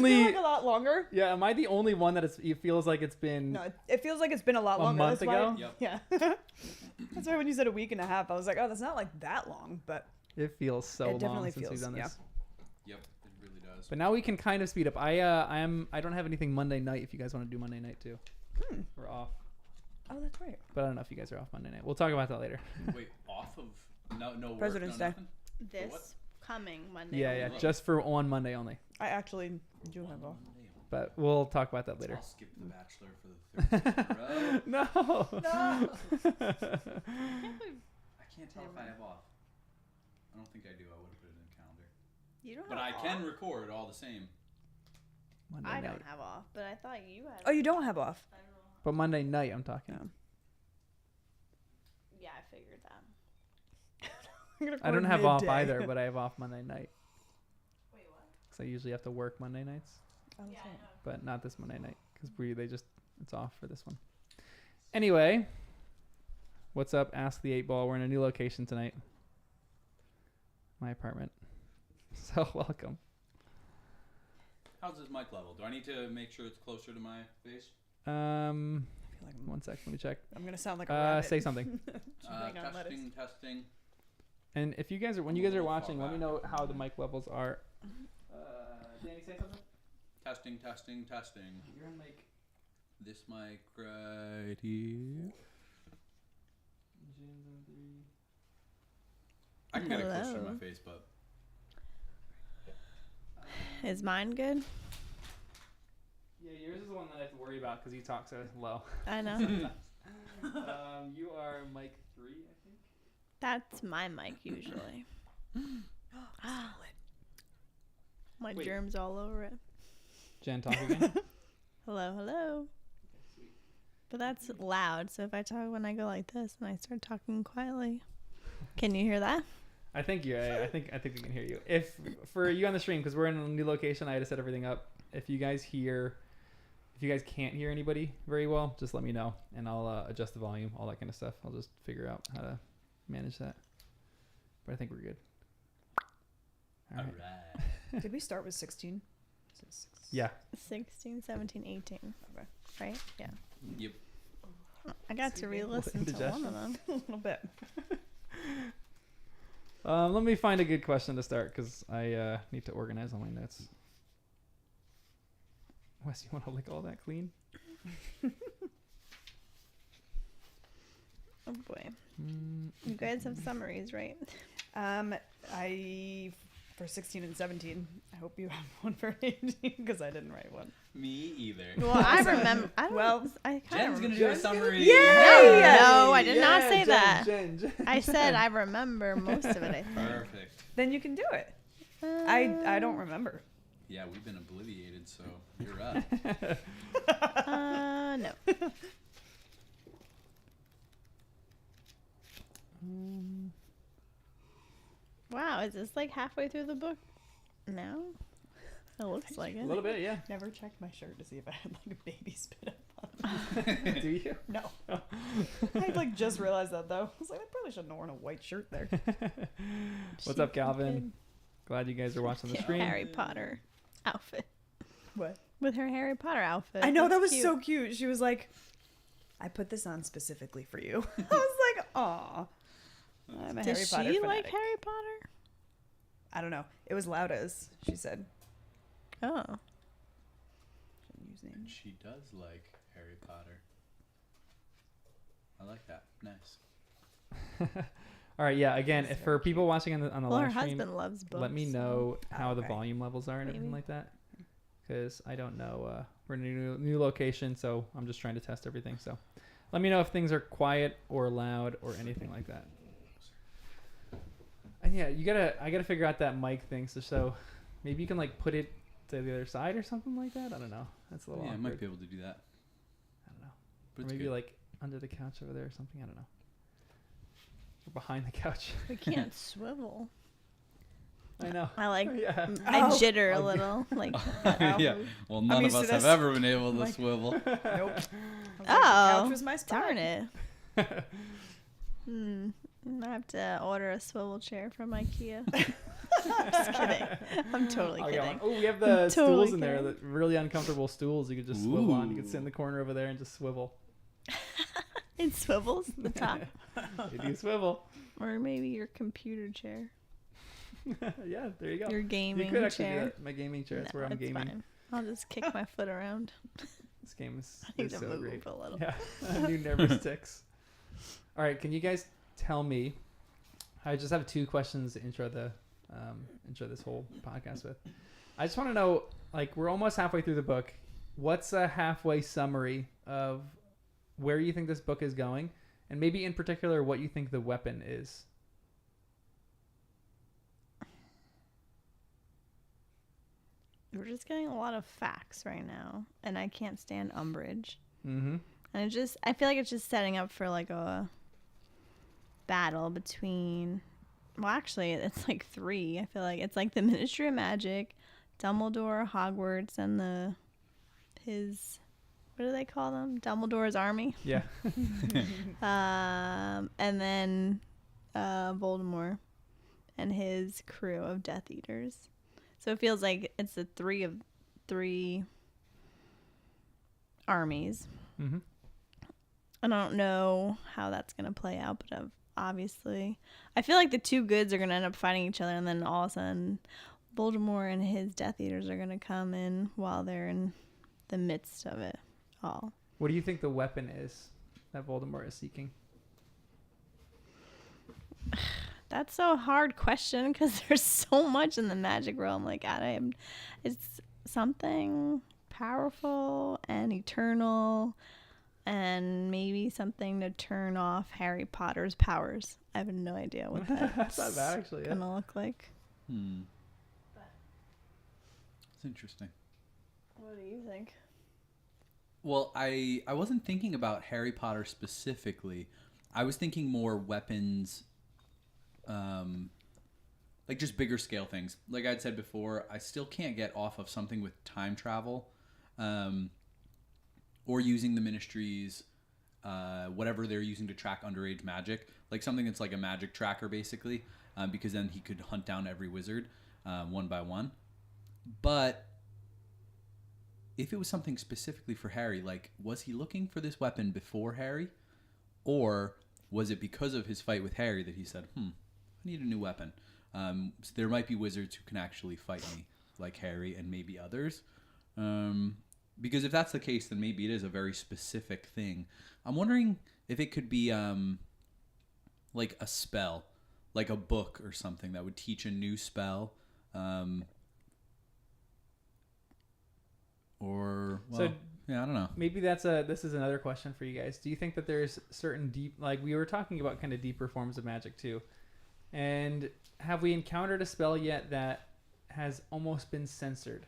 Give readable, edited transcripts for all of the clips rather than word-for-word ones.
only? It's been like a lot longer. Yeah, am I the only one that it feels like it's been? No, it feels like it's been a lot longer. month That's why- ago? Yep. Yeah. That's why when you said a week and a half, I was like, oh, that's not like that long, but It feels so It long definitely since we've feels, done yeah. this. Yep, it really does. But now we can kind of speed up. I don't have anything Monday night. If you guys want to do Monday night too, we're off. oh, that's right. But I don't know if you guys are off Monday night. We'll talk about that later. Wait, off of no work, President's no Day. nothing? what? This coming Monday. Yeah, Monday. just for on Monday only. I actually do have off. But we'll talk about that later. I'll skip The Bachelor for the third year in a row. No. No. I can't tell if I have off. I don't think I do. I would have put it in the calendar. You don't But have I off? can record all the same. Monday I night. don't have off, but I thought you had. Oh, you don't have off. I don't know. But Monday night, I'm talking. Yeah. Yeah, I figured that. I'm gonna I don't record have off midday. either, but I have off Monday night. Wait, what? Because I usually have to work Monday nights. Oh, Yeah, that's I right. know. But not this Monday night. Because it's off for this one. Anyway. What's up? Ask the 8-Ball. We're in a new location tonight. My apartment. So welcome. How's this mic level? Do I need to make sure it's closer to my face? I feel like One sec. Let me check. I'm gonna sound like a rabbit. Say something. Chewing on lettuce. Testing. And if you guys are, when you guys are watching, let me know how the mic levels are. Danny, say something. Testing. You're on mic. This mic right here. I can get it closer to my Hello. face, but Is mine good? Yeah, yours is the one that I have to worry about because you talk so low. I know. You are mic 3, I think. That's my mic usually. My Wait. germs all over it. Jen, talk again. Hello. But that's loud, so if I talk when I go like this and I start talking quietly, can you hear that? I think I think we can hear you. If for you on the stream, because we're in a new location, I had to set everything up. If you guys can't hear anybody very well, just let me know and I'll adjust the volume, all that kind of stuff. I'll just figure out how to manage that. But I think we're good. All right. alright. Did we start with 16? Yeah. 16, 17, 18. Okay. Right? Yeah. Yep. I got to re-listen to Indigestion. one of them. A little bit. Let me find a good question to start because I need to organize all my notes. Wes, you want to lick all that clean? Oh boy. You guys have summaries, right? For 16 and 17, I hope you have one for 18 because I didn't write one. Me either. Well, I remember. I don't Well, I kind Jen's of gonna do a Jen's gonna- summary. No, I did not say Jen, that. Jen. I said I remember most of it, I think. Perfect. Then you can do it. I don't remember. Yeah, we've been obliviated, so you're up. No. Wow, is this like halfway through the book? No? It looks like A it. little bit, yeah. Never checked my shirt to see if I had like a baby spit up on it. Do you? No. I like just realized that though. I was like, I probably shouldn't have worn a white shirt there. What's up, Calvin? Glad you guys are watching the stream. Harry Potter outfit. What? With her Harry Potter outfit. I know, that That's was cute. so cute. She was like, I put this on specifically for you. I was like, aw. I'm a Does Harry she Potter like fanatic. Harry Potter? I don't know. It was Lauda's, she said. Oh. Shouldn't use And names. she does like Harry Potter. I like that. Nice. All right, yeah. Again, if for people watching on the Well, her live stream, husband loves books. let me know how the okay. volume levels are and everything Maybe. like that. Because I don't know. We're in a new location, so I'm just trying to test everything. So let me know if things are quiet or loud or anything like that. And yeah, I gotta figure out that mic thing. So maybe you can like put it to the other side or something like that. I don't know. That's a little Yeah, I awkward. might be able to do that. I don't know. But Or it's maybe good. like under the couch over there or something. I don't know. Or behind the couch. We can't swivel. I know. I like. Yeah. I Oh. jitter a little. Like. Yeah. Well, none of used to us have this. ever been able to Like- swivel. Nope. I was like, the Oh, couch was my spot. darn it. I have to order a swivel chair from IKEA. Just kidding. I'm totally I'll get kidding. one. Oh, we have the I'm stools totally in there, kidding. the really uncomfortable stools you could just swivel on. You could sit in Ooh. the corner over there and just swivel. It swivels the top. You do swivel. Or maybe your computer chair. Yeah, there you go. Your You gaming could actually do chair. that. My gaming chair. That's No, where I'm it's gaming. fine. I'll just kick my foot around. This game is, I need is to so move great. a little. Yeah, new nervous ticks. All right, can you guys tell me? I just have 2 questions to intro this whole podcast with. I just want to know, like, we're almost halfway through the book. What's a halfway summary of where you think this book is going, and maybe in particular what you think the weapon is? We're just getting a lot of facts right now, and I can't stand Umbridge. Mm-hmm. And I feel like it's just setting up for like a battle between, well, actually, it's like 3. I feel like it's like the Ministry of Magic, Dumbledore, Hogwarts, and what do they call them? Dumbledore's army. Yeah. And then Voldemort and his crew of Death Eaters. So it feels like it's the 3 armies. Mm-hmm. And I don't know how that's going to play out, but obviously I feel like the 2 goods are going to end up fighting each other, and then all of a sudden Voldemort and his Death Eaters are going to come in while they're in the midst of it all. What do you think the weapon is that Voldemort is seeking? That's a hard question because there's so much in the magic realm. Like, it's something powerful and eternal, and maybe something to turn off Harry Potter's powers. I have no idea what That's that's not bad, actually. Yeah. gonna look like. It's interesting. What do you think? Well, I wasn't thinking about Harry Potter specifically. I was thinking more weapons, like just bigger scale things. Like I'd said before, I still can't get off of something with time travel, or using the Ministry's, whatever they're using to track underage magic. Like something that's like a magic tracker, basically, because then he could hunt down every wizard one by one. But if it was something specifically for Harry, like, was he looking for this weapon before Harry? Or was it because of his fight with Harry that he said, I need a new weapon? So there might be wizards who can actually fight me, like Harry and maybe others. Because if that's the case, then maybe it is a very specific thing. I'm wondering if it could be like a spell, like a book or something that would teach a new spell. Or, well, So yeah, I don't know. maybe this is another question for you guys. Do you think that there's certain deep, like we were talking about kind of deeper forms of magic too, and have we encountered a spell yet that has almost been censored,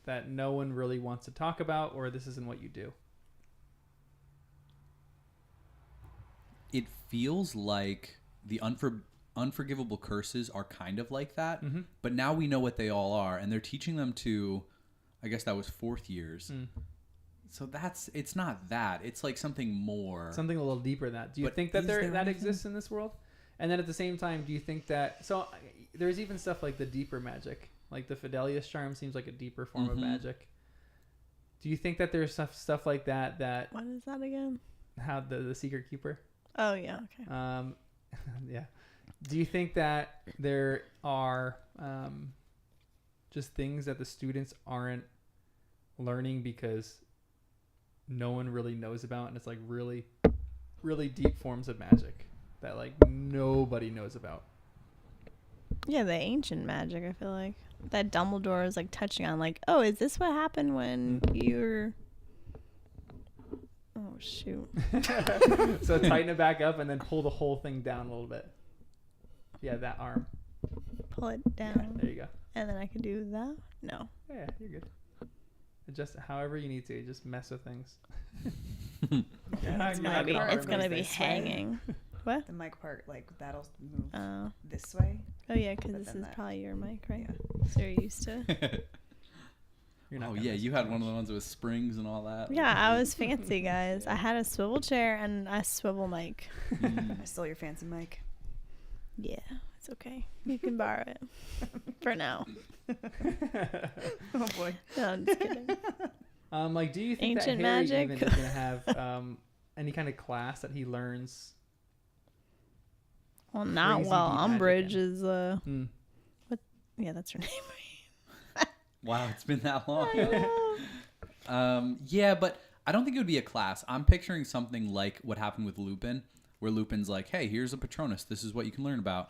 that no one really wants to talk about, or this isn't what you do? It feels like the unforgivable curses are kind of like that, Mm-hmm. but now we know what they all are, and they're teaching them to, I guess that was 4th years. So it's not that. It's like something more. Something a little deeper than that. Do you But think that is that there anything? exists in this world? And then at the same time, do you think that... So there's even stuff like the deeper magic. Like the Fidelius charm seems like a deeper form of Mhm. magic. Do you think that there's stuff like that What is that again? how the Secret Keeper? Oh, yeah. Okay. Yeah. Do you think that there are just things that the students aren't learning because no one really knows about, and it's like really, really deep forms of magic that like nobody knows about? Yeah, the ancient magic, I feel like. That Dumbledore is like touching on, like, oh, is this what happened when you're... Oh, shoot. So tighten it back up and then pull the whole thing down a little bit. Yeah, that arm. Pull it Yeah, down. there you go. And then I could do that? No. Yeah, you're good. Adjust it however you need to. Just mess with things. It's not maybe- gonna It's going to be this way. hanging. What? The mic part, like that'll move Oh. this way. Oh, yeah, because But this then is that- probably your mic, right? Yeah. So you're used to... You're not Oh, gonna yeah, mess you with had too one of much. the ones with springs and all that. Yeah, I was fancy, guys. I had a swivel chair and a swivel mic. I stole your fancy mic. Yeah, It's okay. You can borrow it for now. Oh boy. No, I'm just kidding. Like, do you think Ancient that Harry magic? even is gonna have any kind of class that he learns? Well, not Crazy while deep magic Umbridge in. is what? Yeah, that's her name. Wow, it's been that long. I know. Yeah, but I don't think it would be a class. I'm picturing something like what happened with Lupin, where Lupin's like, hey, here's a Patronus. This is what you can learn about.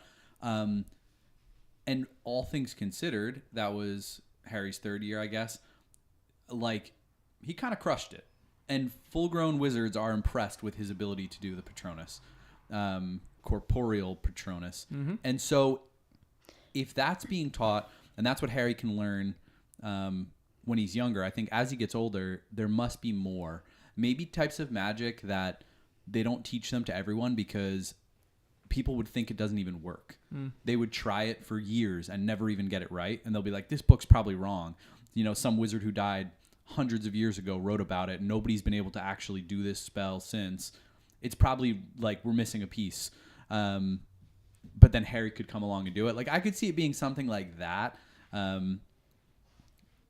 And all things considered, that was Harry's third year, I guess. Like, he kind of crushed it. And full-grown wizards are impressed with his ability to do the Patronus. Corporeal Patronus. Mm-hmm. And so, if that's being taught, and that's what Harry can learn when he's younger, I think as he gets older, there must be more. Maybe types of magic that they don't teach them to everyone because people would think it doesn't even work. They would try it for years and never even get it right. And they'll be like, this book's probably wrong. You know, some wizard who died hundreds of years ago wrote about it. Nobody's been able to actually do this spell since. It's probably like we're missing a piece. But then Harry could come along and do it. Like, I could see it being something like that.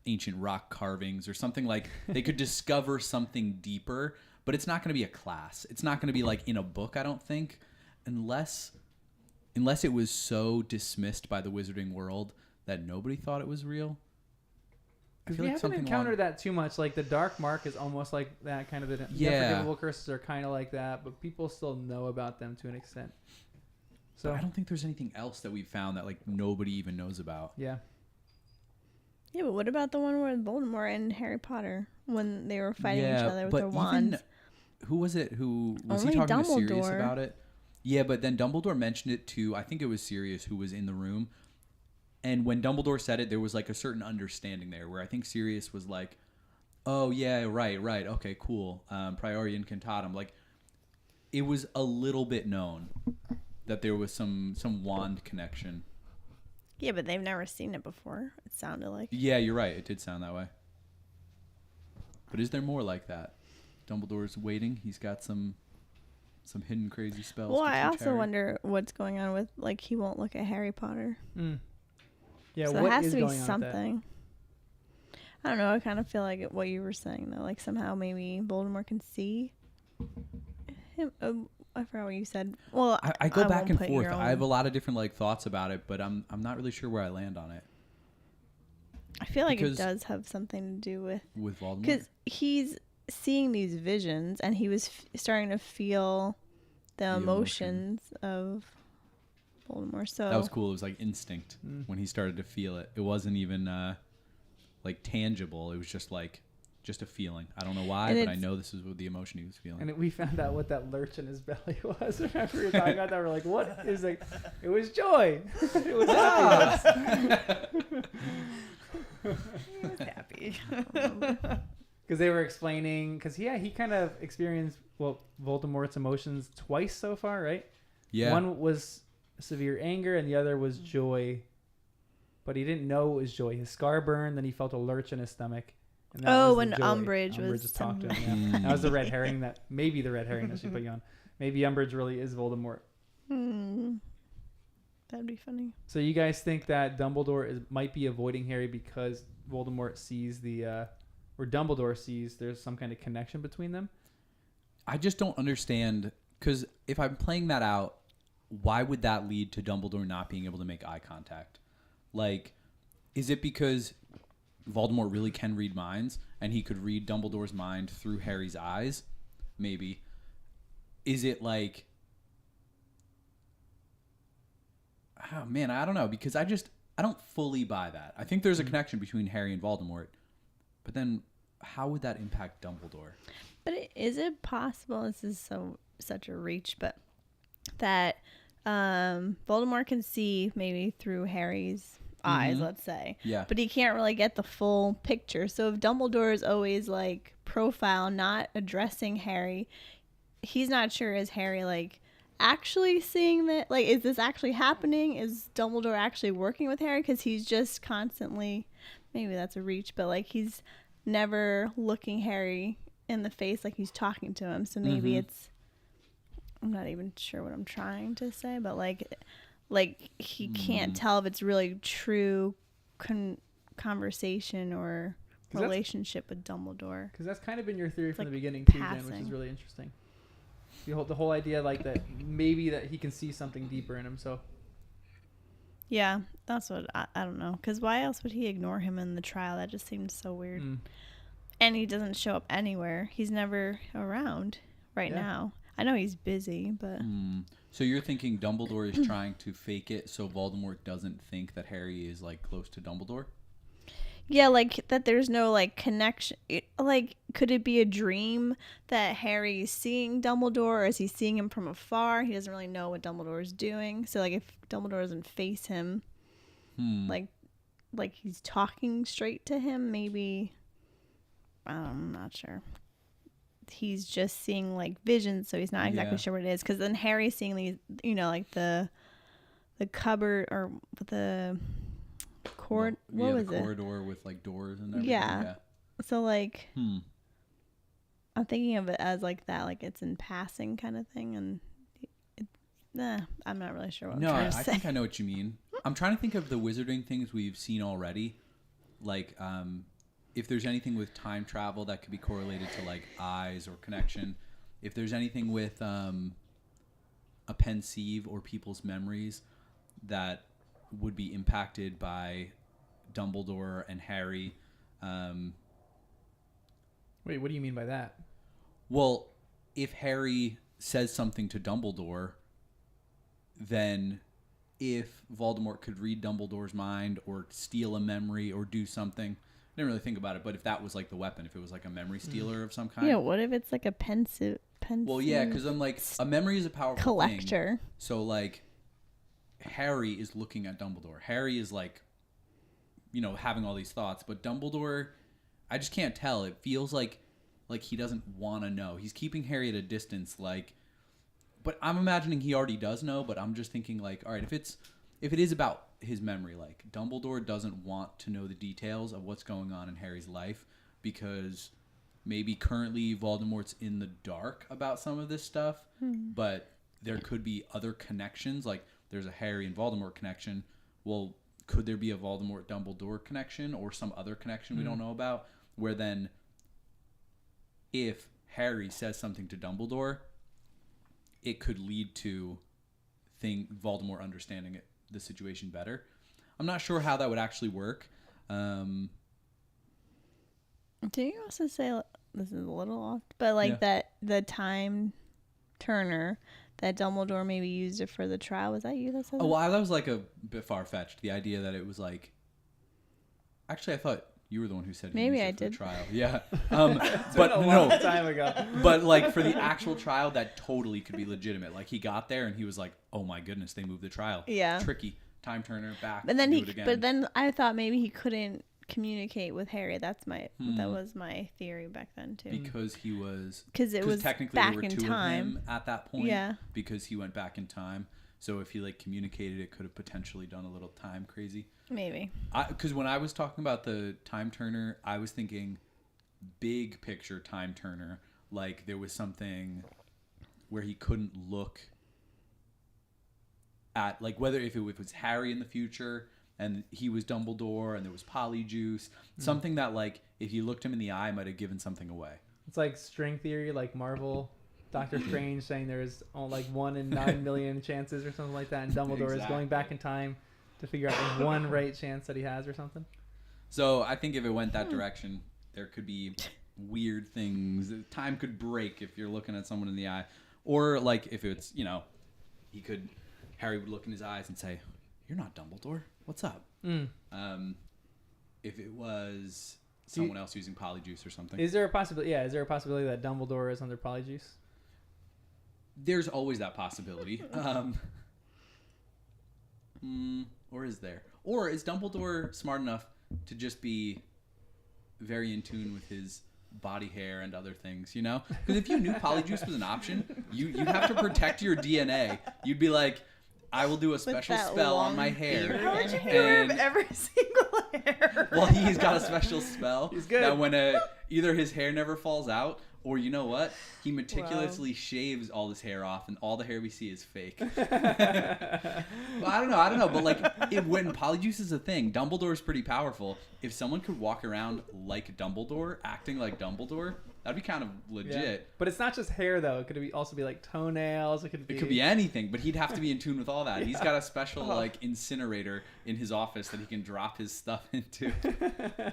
Ancient rock carvings or something, like they could discover something deeper, but it's not going to be a class. It's not going to be like in a book, I don't think, unless it was so dismissed by the wizarding world that nobody thought it was real. Because we haven't encountered that too much. Like, the Dark Mark is almost like that kind of. The Unforgivable Curses are kind of like that, but people still know about them to an extent. So But I don't think there's anything else that we've found that like nobody even knows about. Yeah. Yeah, but what about the one with Voldemort and Harry Potter when they were fighting each other with but their wands? Who was it? Who was Only he talking to Sirius Dumbledore. about it? Yeah, but then Dumbledore mentioned it to, I think it was Sirius who was in the room. And when Dumbledore said it, there was like a certain understanding there where I think Sirius was like, oh yeah, right, okay, cool. Priori Incantatem. Like, it was a little bit known that there was some wand connection. Yeah, but they've never seen it before. It sounded like. Yeah, you're right. It did sound that way. But is there more like that? Dumbledore's waiting. He's got some hidden crazy spells. Well, to I teach also Harry. wonder what's going on with, like, he won't look at Harry Potter. Yeah. So what there has is to be going on with that? something. I don't know. I kind of feel like what you were saying, though. Like, somehow maybe Voldemort can see him. I forgot what you said. Well, I go back won't and put forth. your I have a own- lot of different like thoughts about it, but I'm not really sure where I land on it I feel like because- it does have something to do with with Voldemort. because he's seeing these visions and he was starting to feel the The emotions of Voldemort. So That was cool. It was like instinct when he started to feel it. It wasn't even like tangible. It was just a feeling. I don't know why, And but I it's- know this is what the emotion he was feeling. And we found out what that lurch in his belly was. Remember we were talking about that? We're like, what is it? It was joy. It was happiness. He was happy. Because they were explaining, because he kind of experienced Voldemort's emotions twice so far, right? Yeah. One was severe anger, and the other was joy. But he didn't know it was joy. His scar burned, then he felt a lurch in his stomach. And that was the when joy. Umbridge was just talked to telling him. Yeah. That was the red herring that she put you on. Maybe Umbridge really is Voldemort. That'd be funny. So you guys think that Dumbledore might be avoiding Harry because Voldemort sees or Dumbledore sees there's some kind of connection between them? I just don't understand, because if I'm playing that out, why would that lead to Dumbledore not being able to make eye contact? Like, is it because Voldemort really can read minds and he could read Dumbledore's mind through Harry's eyes? Maybe. Is it like... Oh, man, I don't know, because I don't fully buy that. I think there's a connection between Harry and Voldemort, but then how would that impact Dumbledore? But is it possible? This is such a reach, but that Voldemort can see maybe through Harry's eyes, let's say. Yeah. But he can't really get the full picture. So if Dumbledore is always like profile, not addressing Harry, he's not sure is Harry like actually seeing that? Like, is this actually happening? Is Dumbledore actually working with Harry? Because he's just constantly, maybe that's a reach, but like he's never looking Harry in the face like he's talking to him. So maybe it's, I'm not even sure what I'm trying to say, but like like he can't tell if it's really true conversation or 'Cause that's- relationship with Dumbledore. Because that's kind of been your theory from like the beginning too, Jen, which is passing. really interesting. The whole idea like that maybe that he can see something deeper in himself. Yeah, that's what I don't know. Because why else would he ignore him in the trial? That just seemed so weird. Mm. And he doesn't show up anywhere. He's never around right Yeah. now. I know he's busy, but So you're thinking Dumbledore is trying to fake it so Voldemort doesn't think that Harry is like close to Dumbledore? yeah, like that. There's no like connection. Like, could it be a dream that Harry's seeing Dumbledore, or is he seeing him from afar? He doesn't really know what Dumbledore is doing. So like, if Dumbledore doesn't face him, like he's talking straight to him, maybe. I'm not sure. He's just seeing like visions, so he's not exactly Yeah. sure what it is. Because then Harry's seeing these, like the cupboard or the cord. Yeah, What was the it? corridor with like doors and everything. Yeah. So like, Hmm. I'm thinking of it as like that, like it's in passing kind of thing, and I'm not really sure what No, I'm I trying to say. think I know what you mean. I'm trying to think of the wizarding things we've seen already. Like, if there's anything with time travel that could be correlated to like eyes or connection. If there's anything with a pensieve or people's memories that would be impacted by Dumbledore and Harry. Wait, what do you mean by that? Well, if Harry says something to Dumbledore, then if Voldemort could read Dumbledore's mind or steal a memory or do something, I didn't really think about it, but if that was like the weapon, if it was like a memory stealer of some kind. Yeah, what if it's like a pensive Well, yeah, because I'm like, a memory is a powerful thing. collector? So like, Harry is looking at Dumbledore. Harry is like, having all these thoughts, but Dumbledore, I just can't tell. It feels like he doesn't want to know. He's keeping Harry at a distance, like. But I'm imagining he already does know. But I'm just thinking like, all right, if it is about his memory, like Dumbledore doesn't want to know the details of what's going on in Harry's life because maybe currently Voldemort's in the dark about some of this stuff, but there could be other connections. Like there's a Harry and Voldemort connection. Well, could there be a Voldemort-Dumbledore connection or some other connection we don't know about? Where then, if Harry says something to Dumbledore, it could lead to Voldemort understanding the situation better. I'm not sure how that would actually work. Do you also say, this is a little off, but like Yeah. that the time turner that Dumbledore maybe used it for the trial? Was that you that said Oh, well, that was like a bit far-fetched. The idea that it was like... Actually, I thought you were the one who said he Maybe used I it for the did. trial. Yeah. But But a long no. time ago. But like for the actual trial, that totally could be legitimate. Like he got there and he was like, "Oh my goodness, they moved the trial." Yeah. Tricky. Time turner back. But then do it again. but then I thought maybe he couldn't communicate with Harry. That was my theory back then too. because he was Because it was technically back there were in two time. of him at that point. Yeah. Because he went back in time. So if he like communicated, it could have potentially done a little time crazy. Maybe. Because when I was talking about the time turner, I was thinking big picture time turner. Like there was something where he couldn't look at, like whether if it was Harry in the future and he was Dumbledore and there was Polyjuice, something that like if you looked him in the eye might have given something away. It's like string theory, like Marvel, Doctor Strange saying there's like 1 in 9 million chances or something like that, and Dumbledore is going back in time to figure out the one right chance that he has or something. So I think if it went that direction, there could be weird things. Time could break if you're looking at someone in the eye. Or like if it's, Harry would look in his eyes and say, "You're not Dumbledore. What's up?" If it was someone else using Polyjuice or something. Is there a possibility? Yeah, is there a possibility that Dumbledore is under Polyjuice? There's always that possibility. Or is there? Or is Dumbledore smart enough to just be very in tune with his body hair and other things, Because if you knew Polyjuice was an option, you'd have to protect your DNA. You'd be like, I will do a special that spell on long my hair. beard. How would you And get rid of and- every single hair? Well, he's got a special spell He's good. that when either his hair never falls out Or you know what? He meticulously shaves all his hair off, and all the hair we see is fake. Well, I don't know. But like, when Polyjuice is a thing, Dumbledore's pretty powerful. If someone could walk around like Dumbledore, acting like Dumbledore, that'd be kind of legit. Yeah. But it's not just hair though. It could also be like toenails. It could be anything, but he'd have to be in tune with all that. He's got a special like incinerator in his office that he can drop his stuff into.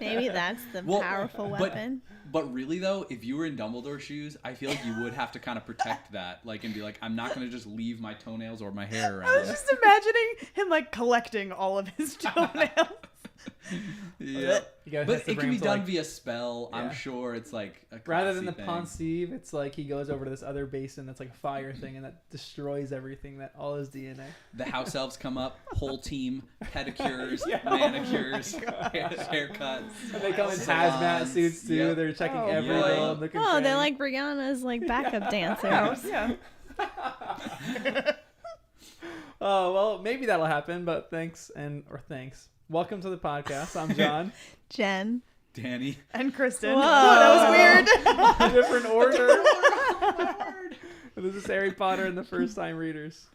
Maybe that's the powerful weapon. But really though, if you were in Dumbledore's shoes, I feel like you would have to kind of protect that, like, and be like, I'm not going to just leave my toenails or my hair around. I was just imagining him like collecting all of his toenails. Yeah, but it can be done like, via spell. Yeah. I'm sure it's like a rather than the thing. Pensieve, it's like he goes over to this other basin that's like a fire thing, and that destroys everything, that all his DNA. The house elves come up, whole team, pedicures, Yeah. manicures, haircuts. And they come in salons. hazmat suits too. Yep. They're checking Oh, every boy. little nook and Oh, they're cranny. like Brianna's like backup dancers. Yeah. Oh well, maybe that'll happen. But thanks. Welcome to the podcast. I'm John. Jen. Danny. And Kristen. Whoa. Oh, that was weird. Different order. This is Harry Potter and the First Time Readers.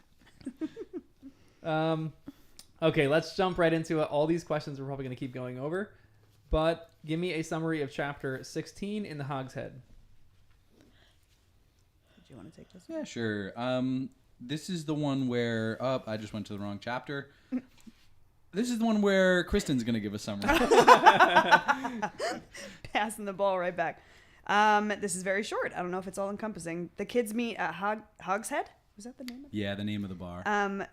Okay, let's jump right into it. All these questions we're probably going to keep going over, but give me a summary of chapter 16 in the Hogshead. Do you want to take this? Yeah, sure. This is the one where I just went to the wrong chapter. This is the one where Kristen's gonna give a summary. Passing the ball right back. This is very short. I don't know if it's all encompassing. The kids meet at Hogshead. Was that the name of it? Yeah, the name of the bar.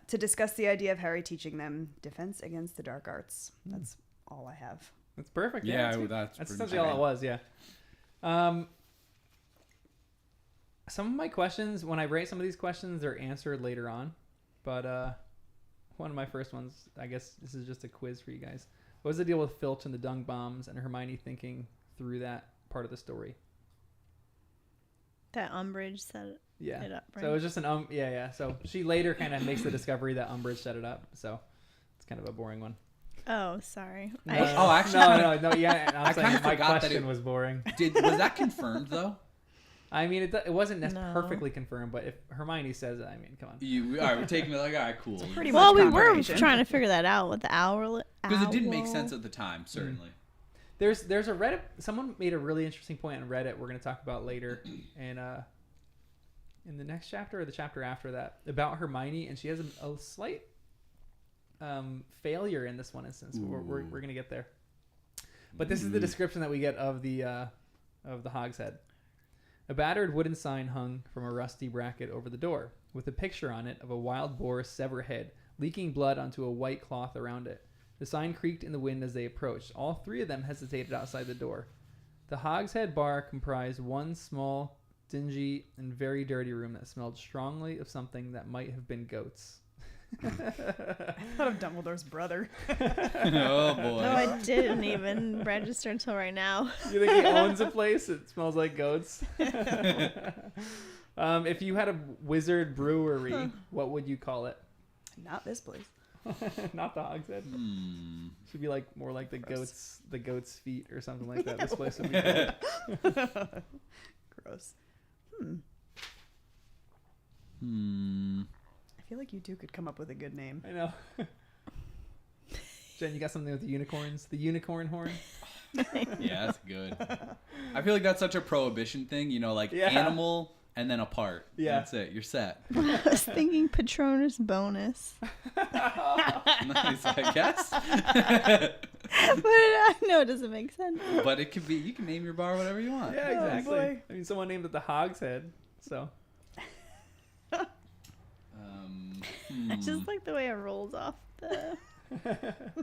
To discuss the idea of Harry teaching them defense against the dark arts. That's all I have. That's perfect. Yeah, that's that's essentially all it was. Yeah. Some of my questions, when I write some of these questions, they're answered later on, but one of my first ones, I guess this is just a quiz for you guys. What was the deal with Filch and the dung bombs and Hermione thinking through that part of the story? That Umbridge set it up, right? So it was just an So she later kind of makes the discovery that Umbridge set it up. So it's kind of a boring one. Oh, sorry. No, actually- no. Yeah, I'm I saying kinda my forgot that question it- was boring. Was that confirmed though? I mean, it wasn't No. perfectly confirmed, but if Hermione says it, I mean, come on. All right, we're taking it like, all right, cool. Pretty Well, much we were confirmation. trying to figure that out with the owl. Because it didn't make sense at the time, certainly. There's a Reddit. Someone made a really interesting point on Reddit. We're going to talk about later, and in the next chapter or the chapter after that, about Hermione, and she has a slight failure in this one instance. We're going to get there, but this is the description that we get of the Hogshead. A battered wooden sign hung from a rusty bracket over the door, with a picture on it of a wild boar's severed head, leaking blood onto a white cloth around it. The sign creaked in the wind as they approached. All three of them hesitated outside the door. The Hogshead bar comprised one small, dingy, and very dirty room that smelled strongly of something that might have been goats. I thought of Dumbledore's brother. Oh boy. No, I didn't even register until right now. You think he owns a place? It smells like goats. If you had a wizard brewery, what would you call it? Not this place. Not the Hogshead. Should be like more like the goat's feet or something like that. This place would be called. Gross. I feel like you two could come up with a good name. I know. Jen, you got something with the unicorns? The unicorn horn? Yeah, that's good. I feel like that's such a prohibition thing, like animal and then a part. Yeah. That's it. You're set. I was thinking Patronus bonus. Nice, I guess. But I know it doesn't make sense. But it could be, you can name your bar whatever you want. Yeah, exactly. boy. I mean, someone named it the Hogshead, so. I just like the way it rolls off the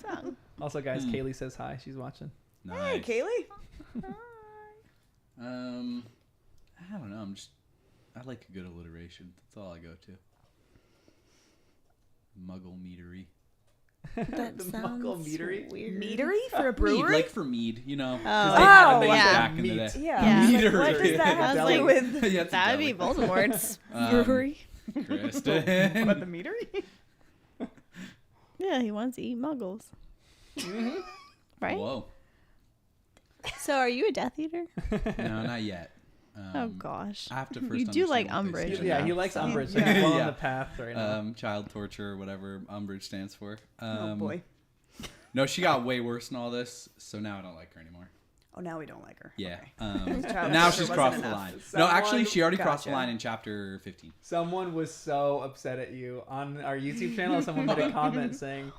tongue. Also, guys, Kaylee says hi. She's watching. Nice. Hey, Kaylee. I don't know. I like a good alliteration. That's all I go to. Muggle meadery. That The sounds Muggle meadery? weird. Meadery for a Mead, brewery? like for mead, 'cause they Oh. had Oh, those yeah. back in the Meat. day. Yeah. Yeah. Like, what does that have I to was do like, with Yeah, it's a That would be deli. Voldemort's Um, brewery. Kristen. what, the meadery? Yeah, he wants to eat muggles. Right? Whoa. So are you a Death Eater? No, not yet. Oh gosh. I have to first You do like understand what they Umbridge. stand Yeah, for. he likes So- Umbridge. Yeah. He's well Yeah. on the path right now. Child torture, whatever Umbridge stands for. Oh boy. No, she got way worse in all this, so now I don't like her anymore. Oh, now we don't like her. Yeah. Okay. Child Now torture she's wasn't crossed the enough. line. No, Someone- actually, she already crossed the Gotcha. line in chapter 15. Someone was so upset at you on our YouTube channel. Someone made a comment saying,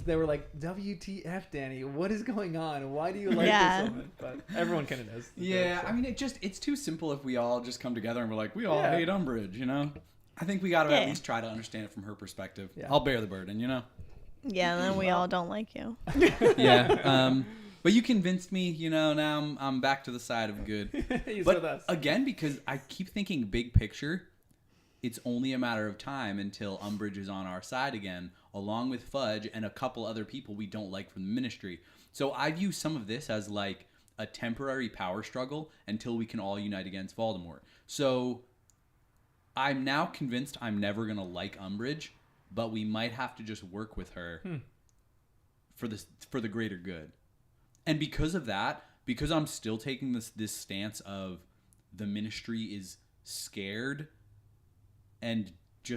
they were like, WTF, Danny, what is going on? Why do you like Yeah. this woman? But everyone kind of knows. the Yeah, joke, so. I mean, it's too simple if we all just come together and we're like, we all Yeah. hate Umbridge, you know? I think we got to Yeah. at least try to understand it from her perspective. Yeah. I'll bear the burden, you know? Yeah, and then we all don't like you. Yeah. But you convinced me, you know, now I'm back to the side of good. He's But with us. again, because I keep thinking big picture, it's only a matter of time until Umbridge is on our side again, along with Fudge and a couple other people we don't like from the Ministry. So I view some of this as like a temporary power struggle until we can all unite against Voldemort. So I'm now convinced I'm never going to like Umbridge, but we might have to just work with her for the greater good. And because of that, because I'm still taking this stance of the Ministry is scared and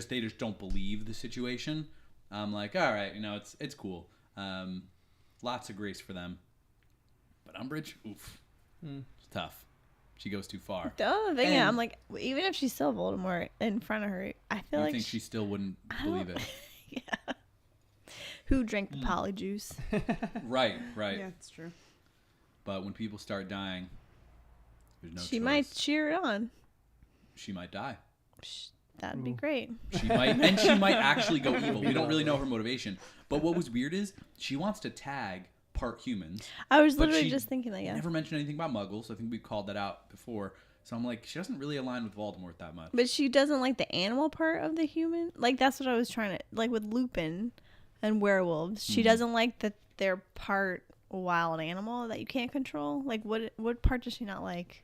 they just don't believe the situation, I'm like, all right, you know, it's cool. Lots of grace for them. But Umbridge, oof, it's tough. She goes too far. The other thing, And- I'm like, even if she's still Voldemort in front of her, I feel You like think she still wouldn't I believe don't- it? yeah. Who drank the polyjuice? Right. Yeah, it's true. But when people start dying, there's no She choice. might cheer it on. She might die. That'd be great. She might actually go evil. We don't really know her motivation. But what was weird is she wants to tag part humans. I was But literally she just thinking that. Yeah. Never mentioned anything about Muggles. I think we've called that out before. So I'm like, she doesn't really align with Voldemort that much. But she doesn't like the animal part of the human. Like that's what I was trying to like with Lupin and werewolves. She doesn't like that they're part wild animal that you can't control. Like what part does she not like?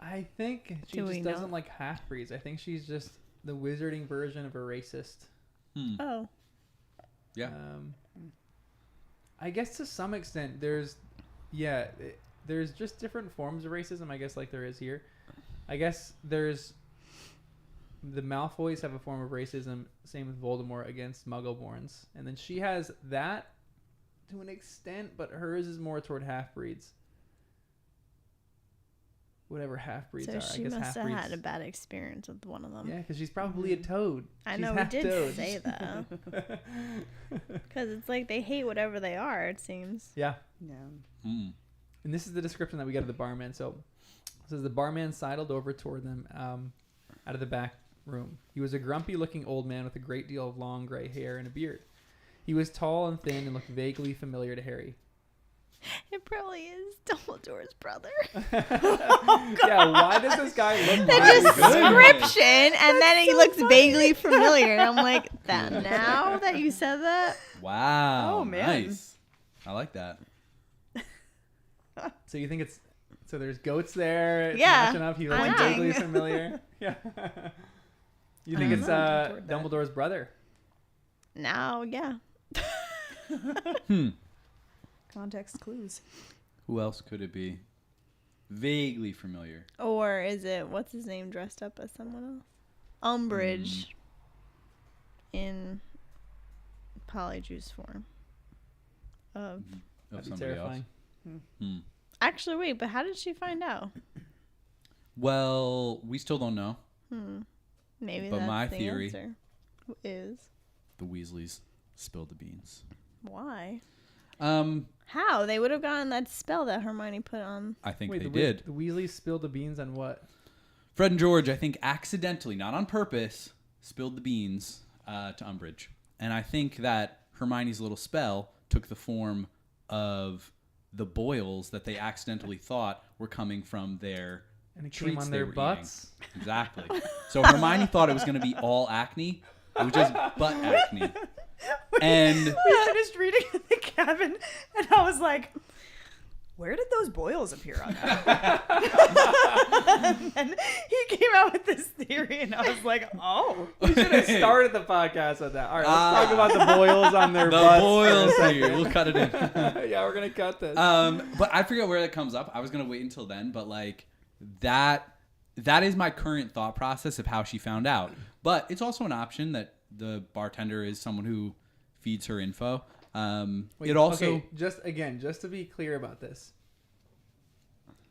I think she Do we just know? doesn't like half breeds. I think she's just the wizarding version of a racist. Oh. Yeah. I guess to some extent there's just different forms of racism, I guess, like there is here. I guess there's the Malfoys have a form of racism, same with Voldemort against Muggleborns. And then she has that to an extent, but hers is more toward half-breeds. Whatever half-breeds So are. I she guess must have half-breeds. had a bad experience with one of them. Yeah, because she's probably a toad. I She's know we half did toad. say that because it's like they hate whatever they are. It seems. Yeah. Yeah. Hmm. And this is the description that we get of the barman. So it says the barman sidled over toward them out of the back room. He was a grumpy-looking old man with a great deal of long gray hair and a beard. He was tall and thin and looked vaguely familiar to Harry. It probably is Dumbledore's brother. Yeah, why does this guy look The like description, and then he looks vaguely familiar. And I'm like, that now that you said that, Wow. Oh, man. Nice. I like that. So you think it's so there's goats there? It's Yeah, matching up. He looks I know. vaguely familiar. Yeah. You think I'm it's not toward that. Dumbledore's brother? now, yeah. Context clues. Who else could it be? Vaguely familiar. Or is it what's his name dressed up as someone else? Umbridge in Polyjuice form. Of Of That'd be somebody terrifying. else. Hmm. actually, wait, but how did she find out? Well, we still don't know. Maybe But that's my the theory- answer. Is The Weasleys spilled the beans. why? Um, How they would have gotten that spell that Hermione put on. I think Wait, they the did. The Weasleys spilled the beans on what? Fred and George, I think accidentally, not on purpose, spilled the beans to Umbridge. And I think that Hermione's little spell took the form of the boils that they accidentally thought were coming from their And it came treats on they their were butts. eating. Exactly. So Hermione thought it was going to be all acne. It was just butt acne. And We finished reading in the cabin, and I was like, where did those boils appear on that? And he came out with this theory, and I was like, oh. We should have started the podcast with that. All right, let's talk about the boils on their the butts. boils here. We'll cut it in. Yeah, we're gonna cut this. But I forget where it comes up. I was gonna wait until then, but like that is my current thought process of how she found out. But it's also an option that the bartender is someone who feeds her info. Wait, It also okay, just to be clear about this,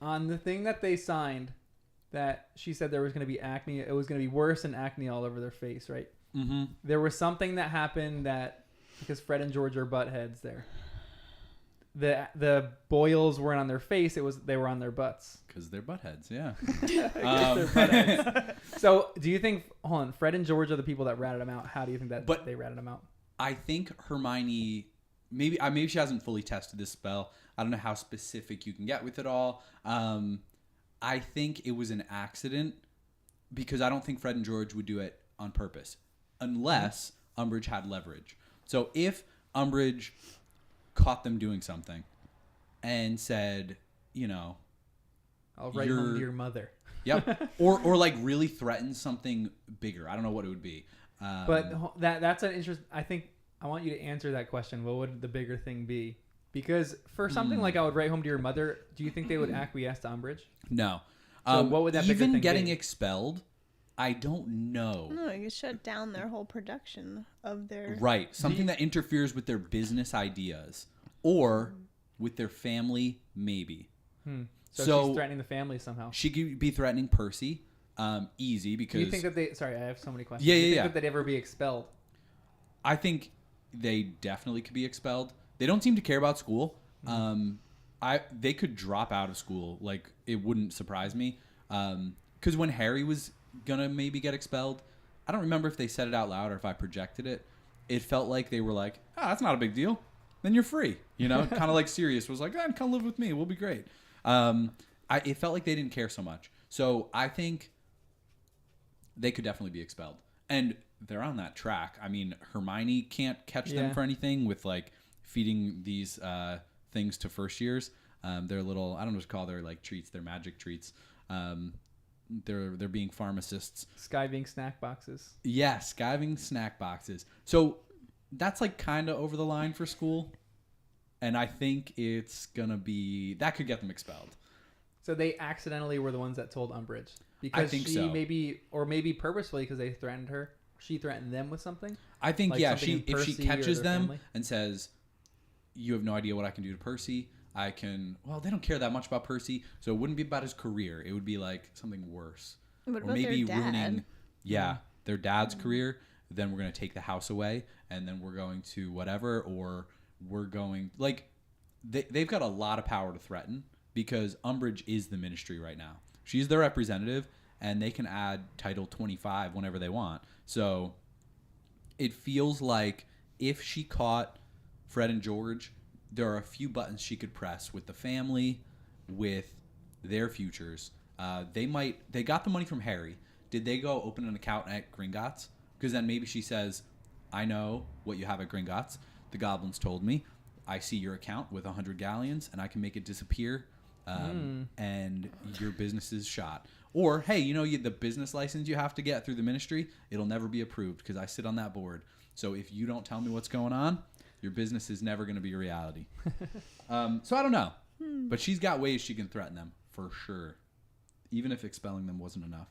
on the thing that they signed, that she said there was going to be acne, it was going to be worse than acne all over their face, right? mm-hmm. There was something that happened that, because Fred and George are butt heads there, the boils weren't on their face, they were on their butts. Because they're buttheads, yeah. They're butt heads. So do you think, hold on, Fred and George are the people that ratted him out? How do you think that they ratted him out? I think Hermione, maybe she hasn't fully tested this spell. I don't know how specific you can get with it all. I think it was an accident because I don't think Fred and George would do it on purpose unless Umbridge had leverage. So if Umbridge caught them doing something and said, you know, I'll write home to your mother. Yep. or like really threatened something bigger. I don't know what it would be. But that's an interest. I think I want you to answer that question. What would the bigger thing be? Because for something like I would write home to your mother, do you think they would acquiesce to Umbridge? No. So what would that bigger even thing getting be? expelled? I don't know. No, you shut down their whole production of their. Right. Something that interferes with their business ideas or with their family, maybe. So she's threatening the family somehow. She could be threatening Percy. Easy because. Do you think that they? Sorry, I have so many questions. Yeah, Do you yeah, think yeah. that they'd ever be expelled? I think they definitely could be expelled. They don't seem to care about school. They could drop out of school. Like, it wouldn't surprise me. Because when Harry was gonna maybe get expelled, I don't remember if they said it out loud or if I projected it. It felt like they were like, that's not a big deal. Then you're free. You know, kind of like Sirius was like, come live with me. We'll be great. It felt like they didn't care so much. So I think they could definitely be expelled. And they're on that track. I mean, Hermione can't catch them for anything with like feeding these things to first years. They're little, I don't know what to call their like treats, their magic treats. They're being pharmacists. Skiving snack boxes. Yeah, skiving snack boxes. So that's like kind of over the line for school. And I think it's going to be, that could get them expelled. So they accidentally were the ones that told Umbridge. Because I think she so. maybe purposefully because they threatened her. She threatened them with something. I think, Like yeah, something in if she Percy or catches their them family? and says, you have no idea what I can do to Percy. I can, well, they don't care that much about Percy. So it wouldn't be about his career. It would be like something worse. What Or about maybe their dad? ruining, their dad's career. Then we're going to take the house away and then we're going to whatever, or we're going, like, they've got a lot of power to threaten because Umbridge is the ministry right now. She's their representative and they can add Title 25 whenever they want. So it feels like if she caught Fred and George, there are a few buttons she could press with the family, with their futures. They got the money from Harry. Did they go open an account at Gringotts? Because then maybe she says, I know what you have at Gringotts. The goblins told me. I see your account with 100 galleons and I can make it disappear. And your business is shot. Or, hey, you know, the business license you have to get through the ministry, it'll never be approved because I sit on that board. So if you don't tell me what's going on, your business is never going to be a reality. So I don't know. But she's got ways she can threaten them, for sure. Even if expelling them wasn't enough.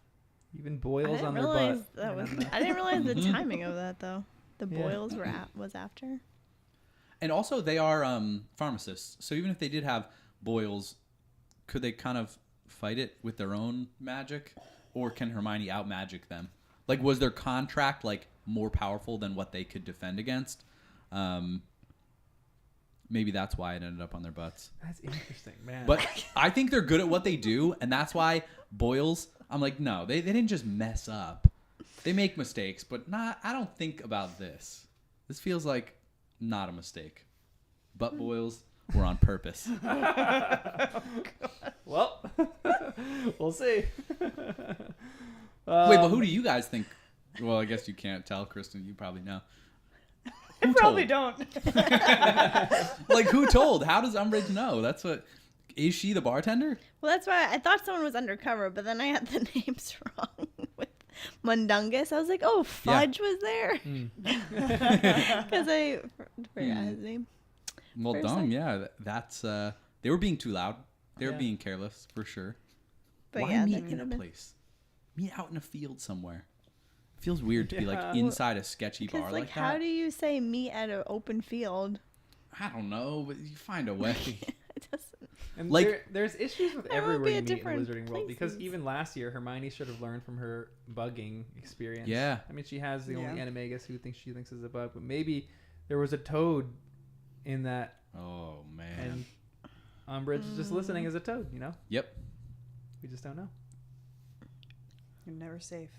Even I boils didn't on their realize butt. that was. And I didn't realize the timing of that though. The Yeah. boils was after. And also, they are pharmacists. So even if they did have boils, could they kind of fight it with their own magic? Or can Hermione out-magic them? Like, was their contract, like, more powerful than what they could defend against? Maybe that's why it ended up on their butts. That's interesting, man. But I think they're good at what they do, and that's why boils, I'm like, no, they didn't just mess up. They make mistakes, but I don't think about this. This feels like not a mistake. Butt boils were on purpose. Well, we'll see. Wait, but who do you guys think? Well, I guess you can't tell, Kristen. You probably know. I probably don't. Like, who told? How does Umbridge know? That's what... Is she the bartender? Well, that's why I thought someone was undercover, but then I had the names wrong with Mundungus. I was like, oh, Fudge was there. Because I forgot his name. Well, For a dumb, sec. yeah. That's... they were being too loud. They were Yeah. being careless, for sure. But Why yeah, meet that in could a have been. place? Meet out in a field somewhere. Feels weird to be Yeah. like inside a sketchy bar Because like like, how that. do you say meet at an open field? I don't know, but you find a way. It doesn't. And Like- there's issues with There will everywhere be you at meet in the different Wizarding World because places. even last year Hermione should have learned from her bugging experience. Yeah. I mean, she has the only Yeah. animagus who thinks she thinks is a bug, but maybe there was a toad in that, Oh man. and Umbridge is just listening as a toad. You know, Yep. we just don't know. You're never safe.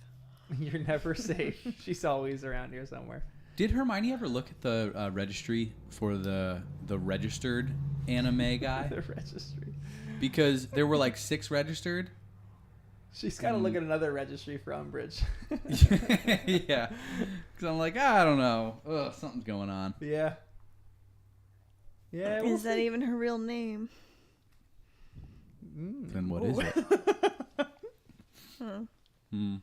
You're never safe. She's always around here somewhere. Did Hermione ever look at the registry for the registered anime guy? The registry. Because there were like 6 registered. She's got to look at another registry for Umbridge. Yeah. Because I'm like, I don't know. Ugh, something's going on. Yeah. Yeah. we'll Is that see. even her real name? Then what is it? Huh. Hmm.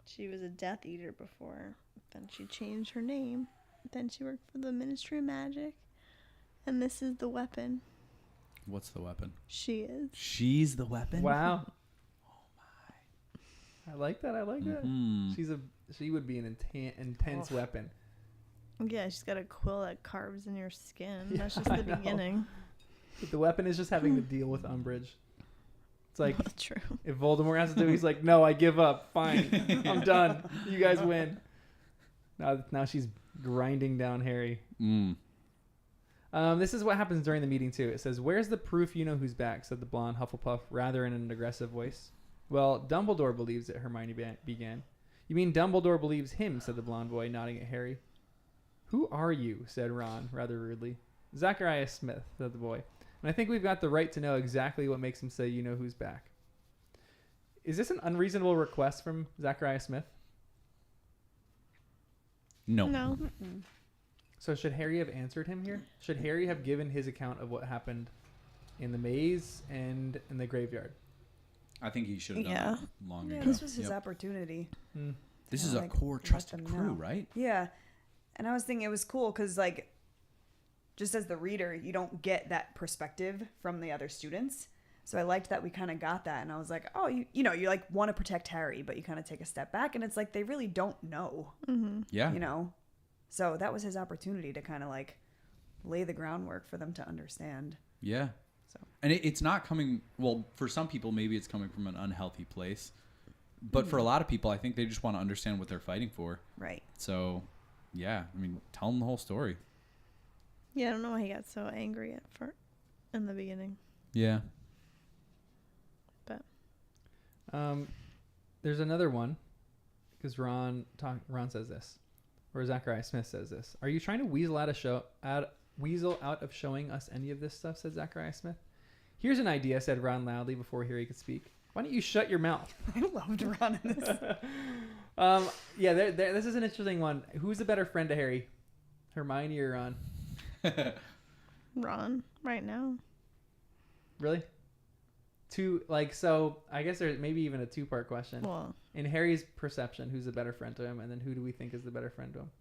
She was a Death Eater before. Then she changed her name. Then she worked for the Ministry of Magic. And this is the weapon. What's the weapon? She is. She's the weapon? Wow. I like that. I like that. Mhm. She would be an intense weapon. Yeah, she's got a quill that carves in your skin. Yeah, That's just I the know. beginning. But the weapon is just having to deal with Umbridge. It's like True. if Voldemort has to do, he's like, no, I give up. Fine, I'm done. You guys win. Now she's grinding down Harry. Mm. This is what happens during the meeting too. It says, "Where's the proof you know who's back?" said the blonde Hufflepuff, rather in an aggressive voice. "Well, Dumbledore believes it," Hermione began. "You mean Dumbledore believes him?" said the blonde boy, nodding at Harry. "Who are you?" said Ron, rather rudely. "Zacharias Smith," said the boy. "And I think we've got the right to know exactly what makes him say you know who's back." Is this an unreasonable request from Zacharias Smith? No. No. So should Harry have answered him here? Should Harry have given his account of what happened in the maze and in the graveyard? I think he should have done Yeah. it long Yeah, ago. this was his Yep. opportunity. Hmm. This Yeah, is a like, core let trusted them crew, know. right? Yeah. And I was thinking it was cool because, like, just as the reader, you don't get that perspective from the other students. So I liked that we kind of got that. And I was like, oh, you know, you like want to protect Harry, but you kind of take a step back. And it's like they really don't know, Yeah. you know? So that was his opportunity to kind of like lay the groundwork for them to understand. Yeah. So. And it's not coming, well, for some people, maybe it's coming from an unhealthy place. But for a lot of people, I think they just want to understand what they're fighting for. Right. So, yeah, I mean, tell them the whole story. Yeah, I don't know why he got so angry in the beginning. Yeah. But There's another one because Ron says this, or Zacharias Smith says this. "Are you trying to weasel out of showing us any of this stuff?" said Zacharias Smith. "Here's an idea," said Ron loudly before Harry could speak. "Why don't you shut your mouth?" I loved Ron in this. Yeah, this is an interesting one. Who's the better friend to Harry, Hermione or Ron? Ron, right now. Really? So I guess there's maybe even a 2-part question. Well, In Harry's perception, who's the better friend to him, and then who do we think is the better friend to him?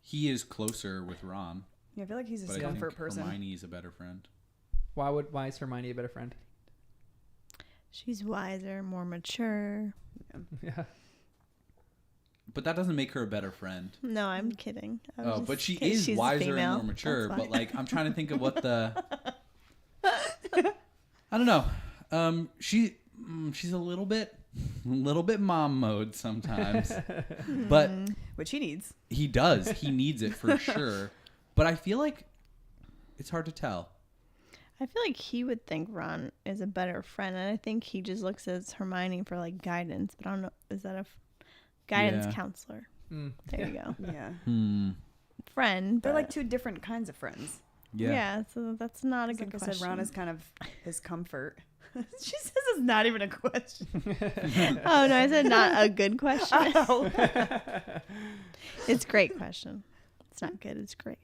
He is closer with Ron. Yeah, I feel like he's But his I comfort think person. Hermione is a better friend. Why is Hermione a better friend? she's wiser, more mature. Yeah. But that doesn't make her a better friend. No, I'm kidding. I was Oh, just but she kidding. is She's wiser female. and more mature. That's But fine. like, I'm trying to think of what the. I don't know. She's a little bit mom mode sometimes, but Which he needs. he does. He needs it for sure. But I feel like it's hard to tell. I feel like he would think Ron is a better friend, and I think he just looks at Hermione for like guidance. But I don't know, is that a guidance Yeah. counselor? Mm. There you go, Yeah. friend. They're but- like 2 different kinds of friends. yeah. So that's not a Like good I question. said, Ron is kind of his comfort. She says it's not even a question. Oh no, I said not a good question. Oh. It's a great question. It's not good. It's great.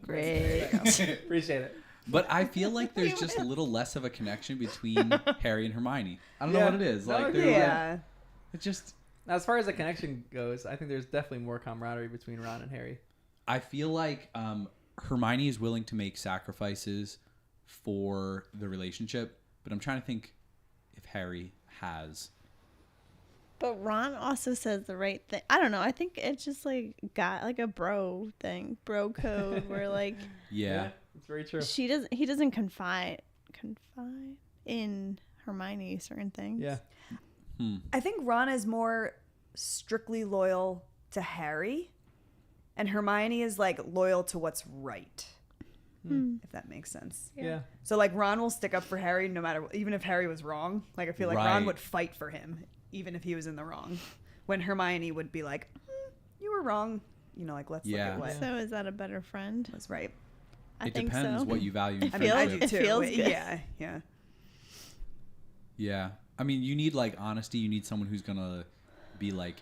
Great. Appreciate it. But I feel like there's just a little less of a connection between Harry and Hermione. I don't know what it is. No, Like, there's like, Yeah. it just. As far as the connection goes, I think there's definitely more camaraderie between Ron and Harry. I feel like Hermione is willing to make sacrifices for the relationship, but I'm trying to think if Harry has. But Ron also says the right thing. I don't know. I think it's just like got like a bro thing, bro code, where like Yeah. it's very true. he doesn't confide in Hermione certain things. Yeah. I think Ron is more strictly loyal to Harry, and Hermione is like loyal to what's right. If that makes sense. Yeah. So like Ron will stick up for Harry no matter even if Harry was wrong. Like I feel like Ron Right. would fight for him even if he was in the wrong. When Hermione would be like, "You were wrong." You know, like let's look Yeah. at what So is that a better friend? was right. I It think depends so. what you value in I I mean, feel I friendship. do it too. feels good. Yeah, yeah. Yeah. I mean, you need like honesty. You need someone who's going to be like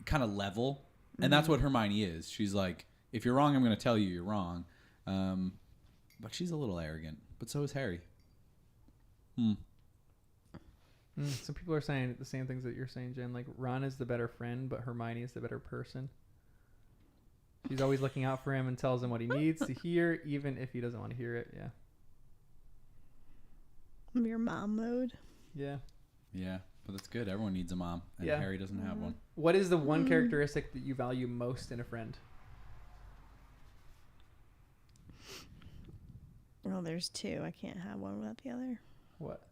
kind of level. And that's what Hermione is. She's like, if you're wrong, I'm going to tell you you're wrong. But she's a little arrogant. But so is Harry. Some people are saying the same things that you're saying, Jen. Like Ron is the better friend, but Hermione is the better person. She's always looking out for him and tells him what he needs to hear, even if he doesn't want to hear it. Yeah. Your mom mode. Yeah. Yeah. But that's good. Everyone needs a mom. And Yeah. Harry doesn't have one. What is the one characteristic that you value most in a friend? Well, there's two. I can't have one without the other. What?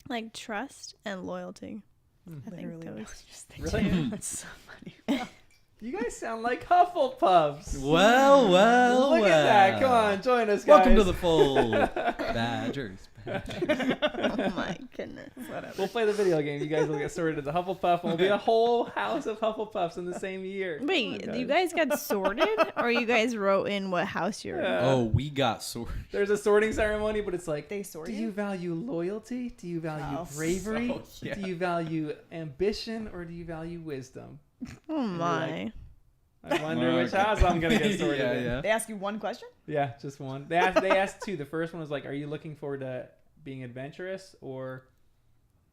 Like trust and loyalty. I think Literally, I those. was just Really? thinking. That's so funny. You guys sound like Hufflepuffs. Well, Look at that. Come on, join us, guys. Welcome to the fold. Badgers. Oh my goodness. Whatever. We'll play the video game. You guys will get sorted into Hufflepuff, and we'll be a whole house of Hufflepuffs in the same year. Wait, Come on, you guys got sorted, or you guys wrote in what house you're in? Yeah. Oh, we got sorted. There's a sorting ceremony, but it's like, They sort do you? you value loyalty? Do you value Oh, bravery? so- yeah. Do you value ambition? Or do you value wisdom? Oh my. I wonder which house I'm gonna get sorted yeah, in. yeah. They ask you one question? Yeah, just one. They asked two. The first one was like, are you looking forward to being adventurous or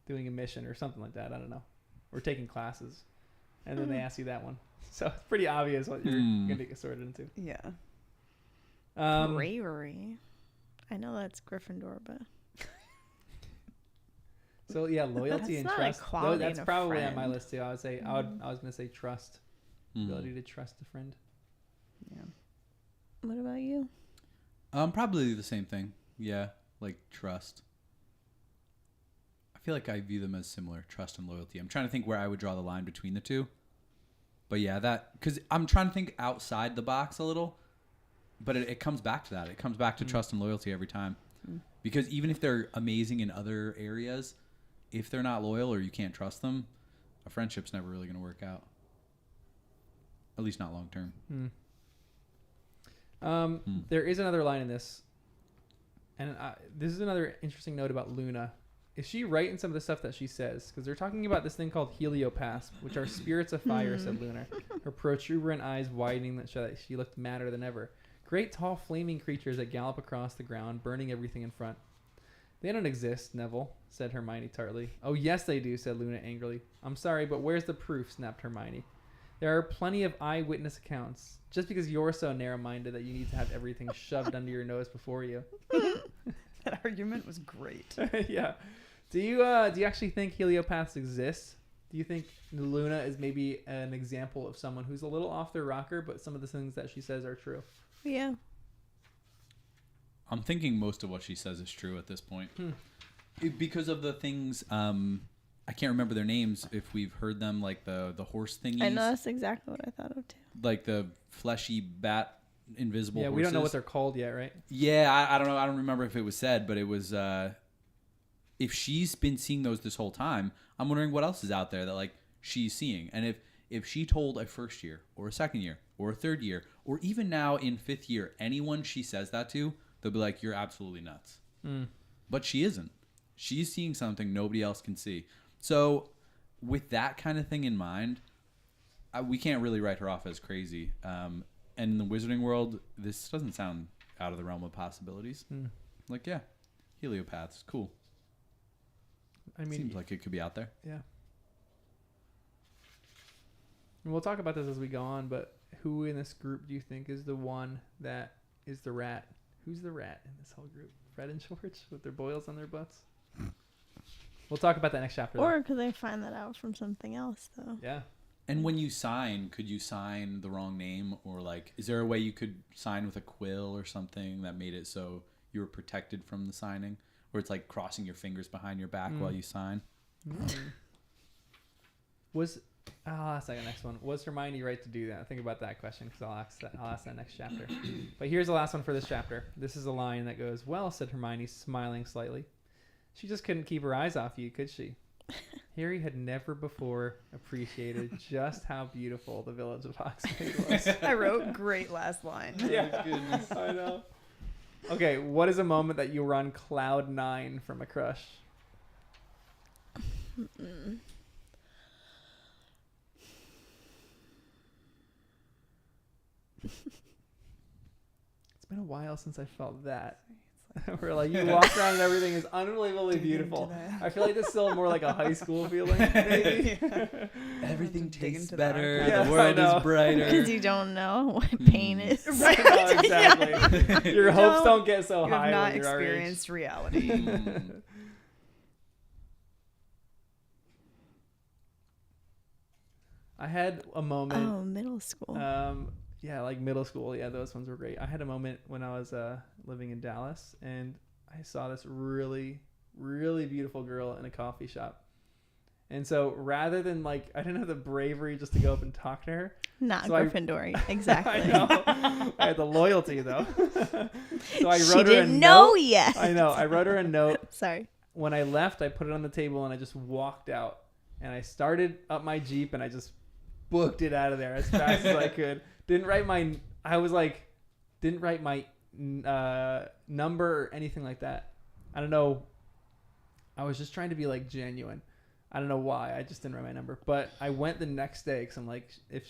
doing a mission or something like that? I don't know. Or taking classes. And then they ask you that one. So it's pretty obvious what you're going to get sorted into. Yeah. Bravery. I know that's Gryffindor, but So yeah, loyalty That's and not a trust. quality That's in a probably on my friend. list too. I would say I was going to say trust. Ability to trust a friend. Yeah. what about you? Probably the same thing. Yeah, like trust. I feel like I view them as similar, trust and loyalty. I'm trying to think where I would draw the line between the two. But yeah, that because I'm trying to think outside the box a little. But it comes back to that. It comes back to trust and loyalty every time. Because even if they're amazing in other areas, if they're not loyal or you can't trust them, a friendship's never really going to work out. At least not long term. There is another line in this, and this is another interesting note about Luna. Is she right in some of the stuff that she says? Because they're talking about this thing called heliopaths, which are spirits of fire, said Luna. Her protuberant eyes widening that show that she looked madder than ever. Great tall flaming creatures that gallop across the ground, burning everything in front. They don't exist, Neville, said Hermione tartly. Oh, yes they do, said Luna angrily. I'm sorry, but where's the proof, snapped Hermione. There are plenty of eyewitness accounts. Just because you're so narrow-minded that you need to have everything shoved under your nose before you. That argument was great. Yeah. Do you actually think heliopaths exist? Do you think Luna is maybe an example of someone who's a little off their rocker, but some of the things that she says are true? Yeah. I'm thinking most of what she says is true at this point. Because of the things, I can't remember their names if we've heard them, like the horse thingies. I know that's exactly what I thought of too. Like the fleshy bat invisible Yeah, horses. we don't know what they're called yet, right? Yeah, I don't know. I don't remember if it was said, but it was... if she's been seeing those this whole time, I'm wondering what else is out there that like she's seeing. And if she told a first year or a second year or a third year or even now in fifth year, anyone she says that to, they'll be like, you're absolutely nuts. But she isn't. She's seeing something nobody else can see. So with that kind of thing in mind, we can't really write her off as crazy. And in the wizarding world, this doesn't sound out of the realm of possibilities. Like, yeah, heliopaths, cool. I mean, Seems like it could be out there. yeah. And we'll talk about this as we go on, but who in this group do you think is the one that is the rat? Who's the rat in this whole group? Fred and George with their boils on their butts. We'll talk about that next chapter. though. Or could they find that out from something else, though? Yeah. And when you sign, could you sign the wrong name, or like, is there a way you could sign with a quill or something that made it so you were protected from the signing, where it's like crossing your fingers behind your back while you sign? I'll ask that next one. Was Hermione right to do that? Think about that question because I'll ask that next chapter. But here's the last one for this chapter. This is a line that goes, "Well," said Hermione, smiling slightly. "She just couldn't keep her eyes off you, could she?" Harry had never before appreciated just how beautiful the village of Hogsmeade was. I wrote great last line. Yeah, goodness. I know. Okay, what is a moment that you were on cloud 9 from a crush? It's been a while since I felt that. Where like you walk around and everything is unbelievably beautiful. that. I feel like this is still more like a high school feeling, maybe. Everything Dig tastes into the better. archives. Yeah, The I world know. is brighter. Because you don't know what pain is. Right. No, exactly. Your hopes don't get so You high have not when you're our age. experienced reality. Mm. I had a moment. Oh, middle school. Yeah, like middle school. Yeah, those ones were great. I had a moment when I was living in Dallas, and I saw this really, really beautiful girl in a coffee shop. And so rather than like, I didn't have the bravery just to go up and talk to her. Not so I- Gryffindor. Exactly. I know. I had the loyalty though. So I She wrote her a didn't know note. yet. I know. I wrote her a note. Sorry. When I left, I put it on the table and I just walked out. And I started up my Jeep and I just booked it out of there as fast as I could. Didn't write my number or anything like that. I don't know. I was just trying to be like genuine. I don't know why. I just didn't write my number. But I went the next day because I'm like, if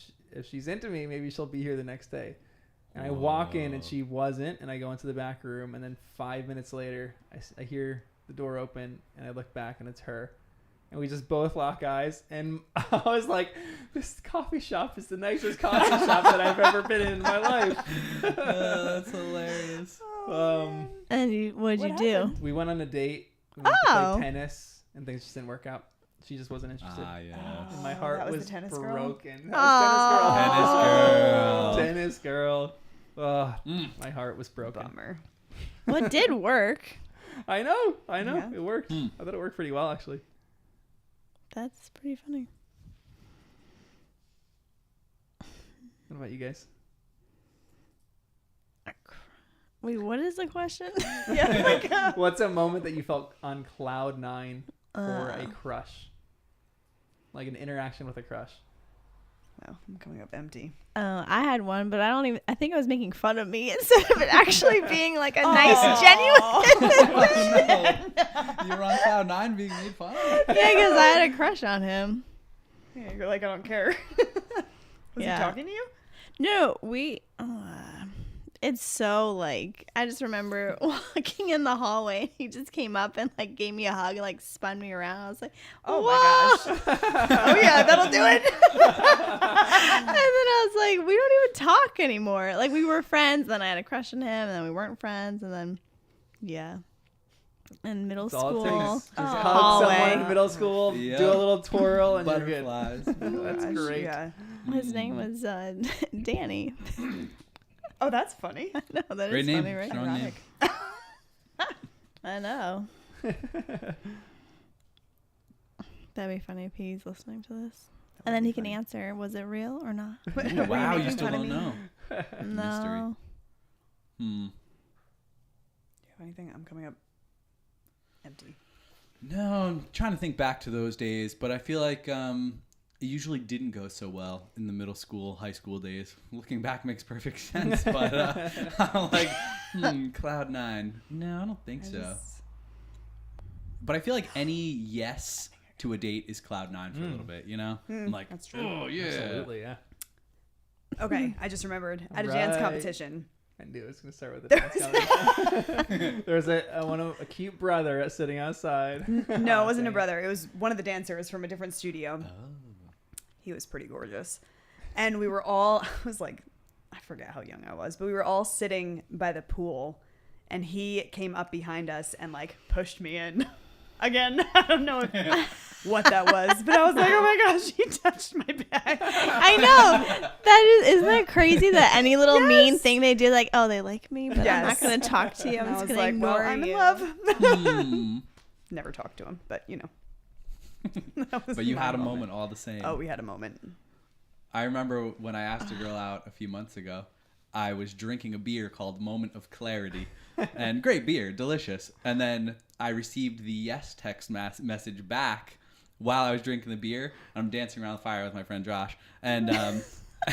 she's into me, maybe she'll be here the next day. And I walk in and she wasn't. And I go into the back room. And then 5 minutes later, I hear the door open and I look back and it's her. And we just both lock eyes. And I was like, this coffee shop is the nicest coffee shop that I've ever been in my life. That's hilarious. And what'd you do? We went on a date. We went to Oh. play tennis. And things just didn't work out. She just wasn't interested. Yeah. And my Oh, heart that was was the tennis girl? broken. That Aw. was tennis girl. Tennis Tennis girl. My heart was broken. Bummer. What did work? I know. Yeah. It worked. I thought it worked pretty well, actually. That's pretty funny. What about you guys? Wait, what is the question? Yeah. Like, What's a moment that you felt on cloud 9 for a crush? Like an interaction with a crush. wow, I'm coming up empty. I had one, but I think I was making fun of me instead of it actually being like a nice, genuine. You were on cloud 9 being made fun of? Yeah, because I had a crush on him. Yeah, you're like, I don't care. Was Yeah. he talking to you? No, it's so like, I just remember walking in the hallway and he just came up and like gave me a hug and like spun me around. I was like, Oh "Whoa!" my gosh. Oh yeah, that'll do it. And then I was like, we don't even talk anymore. Like we were friends, then I had a crush on him, and then we weren't friends, and then yeah. In middle That's all it school. takes. Just Oh. hug Hallway. someone in middle school, Yep. do a little twirl, and Butterflies. you're good. That's Gosh, great. Yeah. His name was Danny. Oh, that's funny. I know that Great is name. funny, right? Strong name. I know. That'd be funny if he's listening to this. And then he can answer, was it real or not? Ooh, wow, you making still fun of don't me? know. No. Do you have anything? I'm coming up empty. No, I'm trying to think back to those days, but I feel like it usually didn't go so well in the middle school, high school days. Looking back makes perfect sense, but I'm like, cloud 9. No, I don't think so. But I feel like any yes to a date is cloud 9 for a little bit, you know? I'm like, that's true. oh, yeah. Absolutely, yeah. Okay, I just remembered. At a dance Right. competition. I knew it was going to start with the dance competition. There was a cute brother sitting outside. No, it wasn't a Dang. brother. It was one of the dancers from a different studio. He was pretty gorgeous. And we were all, I was like, I forget how young I was, but we were all sitting by the pool. and he came up behind us and like pushed me in. Again, I don't know what that was, but I was like, oh my gosh, he touched my back. I know. Isn't that crazy that any little mean thing they do, like, oh, they like me, but I'm not Yes. going to talk to you. I'm And I just was going to like, ignore well, I'm you. in love. Hmm. Never talked to him, but you know. That was But you my had a moment all the same. Oh, we had a moment. I remember when I asked a girl out a few months ago, I was drinking a beer called Moment of Clarity. And great beer, delicious. And then I received the yes text message back while I was drinking the beer. I'm dancing around the fire with my friend Josh. And and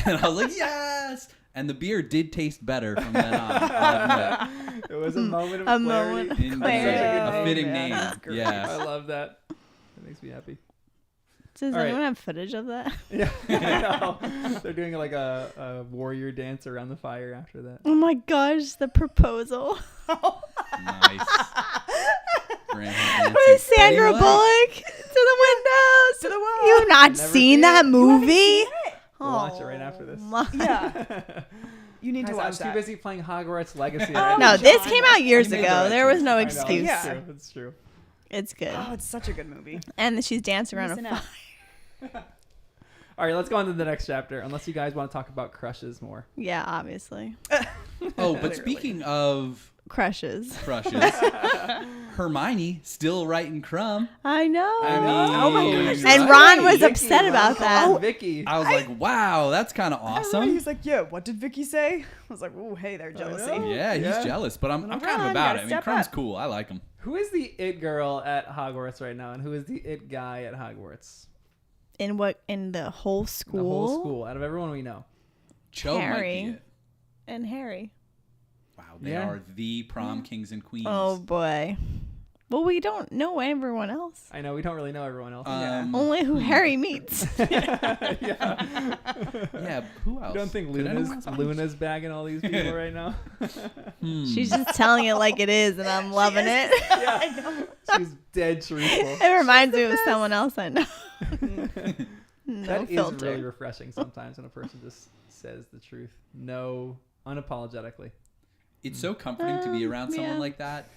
I was like, yes! And the beer did taste better from then on. I'll admit. It was a moment of A clarity. moment of Indeed. clarity. A fitting man, name. that's great. I Yeah. love that. That makes me happy. Does All right. anyone have footage of that? Yeah, I know. They're doing like a warrior dance around the fire after that. Oh my gosh, the proposal. Nice. Graham dancing. With Sandra Fading light. Bullock to the windows. To the wall. You've not Never seen seen that it? movie? We'll watch it right after this. my- Yeah, you need Guys, to I'm watch too that. busy playing Hogwarts Legacy Oh, right No, now. this John. came out years You made the ago. right There was choice. no I know, excuse. It's Yeah. true. It's true. It's good. Oh, it's such a good movie. And she's dancing around a Missing fire. out. All right, let's go on to the next chapter. Unless you guys want to talk about crushes more. Yeah, obviously. Oh, but Literally. speaking of Crushes. crushes, Hermione still writing Crumb. I know. I mean, Oh my gosh. And right? Ron was Vicky, upset Ron about called that. Vicky. I was like, wow, that's kind of I remember awesome. He's like, yeah, what did Vicky say? I was like, oh, hey, they're jealousy. know. Yeah, he's Yeah. jealous, but I'm kind of Ron, about gotta it. I mean, step Crumb's up. cool. I like him. Who is the it girl at Hogwarts right now, and who is the it guy at Hogwarts? In the whole school? The whole school, out of everyone we know. Cho might Harry. be it. And Harry. Wow, they Yeah. are the prom kings and queens. Oh boy. Well, we don't know everyone else. I know we don't really know everyone else. Only who Harry meets. yeah. Yeah, who else? You don't think Could anyone else? Luna's bagging all these people right now? She's just telling it like it is, and I'm loving it. Yeah. She's dead truthful. It reminds me of someone else I know. No That is filter. really refreshing sometimes when a person just says the truth. No, unapologetically. It's so comforting to be around someone yeah. like that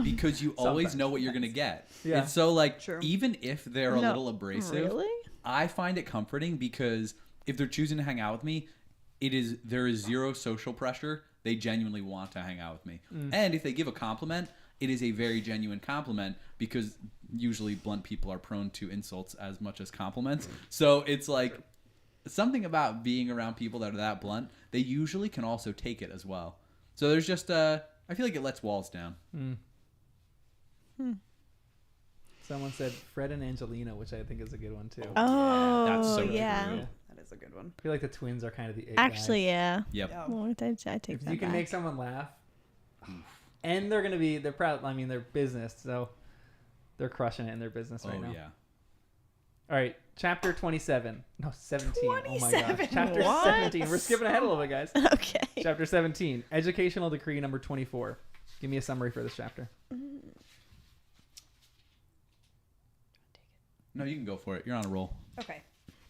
because you always Sometimes. know what you're going to get. Yeah. It's so like, True. even if they're a No, little abrasive, Really? I find it comforting because if they're choosing to hang out with me, there is zero social pressure. They genuinely want to hang out with me. And if they give a compliment, it is a very genuine compliment because usually blunt people are prone to insults as much as compliments. So it's like something about being around people that are that blunt, they usually can also take it as well. So there's just I feel like it lets walls down. Someone said Fred and Angelina, which I think is a good one too. Oh, that's so yeah. true. That is a good one. I feel like the twins are kind of the it Actually, guys. yeah. Yep. Yeah. Well, I take If that you can back. make someone laugh, and they're proud. I mean, they're business, so they're crushing it in their business right Oh now. yeah. All right, chapter 27. No, 17. Oh my gosh. 27. Chapter What? 17. We're skipping ahead a little bit, guys. Okay. Chapter 17. Educational decree number 24. Give me a summary for this chapter. No, you can go for it. You're on a roll. Okay.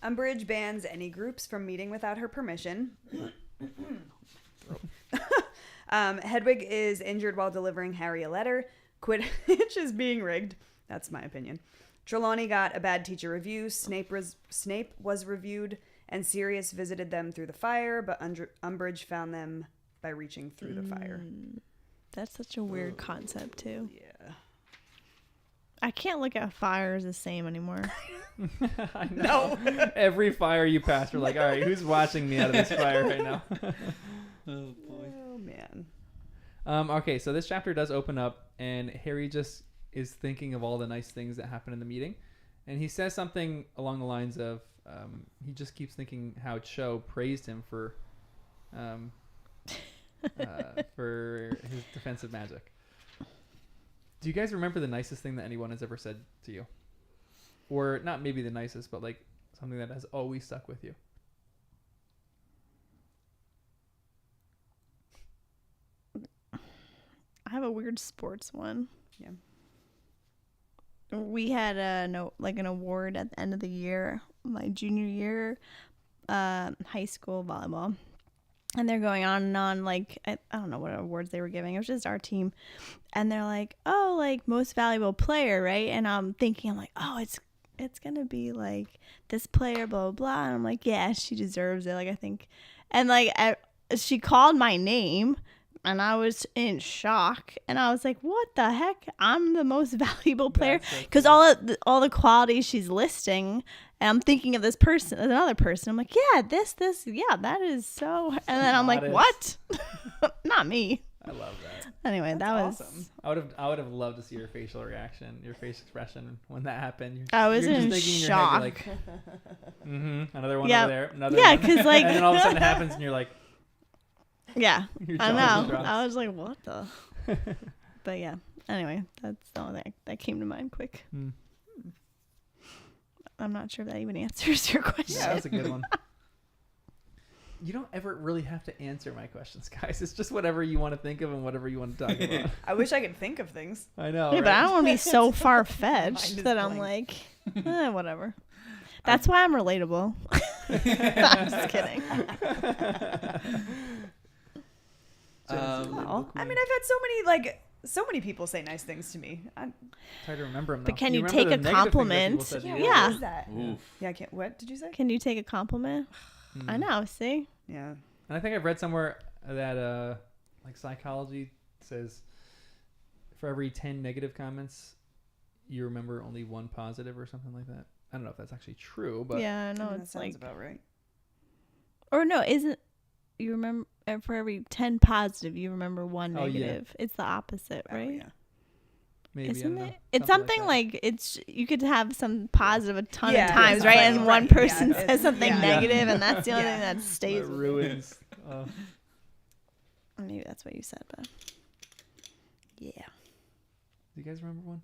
Umbridge bans any groups from meeting without her permission. Hedwig is injured while delivering Harry a letter. Quidditch is being rigged. That's my opinion. Trelawney got a bad teacher review. Snape was reviewed, and Sirius visited them through the fire, but Umbridge found them by reaching through the fire. That's such a weird concept, too. Yeah. I can't look at fires the same anymore. I know. Every fire you pass, you're like, all right, who's watching me out of this fire right now? Oh boy. Oh, man. Okay, so this chapter does open up, and Harry just is thinking of all the nice things that happened in the meeting. And he says something along the lines of, he just keeps thinking how Cho praised him for his defensive magic. Do you guys remember the nicest thing that anyone has ever said to you? Or not maybe the nicest, but like something that has always stuck with you? I have a weird sports one. Yeah. We had an award at the end of the year, my junior year, high school volleyball. and they're going on and on, like, I don't know what awards they were giving. It was just our team. And they're like, oh, like, most valuable player, right? And I'm like, oh, it's going to be, like, this player, blah, blah, blah. And I'm like, yeah, she deserves it. Like, I think. And, like, she called my name, and I was in shock. And I was like, what the heck? I'm the most valuable player? That's so Because all the qualities she's listing, and I'm thinking of this person, another person. I'm like, yeah, this, yeah, that is so. And then I'm like, Modest. what? Not me. I love that. Anyway, that was awesome. I would have loved to see your facial reaction, your face expression when that happened. I was you're in just thinking in your head, shock. you're like, another one Yeah. over there, another Yeah, one. 'cause, like- and then all of a sudden it happens, and you're like, Yeah, your I jaw know. drops. I was like, what the? But yeah. Anyway, that's the only thing that came to mind quick. Hmm. I'm not sure if that even answers your question. Yeah, that's a good one. You don't ever really have to answer my questions, guys. It's just whatever you want to think of and whatever you want to talk about. I wish I could think of things. I know. Yeah, right? but I don't want to be so far Mine fetched is that I'm blank. like, whatever. That's why I'm relatable. I'm just kidding. Oh, I mean, I've had so many people say nice things to me. Try to remember them. But can you remember take the a negative things that people compliment? said to you? Yeah. What is that? Oof. Yeah, I can't. What did you say? Can you take a compliment? Hmm. I know. See? Yeah. And I think I've read somewhere that like psychology says for every 10 negative comments, you remember only one positive or something like that. I don't know if that's actually true, but Yeah, I know. that It's sounds like, about right. or no, isn't you remember for every 10 positive, you remember one Oh, yeah. negative? It's the opposite, Oh, right? yeah. maybe I Isn't don't know. it? It's something that. like it's you could have some positive a ton Yeah, of times, it's right? like- And one right, person yeah, says something yeah. negative, and that's the only Yeah. thing that That stays. with you. ruins. Maybe that's what you said, but yeah. Do you guys remember one?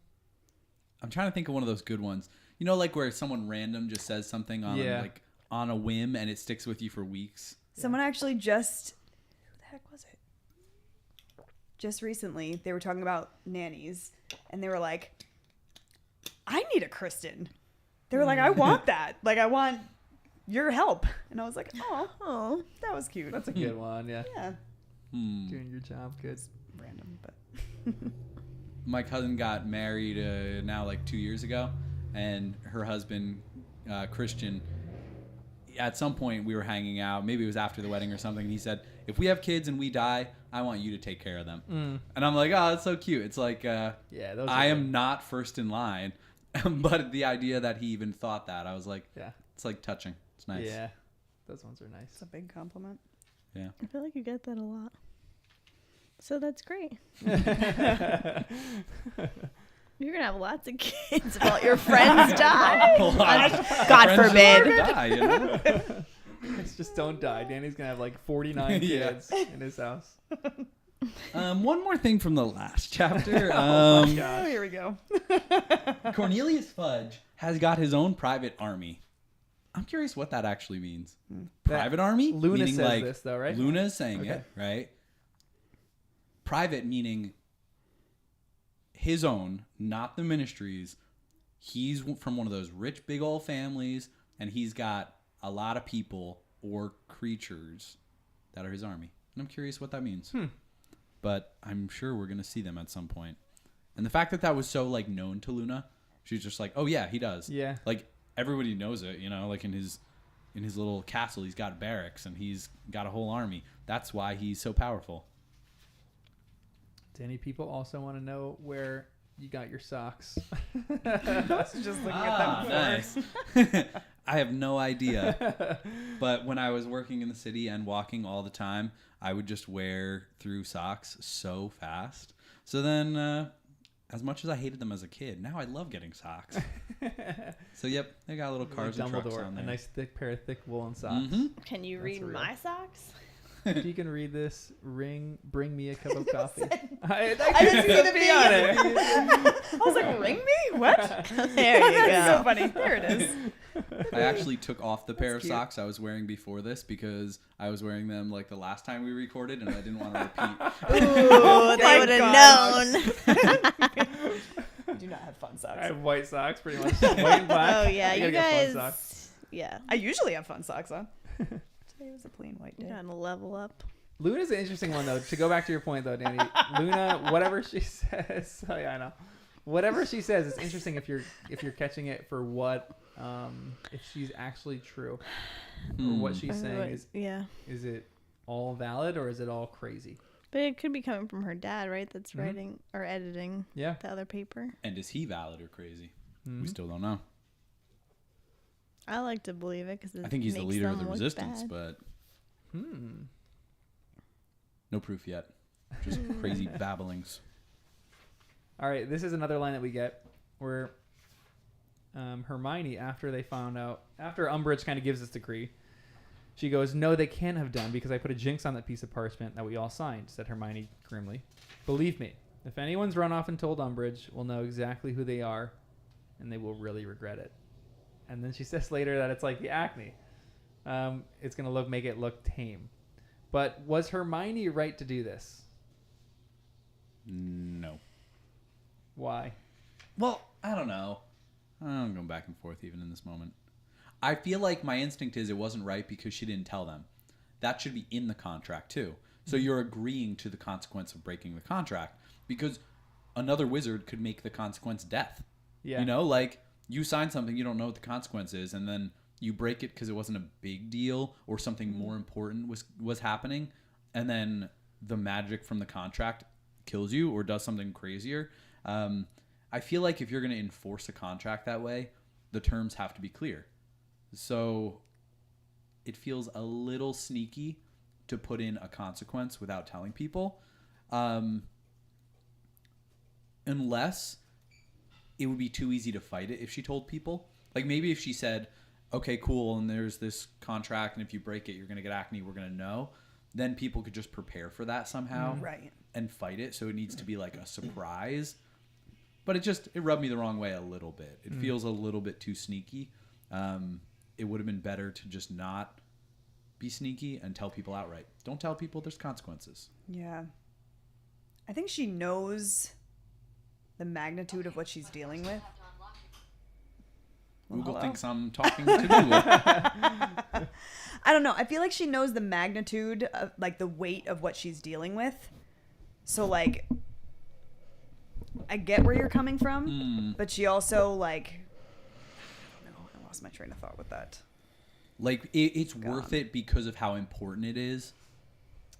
I'm trying to think of one of those good ones. You know, like where someone random just says something on Yeah. like on a whim and it sticks with you for weeks. Someone actually just who the heck was it? Just recently, they were talking about nannies, and they were like, "I need a Kristen." They were like, "I want that. Like, I want your help." And I was like, "Oh, that was cute." That's a good one. Yeah. Yeah, Doing your job good. random, but My cousin got married now like 2 years ago, and her husband, Christian, at some point we were hanging out, maybe it was after the wedding or something, and he said, if we have kids and we die, I want you to take care of them. And I'm like, oh, that's so cute. It's like, Yeah, those are I good. am not first in line. But the idea that he even thought that, I was like, Yeah. it's like touching. It's nice. Yeah. Those ones are nice. it's a big compliment. Yeah. I feel like you get that a lot. So that's great. You're gonna have lots of kids if all your friends die. God Friends forbid. deserve to die, you know? Guys, just don't die. Danny's gonna have like 49 Yeah. kids in his house. One more thing from the last chapter. Oh my Oh, gosh. here we go. Cornelius Fudge has got his own private army. I'm curious what that actually means. Private army? Luna Meaning says like this though, right? Luna is saying Okay. it, right? Private meaning his own, not the ministry's. He's from one of those rich big old families, and he's got a lot of people or creatures that are his army. And I'm curious what that means. But I'm sure we're going to see them at some point. And the fact that that was so like known to Luna, she's just like, oh yeah, he does. Yeah. Like everybody knows it, you know, like in his little castle, he's got barracks and he's got a whole army. That's why he's so powerful. Danny, people also want to know where you got your socks. I was just looking at them before. Nice. I have no idea. But when I was working in the city and walking all the time, I would just wear through socks so fast. So then, as much as I hated them as a kid, now I love getting socks. So yep, they got little cars and trucks Dumbledore, on a there. nice thick pair of thick woolen socks. Mhm. Can you That's read real. my socks? If you can read this, bring me a cup of coffee. I didn't see the B on it. I was like, "Ring me? What?" There you That's go. so funny. There it is. I actually took off the pair of cute. socks I was wearing before this because I was wearing them like the last time we recorded and I didn't want to repeat. Ooh, they my would have God. known. I do not have fun I socks. have white socks, pretty much. White and black. Oh yeah, I you gotta get fun guys. socks. Yeah. I usually have fun socks on. Today was a plain white You day. gotta level up. Luna's an interesting one though. To go back to your point though, Danny, Luna, whatever she says, oh yeah, I know. Whatever she says, it's interesting if you're catching it for what, if she's actually true, or what she's saying is it all valid or is it all crazy? But it could be coming from her dad, right? That's Mhm. writing or editing Yeah. the other paper. And is he valid or crazy? Mhm. We still don't know. I like to believe it because I think he's the leader of the resistance, but no proof yet. Just crazy babblings. All right, this is another line that we get where Hermione, after Umbridge kind of gives this decree, she goes, "No, they can't have done because I put a jinx on that piece of parchment that we all signed," said Hermione grimly. "Believe me, if anyone's run off and told Umbridge, we'll know exactly who they are, and they will really regret it." And then she says later that it's like the acne. It's going to make it look tame. But was Hermione right to do this? No. Why? Well, I don't know. I'm going back and forth even in this moment. I feel like my instinct is it wasn't right because she didn't tell them. That should be in the contract too. So you're agreeing to the consequence of breaking the contract because another wizard could make the consequence death. Yeah. You know, like you sign something, you don't know what the consequence is, and then you break it because it wasn't a big deal or something more important was happening, and then the magic from the contract kills you or does something crazier. I feel like if you're going to enforce a contract that way, the terms have to be clear. So it feels a little sneaky to put in a consequence without telling people. Unless it would be too easy to fight it if she told people. Like maybe if she said, okay, cool, and there's this contract, and if you break it, you're going to get acne, we're going to know. Then people could just prepare for that somehow Right. and fight it. So it needs to be like a surprise. But it rubbed me the wrong way a little bit. It feels a little bit too sneaky. It would have been better to just not be sneaky and tell people outright. Don't tell people there's consequences. Yeah. I think she knows the magnitude of what she's dealing with. Google hello? thinks I'm talking to Google. I don't know. I feel like she knows the magnitude of, like, the weight of what she's dealing with. So, like, I get where you're coming from, but she also, like, no, I lost my train of thought with that. Like, it's worth it because of how important it is.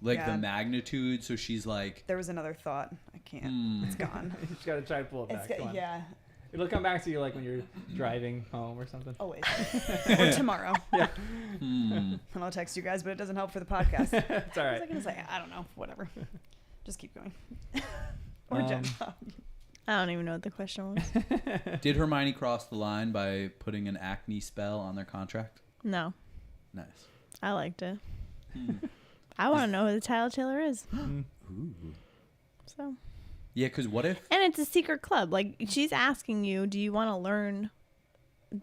Like, Yeah. the magnitude. So she's like, There was another thought. I can't. It's gone. You just got to try to pull it back. Come on. Yeah, It'll come back to you like when you're driving home or something. always. Or tomorrow. Yeah. And I'll text you guys, but it doesn't help for the podcast. It's all What was I right. gonna say? I don't know. Whatever. Just keep going. Or Jen. I don't even know what the question was. did Hermione cross the line by putting an acne spell on their contract? No, Nice. I liked it. I want to know who the Tattletale is. Ooh. So, Yeah, because what if... and it's a secret club. Like she's asking you, do you want to learn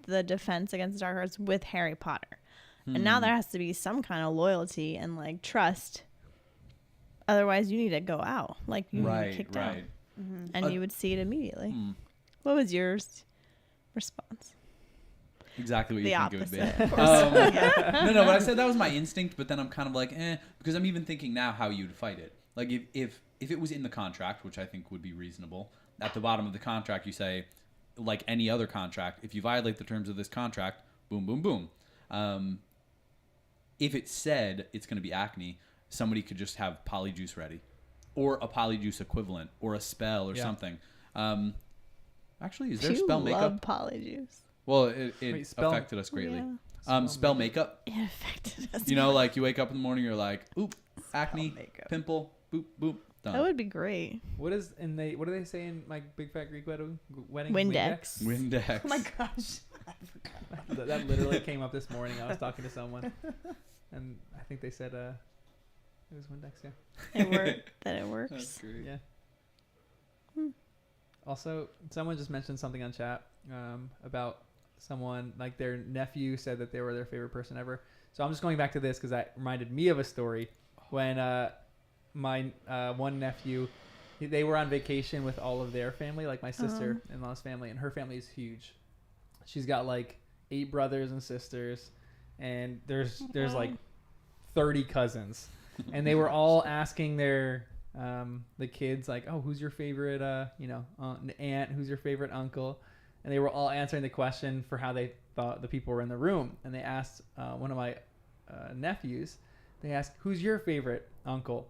the defense against dark arts with Harry Potter? And now there has to be some kind of loyalty and like trust. Otherwise, you need to go out. Like you need kicked out, and you would see it immediately. What was yours response? Exactly what you The think it would be. opposite, of course. No, but I said that was my instinct, but then I'm kind of like, because I'm even thinking now how you'd fight it. Like if it was in the contract, which I think would be reasonable, at the bottom of the contract you say, like any other contract, if you violate the terms of this contract, boom, boom, boom. If it said it's going to be acne, somebody could just have polyjuice ready, or a polyjuice equivalent, or a spell or something. Actually, is there You spell love makeup? Polyjuice. Well, it Wait, spell- affected us greatly. Yeah. Spell makeup. It affected us. You know, like you wake up in the morning, you're like, oop, acne, makeup. pimple, boop, boop, done. That would be great. What do they say in my big fat Greek wedding? Windex. Windex. Oh my gosh. That literally came up this morning. I was talking to someone, and I think they said it was Windex. Yeah. It worked. That it works. That's great. Yeah. Also, someone just mentioned something on chat about someone, like their nephew said that they were their favorite person ever. So I'm just going back to this because that reminded me of a story when my one nephew, they were on vacation with all of their family, like my sister-in-law's family, and her family is huge. She's got like 8 brothers and sisters, and there's like 30 cousins, and they were all asking their the kids like, oh, who's your favorite aunt, who's your favorite uncle, and they were all answering the question for how they thought the people were in the room. And they asked one of my nephews, they asked, who's your favorite uncle?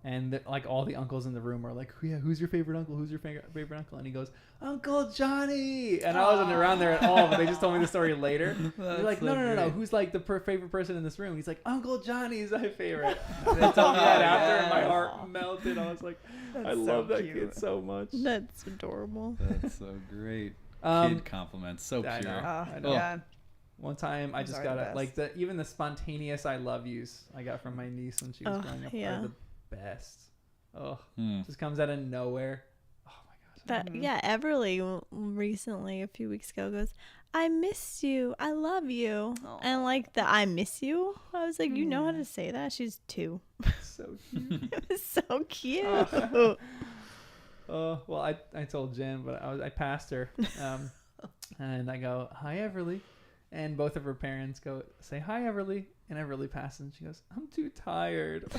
And like all the uncles in the room are like, yeah, who's your favorite uncle? Who's your favorite uncle? And he goes, Uncle Johnny. And I wasn't around there at all, but they just told me the story later. They're like, no. Who's like the favorite person in this room? He's like, Uncle Johnny's my favorite. And they told me that after, and my heart melted. I was like, I love that kid so much. That's adorable. That's so great. Kid compliments, so pure. I know. Yeah. One time I Those just are got the it, like even the spontaneous I love yous I got from my niece when she was growing up are the best. Oh, just comes out of nowhere. Oh my gosh. That Everly recently a few weeks ago goes, I miss you, I love you. Aww. And like the I miss you, I was like, you know how to say that? She's 2. So cute. It was so cute. Oh well, I told Jen, but I passed her, and I go, hi Everly, and both of her parents go, say hi Everly, and Everly passes, and she goes, I'm too tired. It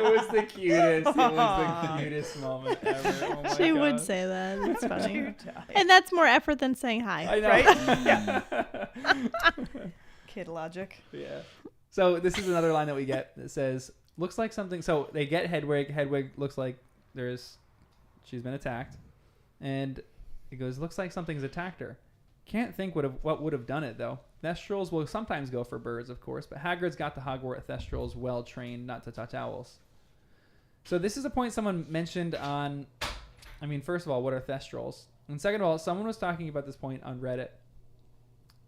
was the cutest. It was the cutest moment ever. Oh my She would gosh. say that. It's funny. Too tired. And that's more effort than saying hi. I know. Right? Kid logic. Yeah. So this is another line that we get that says, looks like something. So they get Hedwig. Hedwig looks like she's been attacked. And it goes, looks like something's attacked her. Can't think what would have done it, though. Thestrals will sometimes go for birds, of course, but Hagrid's got the Hogwarts Thestrals well trained not to touch owls. So this is a point someone mentioned on, first of all, what are Thestrals? And second of all, someone was talking about this point on Reddit.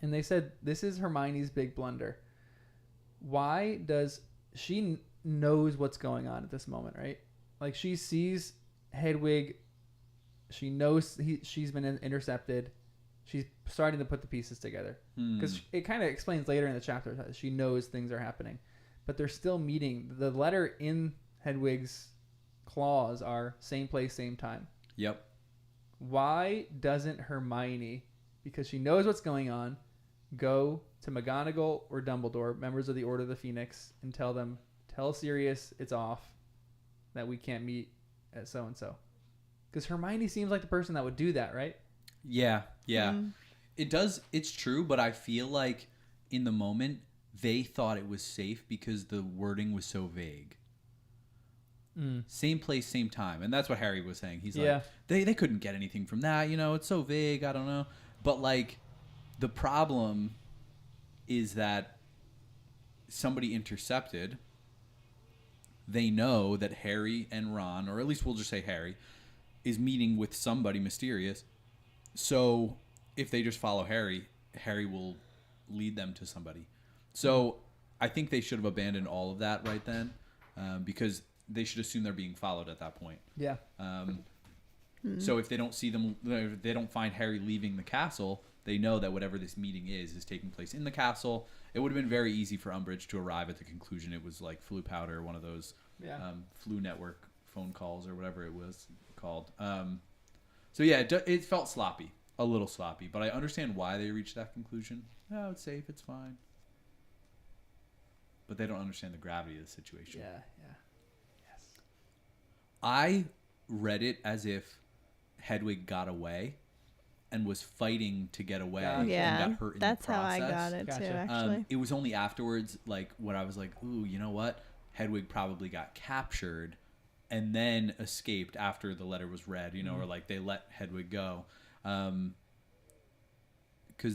And they said, this is Hermione's big blunder. Why does she knows what's going on at this moment, right? Like she sees Hedwig, she knows she's been intercepted. She's starting to put the pieces together because it kind of explains later in the chapter that she knows things are happening, but they're still meeting. The letter in Hedwig's claws are same place, same time. Yep. Why doesn't Hermione, because she knows what's going on, go to McGonagall or Dumbledore, members of the Order of the Phoenix, and tell Sirius it's off, that we can't meet at so-and-so? Because Hermione seems like the person that would do that, right? Yeah. It does. It's true, but I feel like in the moment they thought it was safe because the wording was so vague. Same place, same time. And that's what Harry was saying. He's like, they couldn't get anything from that. It's so vague. I don't know. But like the problem is that somebody intercepted. They know that Harry and Ron, or at least we'll just say Harry, is meeting with somebody mysterious. So if they just follow Harry, Harry will lead them to somebody. So I think they should have abandoned all of that right then, because they should assume they're being followed at that point. Yeah. So if they don't see them, if they don't find Harry leaving the castle, they know that whatever this meeting is taking place in the castle. It would have been very easy for Umbridge to arrive at the conclusion it was like Flu Powder, one of those Flu Network phone calls or whatever it was called. So yeah, it felt sloppy, a little sloppy, but I understand why they reached that conclusion. Oh, it's safe, it's fine. But they don't understand the gravity of the situation. Yeah. Yes. I read it as if Hedwig got away and was fighting to get away and got hurt in that's the how process. I got it too, Gotcha. actually. It was only afterwards, like, when I was like, ooh, you know what? Hedwig probably got captured and then escaped after the letter was read, or like they let Hedwig go. Because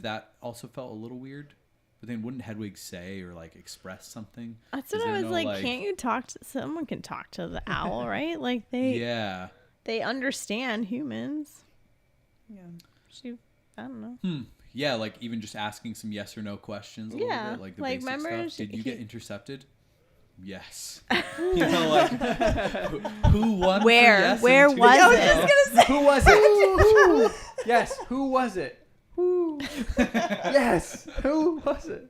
that also felt a little weird. But then wouldn't Hedwig say or like express something? That's what I was like, can't you talk to someone? Can talk to the owl, right? Like they understand humans. Yeah. I don't know. Yeah, like even just asking some yes or no questions a little bit, like the basic remember stuff. Did you get intercepted? Yes. Like who won? Where for yes where and two was no? it? Who was it? Yes, who was it? Who? Yes, who was it?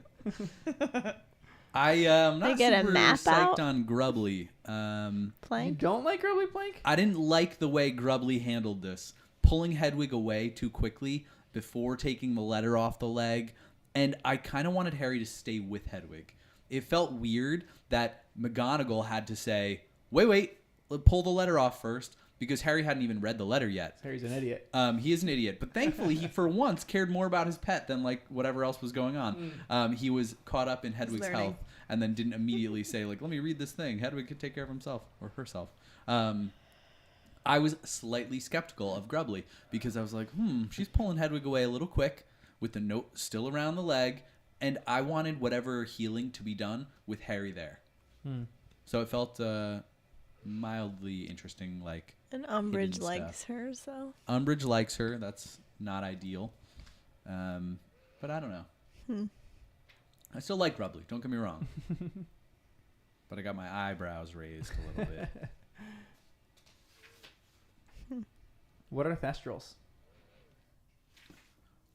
I'm not They get a super map psyched out? on Grubbly. You Plank. don't like Grubbly Plank? I didn't like the way Grubbly handled this, pulling Hedwig away too quickly before taking the letter off the leg, and I kind of wanted Harry to stay with Hedwig. it felt weird that McGonagall had to say, wait, pull the letter off first, because Harry hadn't even read the letter yet. Harry's an idiot. He is an idiot, but thankfully he for once cared more about his pet than like whatever else was going on. He was caught up in Hedwig's learning. health and then didn't immediately say like, let me read this thing. Hedwig could take care of himself or herself. I was slightly skeptical of Grubbly because I was like, she's pulling Hedwig away a little quick with the note still around the leg, and I wanted whatever healing to be done with Harry there. So it felt mildly interesting, like. And Umbridge hidden likes stuff. her, so. Umbridge likes her. That's not ideal. But I don't know. I still like Grubbly. Don't get me wrong. But I got my eyebrows raised a little bit. What are Thestrals?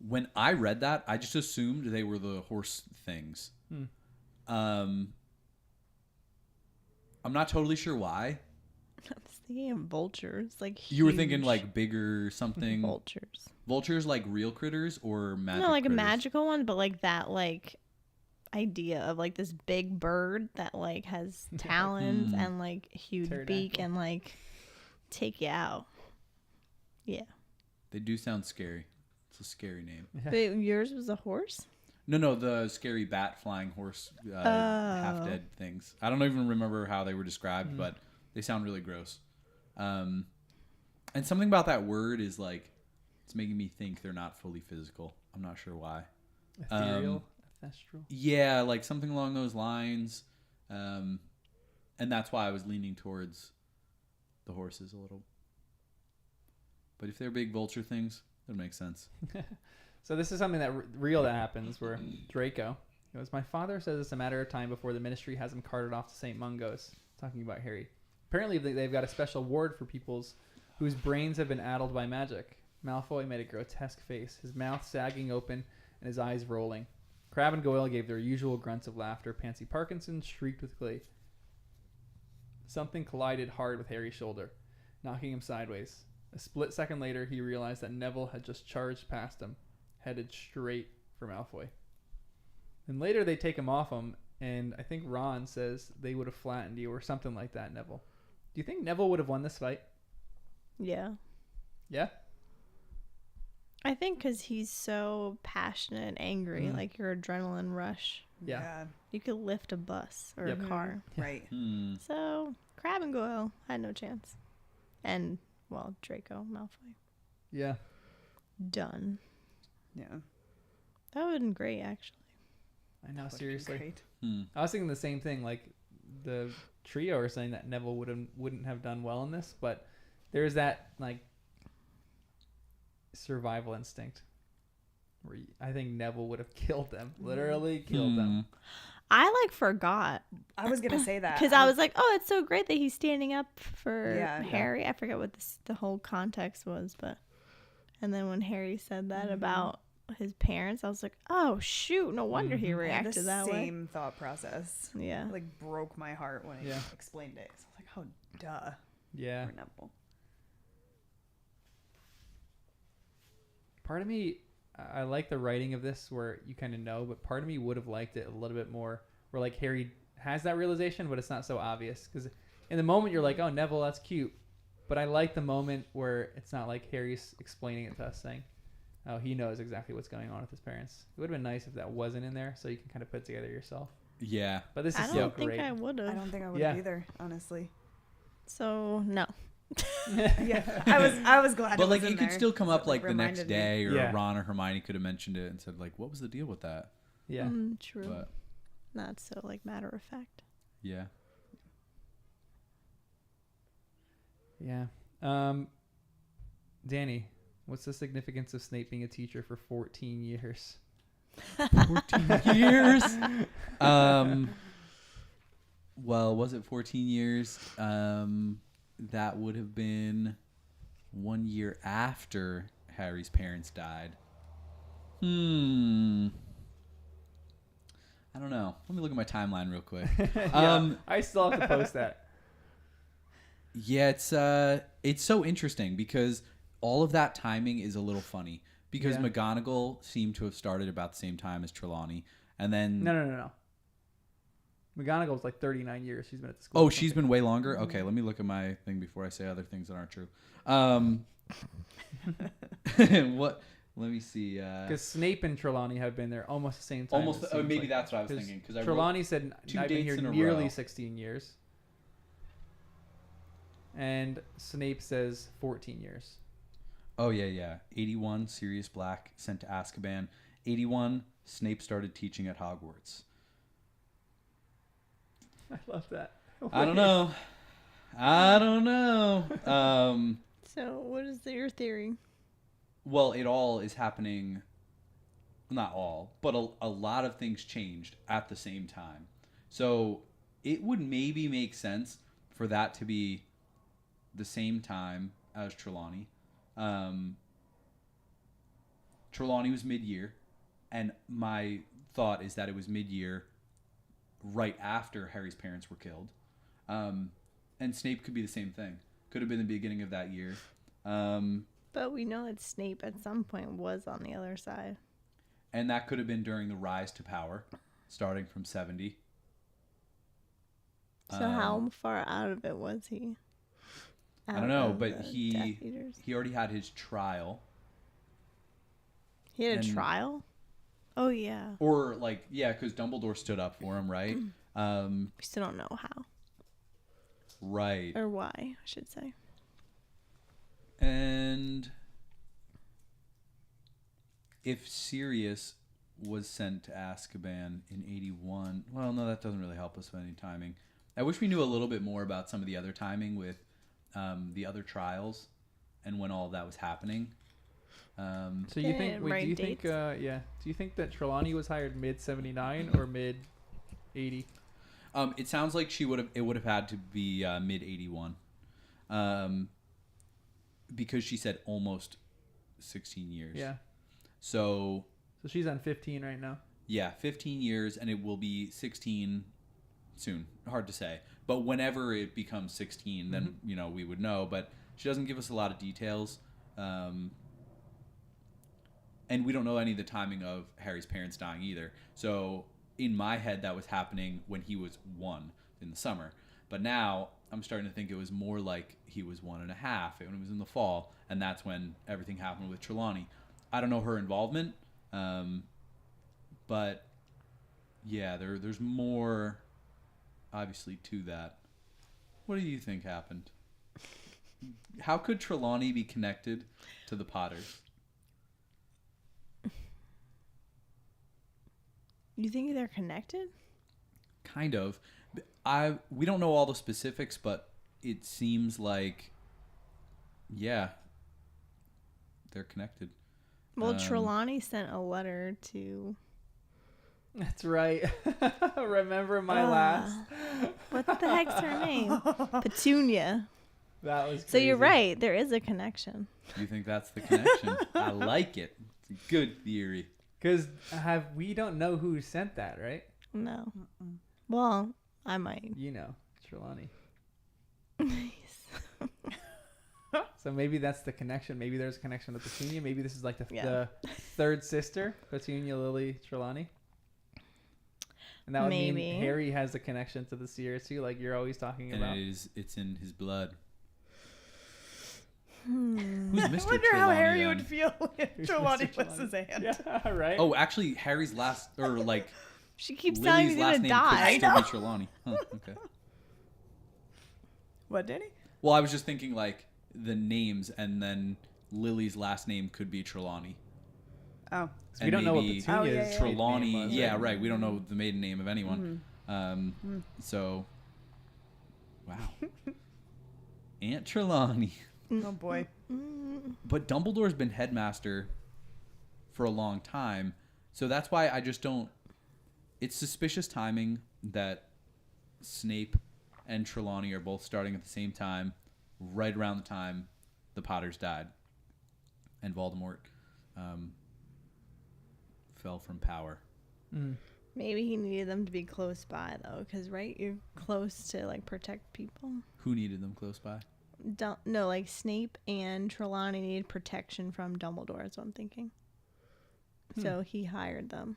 When I read that, I just assumed they were the horse things. I'm not totally sure why. I was thinking of vultures, like You were thinking huge like bigger something. vultures. Vultures like real critters or magic No, like critters? a magical one, but like that like idea of like this big bird that like has talons and like huge beak Pterodactyl. and like take you out. Yeah. They do sound scary. It's a scary name. But yours was a horse? No, the scary bat flying horse half dead things. I don't even remember how they were described, but they sound really gross. And something about that word is like, it's making me think they're not fully physical. I'm not sure why. Ethereal? Thestral? Yeah, like something along those lines. And that's why I was leaning towards the horses a little. But if they're big vulture things, that makes sense. So this is something that real that happens where Draco goes, my father says it's a matter of time before the ministry has him carted off to St. Mungo's. Talking about Harry. Apparently they've got a special ward for peoples whose brains have been addled by magic. Malfoy made a grotesque face, his mouth sagging open and his eyes rolling. Crabbe and Goyle gave their usual grunts of laughter. Pansy Parkinson shrieked with glee. Something collided hard with Harry's shoulder, knocking him sideways. A split second later, he realized that Neville had just charged past him, headed straight for Malfoy. And later they take him off him, and I think Ron says they would have flattened you or something like that, Neville. Do you think Neville would have won this fight? Yeah. Yeah? I think because he's so passionate and angry, like your adrenaline rush. Yeah. You could lift a bus or Yep. a car. Right. So, Crabbe and Goyle had no chance. And, well, Draco Malfoy. Yeah. Done. Yeah. That would have been great, actually. I know, Would've been seriously. great. I was thinking the same thing. Like, the trio are saying that Neville wouldn't have done well in this, but there's that, like, survival instinct where I think Neville would have killed them. Literally killed them. I, like, forgot. I was gonna say that Because I was like, oh, it's so great that he's standing up for Yeah. Harry. I forget what the whole context was, but... And then when Harry said that about his parents, I was like, oh, shoot, no wonder he I had reacted the that way. same thought process. Yeah. It, like broke my heart when he Yeah. explained it. So I was like, oh, duh. Yeah. For Neville. Part of me, I like the writing of this where you kind of know, but part of me would have liked it a little bit more where like Harry has that realization, but it's not so obvious. Because in the moment you're like, oh, Neville, that's cute. But I like the moment where it's not like Harry's explaining it to us saying, oh, he knows exactly what's going on with his parents. It would have been nice if that wasn't in there so you can kind of put it together yourself. Yeah. But this I is don't so think great. I would I have. don't think I would Yeah. either, honestly. So, no. Yeah. I was glad. But it like was in it could there, still come so up it, like the next reminded me. day, or Yeah. Ron or Hermione could have mentioned it and said like, "What was the deal with that?" Yeah. True. But Not so, like, matter of fact. yeah, Yeah. Danny, what's the significance of Snape being a teacher for 14 years? 14 years. Well, was it 14 years? That would have been 1 year after Harry's parents died. I don't know. Let me look at my timeline real quick. Yeah, I still have to post that. Yeah, it's so interesting because all of that timing is a little funny because Yeah. McGonagall seemed to have started about the same time as Trelawney, and then No. McGonagall's like 39 years. She's been at the school. Oh, or she's something. been way longer? Okay, let me look at my thing before I say other things that aren't true. What? Let me see. Because Snape and Trelawney have been there almost the same time. Almost. it seems Maybe like. that's what I was 'Cause thinking. Because I Trelawney said, two I've been dates here in a nearly row. 16 years. And Snape says 14 years. Oh, yeah. 81, Sirius Black sent to Azkaban. 81, Snape started teaching at Hogwarts. I love that. I don't know. So, what is your theory? Well, it all is happening. Not all, but a lot of things changed at the same time. So it would maybe make sense for that to be the same time as Trelawney. Trelawney was mid-year, and my thought is that it was mid-year right after Harry's parents were killed. And Snape could be the same thing. Could have been the beginning of that year. But we know that Snape at some point was on the other side. And that could have been during the rise to power, starting from 70. So how far out of it was he? I don't know, Out but of the he Death Eaters? already had his trial. He had a and- trial? Oh, yeah. Or, like, yeah, because Dumbledore stood up for him, right? We still don't know how. Right. Or why, I should say. And if Sirius was sent to Azkaban in 81, well, no, that doesn't really help us with any timing. I wish we knew a little bit more about some of the other timing with the other trials and when all of that was happening. So you Yeah, think? Wait, right do you think? dates. Do you think that Trelawney was hired mid 79 or mid 80? It sounds like it would have had to be mid 81. Because she said almost 16 years. Yeah. So So she's on 15 right now. yeah, 15 years, and it will be 16 soon. Hard to say. But whenever it becomes 16, then, we would know. But she doesn't give us a lot of details. And we don't know any of the timing of Harry's parents dying either. So in my head, that was happening when he was 1 in the summer. But now I'm starting to think it was more like he was 1.5 when it was in the fall. And that's when everything happened with Trelawney. I don't know her involvement. But yeah, there's more obviously to that. What do you think happened? How could Trelawney be connected to the Potters? You think they're connected? Kind of. We don't know all the specifics, but it seems like they're connected. Well, Trelawney sent a letter to... That's right. Remember my last? What the heck's her name? Petunia. That was. So you're crazy. right. There is a connection. You think that's the connection? I like it. It's a good theory. Because we don't know who sent that, right? No. Well, I might. You know, Trelawney. So maybe that's the connection. Maybe there's a connection to Petunia. Maybe this is like the third sister, Petunia, Lily, Trelawney. And that would Maybe. mean Harry has a connection to the Seers too, like you're always talking And about. it's in his blood. Hmm. Who's I Mr. wonder how Trelawney Harry then? would feel if Who's Trelawney Mr. was his aunt. Yeah, right. Oh, actually, Harry's last, or like She keeps telling me Lily's he's last gonna name die. could still be Trelawney. Huh, okay. What, Danny? Well, I was just thinking like the names, and then Lily's last name could be Trelawney. Oh. So we don't know what maybe Petunia's Oh, yeah, yeah. maiden Trelawney. name was, Yeah, right? right. We don't know the maiden name of anyone. So, wow. Aunt Trelawney. Oh, boy. But Dumbledore's been headmaster for a long time, so that's why I just don't. It's suspicious timing that Snape and Trelawney are both starting at the same time, right around the time the Potters died, and Voldemort fell from power. Maybe he needed them to be close by though, because right, you're close to like protect people. Who needed them close by? No, like Snape and Trelawney needed protection from Dumbledore. Is what I'm thinking. So he hired them.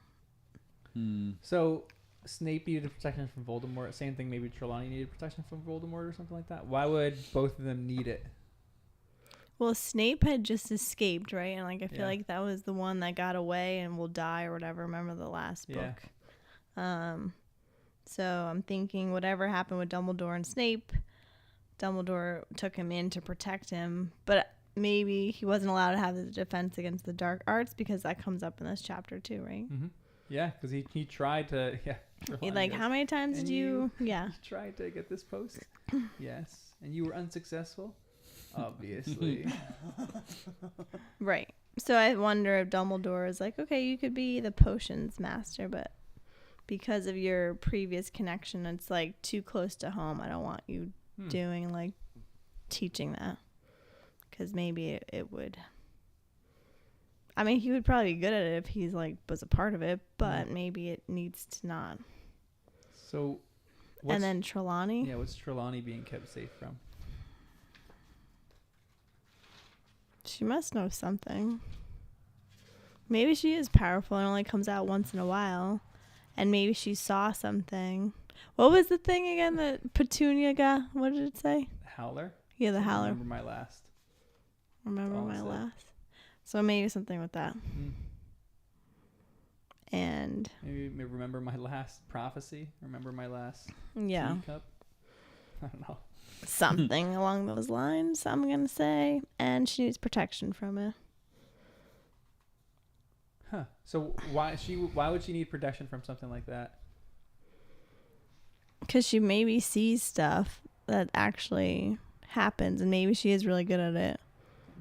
So Snape needed protection from Voldemort, same thing. Maybe Trelawney needed protection from Voldemort or something like that. Why would both of them need it? Well, Snape had just escaped, right? And like I feel Yeah. like that was the one that got away and will die or whatever. Remember the last Yeah. book? So I'm thinking whatever happened with Dumbledore and Snape, Dumbledore took him in to protect him, but maybe he wasn't allowed to have the defense against the dark arts because that comes up in this chapter too, right? Mm-hmm. Yeah, because he tried to. Yeah. He, Trelawney like, goes, how many times "And did you? Yeah. You tried to get this post. Yes, and you were unsuccessful. Obviously. Right. So I wonder if Dumbledore is like, okay, you could be the potions master, but because of your previous connection, it's like too close to home. I don't want you doing like teaching that, because maybe it would. I mean, he would probably be good at it if he's like was a part of it, but maybe it needs to not. So. And then Trelawney. Yeah, what's Trelawney being kept safe from? She must know something. Maybe she is powerful and only comes out once in a while. And maybe she saw something. What was the thing again that Petunia got? What did it say? Howler? Yeah, the Howler. Remember my last. Remember all it my said. last. So maybe something with that. Mm. And Maybe remember my last prophecy. Remember my last yeah, teacup. I don't know. something along those lines, I'm going to say. And she needs protection from it. Huh. So why would she need protection from something like that? Because she maybe sees stuff that actually happens, and maybe she is really good at it.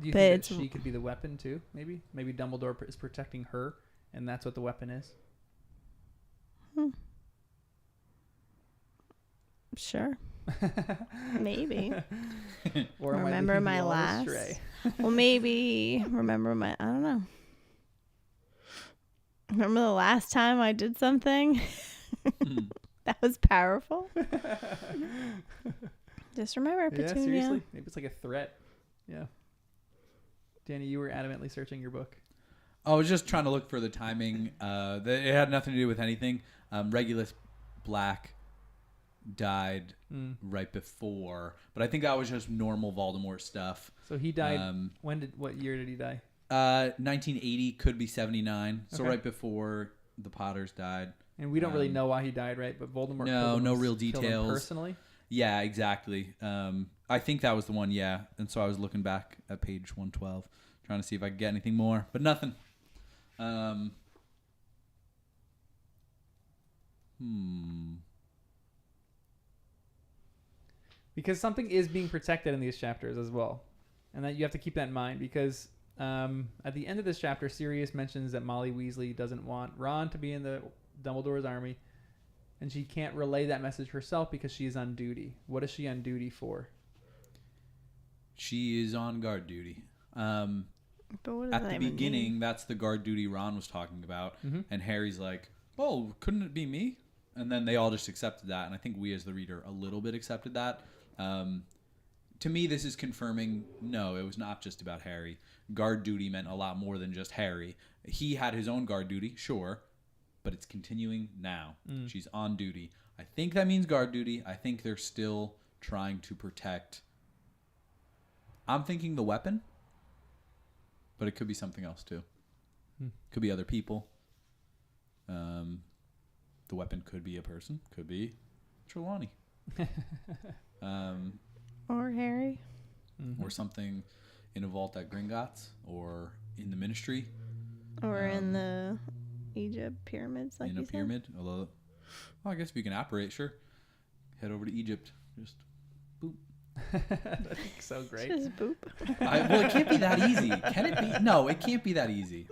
Do you But think that it's- she could be the weapon too? Maybe Dumbledore is protecting her, and that's what the weapon is. Sure. Maybe. Or am I Remember leading my you all last? astray? Well, maybe remember I don't know. Remember the last time I did something that was powerful? Just remember, Yeah, Petunia. seriously. Maybe it's like a threat. Yeah. Danny, you were adamantly searching your book. I was just trying to look for the timing. It had nothing to do with anything. Regulus Black died right before, but I think that was just normal Voldemort stuff. So he died. What year did he die? 1980, could be 79. So Okay. right before the Potters died. And we don't really know why he died, right? But Voldemort. killed him, no real killed him details. personally. Yeah, exactly. I think that was the one. Yeah, and so I was looking back at page 112, trying to see if I could get anything more, but nothing. Because something is being protected in these chapters as well, and that you have to keep that in mind. Because at the end of this chapter, Sirius mentions that Molly Weasley doesn't want Ron to be in the Dumbledore's army, and she can't relay that message herself because she is on duty. What is she on duty for? She is on guard duty. But what does At that the even beginning, mean? that's the guard duty Ron was talking about, Mhm. and Harry's like, "Oh, couldn't it be me?" And then they all just accepted that, and I think we as the reader a little bit accepted that. To me, this is confirming, no, it was not just about Harry. Guard duty meant a lot more than just Harry. He had his own guard duty, sure, but it's continuing now. She's on duty. I think that means guard duty. I think they're still trying to protect. I'm thinking the weapon, but it could be something else too. Could be other people. The weapon could be a person. Could be Trelawney. Or Harry. Or something in a vault at Gringotts, or in the Ministry, Or in the Egypt pyramids, like in you a said. pyramid. Although, well, I guess if you can apparate, sure. Head over to Egypt. Just boop. That's so great. Just boop. Well, it can't be that easy. Can it be? No, it can't be that easy.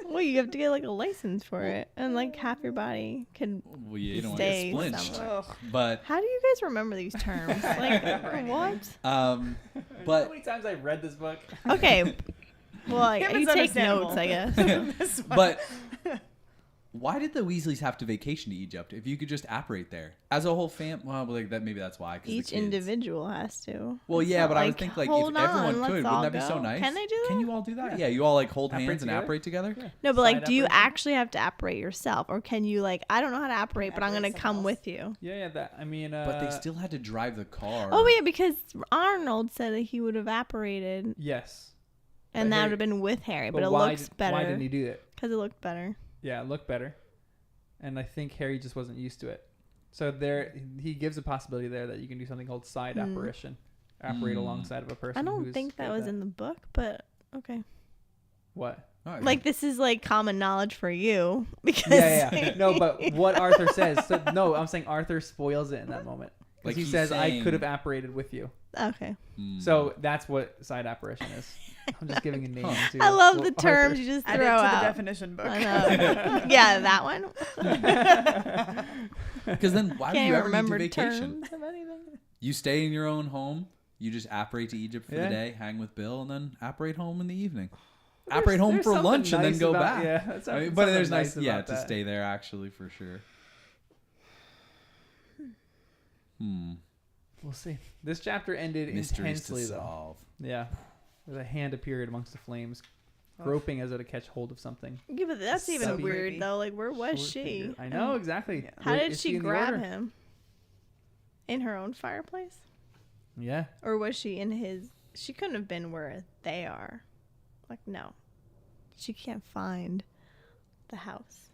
Well, you have to get like a license for it, and like half your body can. Well, yeah, you don't want to Stay get splinched. somewhere. But, How do you guys remember these terms? Like what? How but many times I've read this book? Okay. Well, Yeah, you it's take understandable. notes, I guess. This one. but why did the Weasleys have to vacation to Egypt if you could just apparate there as a whole fam? Well, like that maybe that's why. 'Cause the Each kids. individual has to. Well, It's yeah, not but I would think like if hold everyone on, could, let's wouldn't all that be so go. nice? Can they do that? Can you all do that? Yeah. Yeah, you all like hold Apparate hands and together? apparate together. Yeah. No, but like, Side do you apparation. actually have to apparate yourself, or can you like? I don't know how to apparate, but I'm Apparate gonna someone come else. with you. Yeah, that. I mean, But they still had to drive the car. Oh yeah, because Arnold said that he would have apparated, yes. and But that Harry- would have been with Harry, but it why looks Why didn't better he do that? because it looked better. Yeah, it looked better. And I think Harry just wasn't used to it. So there, he gives a possibility there that you can do something called side Hmm. apparition, apparate Hmm. alongside of a person. I don't who's think that good at was in the book, but okay. What? Oh, yeah. Like this is like common knowledge for you because Yeah. No, but what Arthur says. So, no, I'm saying Arthur spoils it in that moment. Like Like he he's says, I saying- could have apparated with you. Okay. Hmm. So that's what side apparition is. I'm just giving a name. Huh. To I love what the Arthur- terms you just Add throw it to the out. definition book. I know. Yeah, that one. Because then why do Can't you even ever need to remember vacation? terms of anything. You stay in your own home. You just apparate to Egypt for Yeah. the day, hang with Bill, and then apparate home in the evening. There's- Apparate home there's for something lunch and then nice go about- back. Yeah, that's I mean, something but there's nice nice, yeah, about to that. stay there actually for sure. We'll see. This chapter ended Mysteries intensely, to though. solve. Yeah. There's a hand appeared amongst the flames, groping as though to catch hold of something. Yeah, but that's even So weird creepy. though. Like, where was Short she? figure. I know, exactly. Yeah. How Where- did is she in the grab order? him? In her own fireplace? Yeah. Or was she in his? She couldn't have been where they are. Like, no. She can't find the house.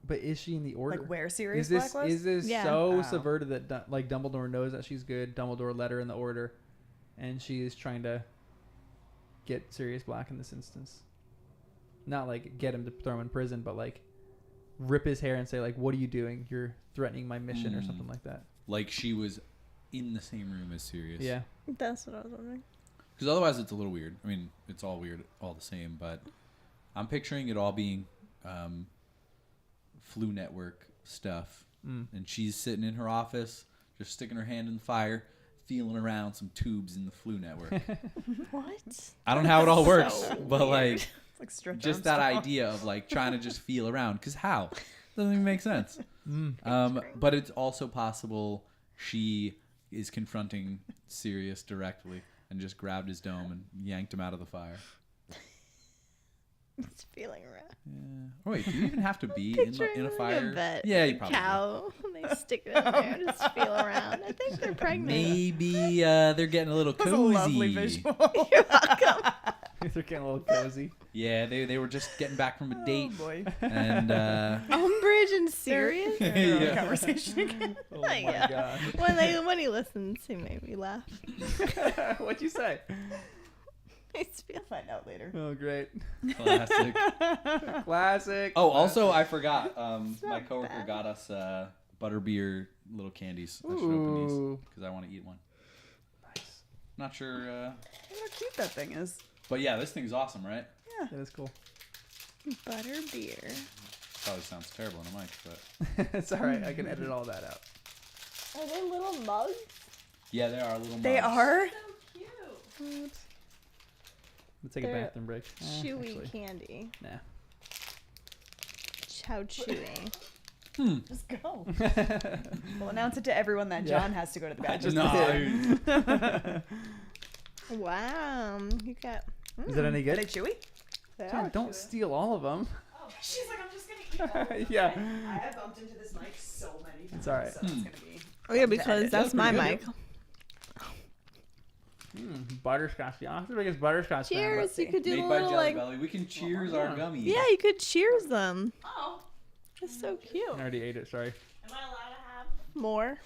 But is she in the order? Like where Sirius Is this Black was? is this Yeah. so Oh. subverted that like Dumbledore knows that she's good? Dumbledore let her in the order, and she is trying to get Sirius Black in this instance. Not like get him to throw him in prison, but like rip his hair and say like, "What are you doing? You're threatening my mission," or something like that. Like she was in the same room as Sirius. Yeah. That's what I was wondering. Because otherwise it's a little weird. I mean, it's all weird, all the same. But I'm picturing it all being Flu Network stuff. Mm. And she's sitting in her office, just sticking her hand in the fire, feeling around some tubes in the Flu Network. What? I don't know how it all works, So but like It's like Stretch just that Armstrong. idea of like trying to just feel around. Because how? Doesn't even make sense. Mm. But it's also possible she is confronting Sirius directly and just grabbed his dome and yanked him out of the fire. It's feeling around. Yeah. Oh wait, do you even have to be in Picturing a like fire? a vet, Yeah, you a probably do. cow. They stick it in there and just feel around. I think they're pregnant. Maybe they're getting a little That was cozy. a lovely visual. You're welcome. They're getting a little cozy. Yeah, they were just getting back from a date, Oh boy. and Umbridge and Sirius. They're in their own Yeah. conversation again. Oh my Yeah. when he listens, he made me laugh. god. What'd you say? I just feel We'll find out later. Oh great. classic. Classic. Oh, also I forgot. My not coworker bad. got us butterbeer little candies. I should open these Ooh. because I want to eat one. Nice. Not sure, Look how cute that thing is. but yeah, this thing's awesome, right? That is cool. butter beer. Probably sounds terrible on a mic, but It's all right. I can edit all that out. Are they little mugs? yeah, they are little. They mugs. are? So cute. Let's take a They're bathroom break. Chewy Actually, candy. nah. How chewy. Just go. We'll announce it to everyone that Yeah. John has to go to the I bathroom. just No. Wow. You got. Is that any Are they good? chewy? They John, are don't chewy. steal all of them. Oh, she's like, I'm just gonna eat all of them. Yeah. I have bumped into this mic so many times. It's all right. So it's gonna be. Oh yeah, because edit. that's my pretty mic. good. Butterscotch. Yeah, I'm the biggest butterscotch fan. Cheers. Let's You see. could do Made the by little Jelly like. Belly. We can cheers yeah. our gummies. Yeah, you could cheers them. Oh. That's so cute. I already ate it. Sorry. Am I allowed to have more?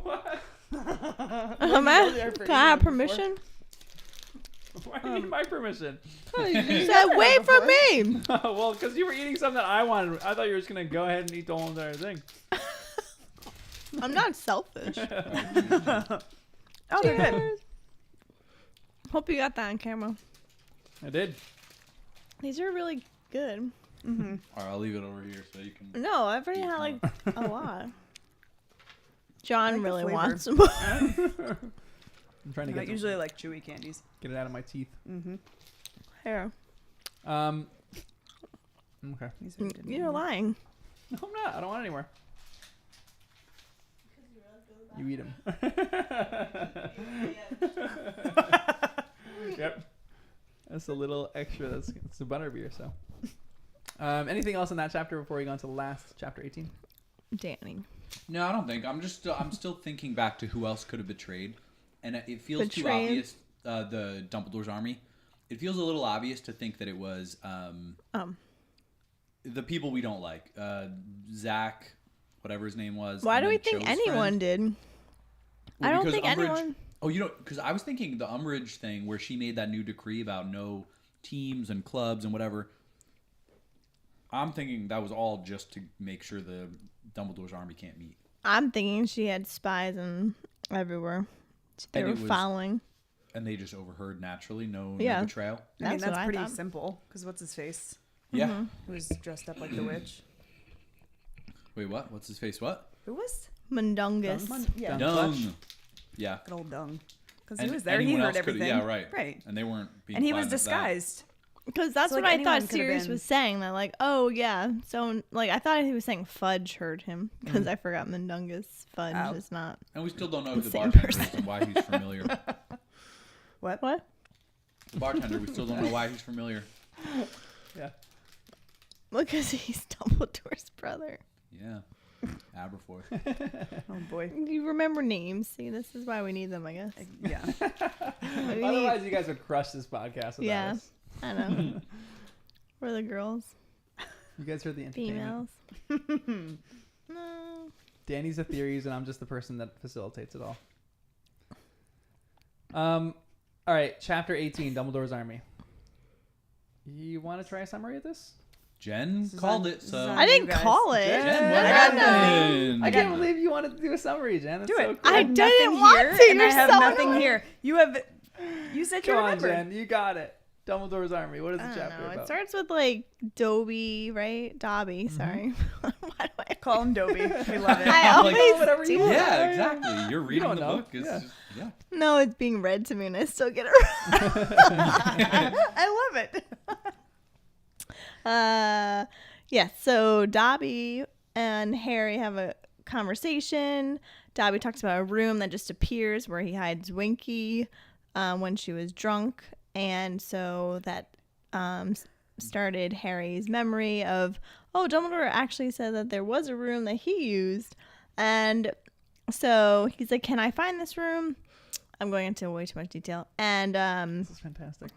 What? Am I? Can I have permission? Why do you need my permission? You said wait for me. Well, because you were eating something that I wanted. I thought you were just gonna go ahead and eat the whole entire thing. I'm not selfish. Oh, they're good. Cheers. Hope you got that on camera. I did. These are really good. Mm-hmm. All right, I'll leave it over here so you can. No, I've already had like a lot. John the really flavor. wants more. I'm trying to I get usually like chewy candies. get it out of my teeth. Mm-hmm. Here. Okay. These are didn't You're eat. lying. No, I'm not. I don't want any more. You eat them. Yep. That's a little extra. It's a butterbeer. So, anything else in that chapter before we go on to the last chapter 18? Danny. No, I don't think. I'm still thinking back to who else could have betrayed, and it feels too Betrayed? obvious. The Dumbledore's army. It feels a little obvious to think that it was the people we don't like. Zach, whatever his name was. Why and do we then think Cho's anyone friend. did? Well, I don't because think anyone. Oh, you know, because I was thinking the Umbridge thing where she made that new decree about no teams and clubs and whatever. I'm thinking that was all just to make sure the Dumbledore's army can't meet. I'm thinking she had spies and everywhere. They And were it was- following. And they just overheard naturally, no Yeah. betrayal. I mean, That's that's what I pretty thought. simple. Because what's his face? Yeah. Who was dressed up like the witch? Wait, what? What's his face? What? Who was? Mundungus. Yeah. Dung. Yeah. Good old Dung. Because And he was there. He anyone heard else could've- everything. yeah, right. Right. And they weren't being And he was fine with that. disguised. Because that's So, what like, I anyone thought could've Sirius been- was saying. That like, oh yeah, so like I thought he was saying Fudge heard him because I forgot Mundungus. Fudge Oh. is not. And we still don't know who the Same bartender person. is and why he's familiar. What? What? The bartender, we still don't know why he's familiar. Yeah. Because he's Dumbledore's brother. Yeah. Aberforth. Oh boy. You remember names. See, this is why we need them, I guess. Yeah. We need- Otherwise, you guys would crush this podcast without Yeah. us. I know. We're the girls, You guys heard the entertainment. females. No. Danny's the theories, and I'm just the person that facilitates it all. All right, chapter 18, Dumbledore's Army. You want to try a summary of this? Jen This is called on- it, this is so. on- I didn't you guys. call it. Jen, Jen, what I got happened? I can't believe you wanted to do a summary, Jen. That's Do so it. cool. I have didn't nothing want here, to. and I You're have so nothing annoying. here. You said you Come on, remembered. Jen. You got it. Dumbledore's Army. What is I the don't chapter know. It about? starts with like Dobby, right? Dobby, sorry. Why do I Call him Dobby. We love it. I I'm like, always whatever you do. want. Yeah, exactly. You're reading don't the know. book. It's Yeah. just, yeah. No, it's being read to me and I still get it I love it. yeah, so Dobby and Harry have a conversation. Dobby talks about a room that just appears where he hides Winky when she was drunk. And so that started Harry's memory of, oh, Dumbledore actually said that there was a room that he used. And so he's like, can I find this room? I'm going into way too much detail. And This is fantastic.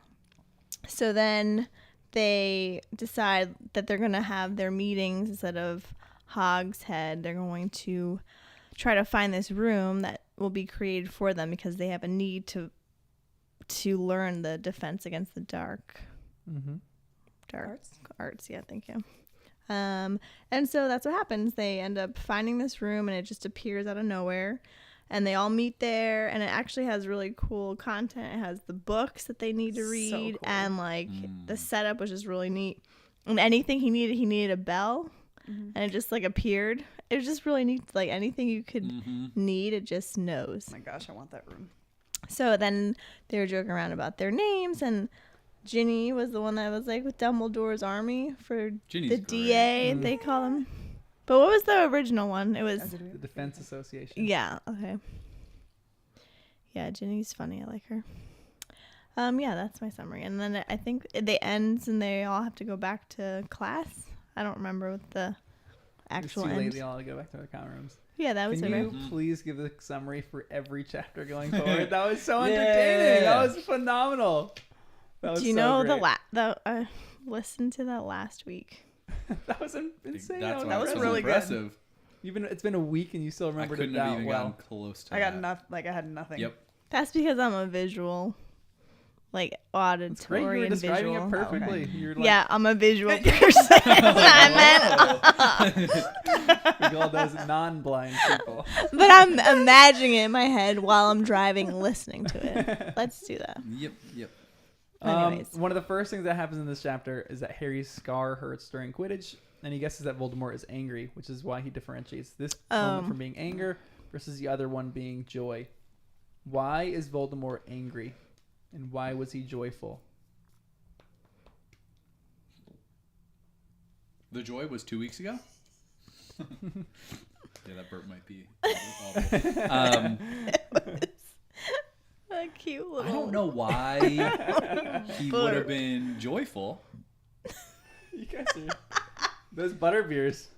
so then they decide that they're going to have their meetings instead of Hogshead. They're going to try to find this room that will be created for them because they have a need to learn the defense against the dark arts. Yeah, thank you. And so that's what happens. They end up finding this room and it just appears out of nowhere. And they all meet there, and it actually has really cool content. It has the books that they need to So read, cool. and like the setup was just really neat. And anything he needed a bell, and it just like appeared. It was just really neat. Like anything you could need, it just knows. Oh my gosh, I want that room. So then they were joking around about their names, and Ginny was the one that was like with Dumbledore's army for Ginny's the great. DA, they call him. But what was the original one? It was The Defense Association. yeah, okay. Yeah, Ginny's funny. I like her. Yeah, that's my summary. And then I think it ends and they all have to go back to class. I don't remember what the It's actual too late. end. They all go back to their common rooms. Yeah, that was Can it. you Right? please give the summary for every chapter going forward? That was so entertaining. Yeah. That was phenomenal. That was Do you so know great. listened to that last week. That was insane. That's why That was it's so really good. impressive. It's been a week and you still I remembered couldn't it have that even well. gotten close to I got that. I had nothing. Yep. That's because I'm a visual, like It's great. You auditory were and describing visual. it perfectly. You're like, Yeah, I'm a visual person. I meant. we call those non-blind people. But I'm imagining it in my head while I'm driving, listening to it. Let's do that. Yep. Anyways. One of the first things that happens in this chapter is that Harry's scar hurts during Quidditch, and he guesses that Voldemort is angry, which is why he differentiates this moment from being anger versus the other one being joy. Why is Voldemort angry, and why was he joyful? The Joy was 2 weeks ago. Yeah, that burp might be audible. A cute little. I don't know why he would have been joyful. You guys are those butter beers.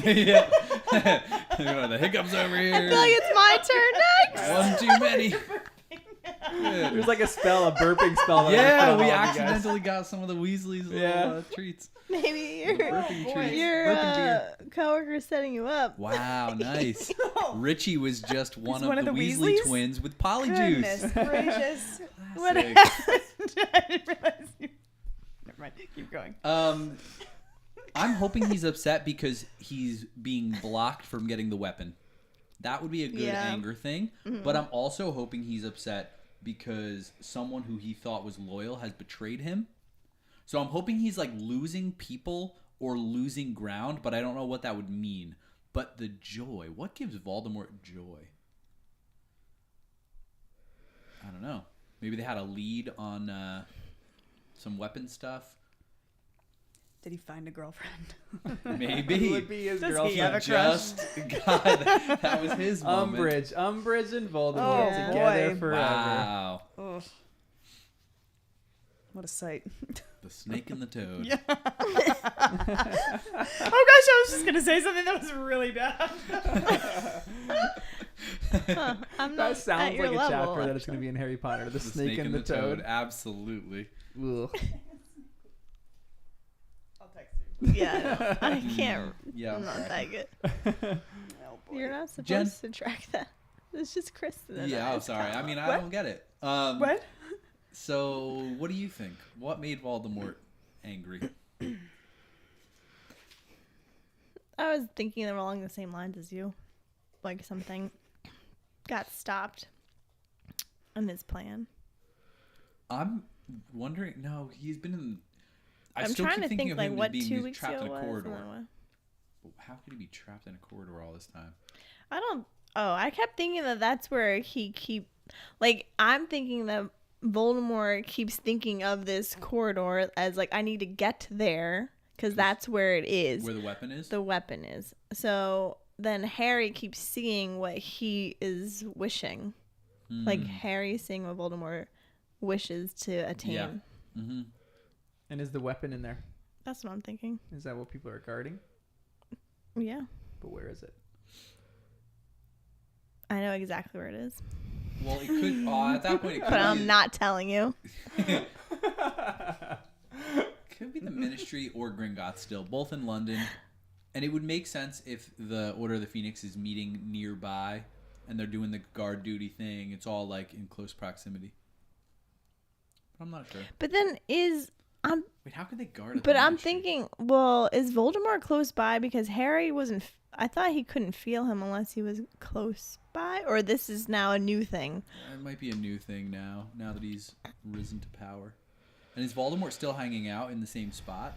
Yeah. The hiccups over here. I feel like it's my turn next. One too many. There's like a burping spell. that I Yeah, put on we all of you guys. accidentally got some of the Weasley's little Yeah. treats. Maybe your Burping treats. your Burping beer. coworker's setting you up. Wow, nice. Richie was just one of the Weasley Weasleys? twins with Polyjuice. Goodness gracious. What Classic. happened? I didn't realize you. Never mind. Keep going. I'm hoping he's upset because he's being blocked from getting the weapon. That would be a good Yeah. anger thing. But I'm also hoping he's upset because someone who he thought was loyal has betrayed him. So I'm hoping he's like losing people or losing ground, but I don't know what that would mean. But the joy, what gives Voldemort joy? I don't know. Maybe they had a lead on some weapon stuff. Did he find a girlfriend? Maybe. Who would be his Does he girlfriend? have a crush? Just God, that was his moment. Umbridge and Voldemort Oh, together boy. forever. Wow. Ugh. What a sight. The snake and the toad. Yeah. Oh gosh, I was just gonna say something that was really bad. Huh, I'm not That sounds at your like a level, chapter that it's going to be in Harry Potter. The, The snake and the toad. Absolutely. Ugh. I'll text you. Yeah, I can't. Yeah. I'm not that good. Oh boy. You're not supposed Jen? to track that. It's just Kristen. And Yeah, I. oh, sorry. I mean, I What? don't get it. What? So, what do you think? What made Voldemort angry? I was thinking they were along the same lines as you. Like something got stopped in his plan. I'm wondering. No, he's been in. I'm still trying keep to thinking think of like him as what being 2 weeks trapped ago in a was. and corridor. then what- But how could he be trapped in a corridor all this time? I don't. Oh, I kept thinking that that's where he keep. Like I'm thinking that Voldemort keeps thinking of this corridor as like I need to get there because that's where it is. Where the weapon is? The weapon is. So then Harry keeps seeing what he is wishing. Like Harry seeing what Voldemort wishes to attain. Yeah. Mm-hmm. And is the weapon in there? That's what I'm thinking. Is that what people are guarding? Yeah. But where is it? I know exactly where it is. Well, it could. Oh, at that point, it could But be, I'm not telling you. could be the Ministry or Gringotts still, both in London. And it would make sense if the Order of the Phoenix is meeting nearby and they're doing the guard duty thing. It's all like in close proximity. But I'm not sure. But then Wait, how could they guard? At But the I'm Ministry? thinking, well, is Voldemort close by because Harry wasn't? I thought he couldn't feel him unless he was close by, or this is now a new thing. It might be a new thing now that he's risen to power. And is Voldemort still hanging out in the same spot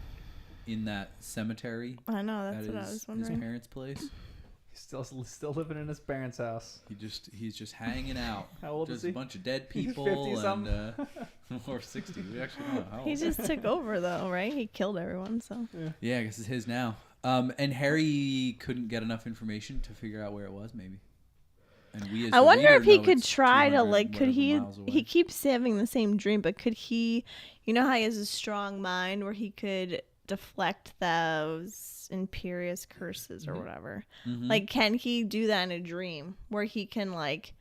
in that cemetery? I know At that's what I was his wondering. parents' place. He's still living in his parents' house. He's just hanging out. How old just is he? a bunch of dead He's people 50-something. and or 60. We actually don't know how old. He just took over though, right? He killed everyone, so Yeah, I guess it's his now. And Harry couldn't get enough information to figure out where it was, maybe. And we as I the wonder reader if he know could it's try to 200 like. Could whatever he? miles away. He keeps having the same dream, but could he? You know how he has a strong mind where he could deflect those Imperious curses or whatever. Mhm. Like, can he do that in a dream where he can like,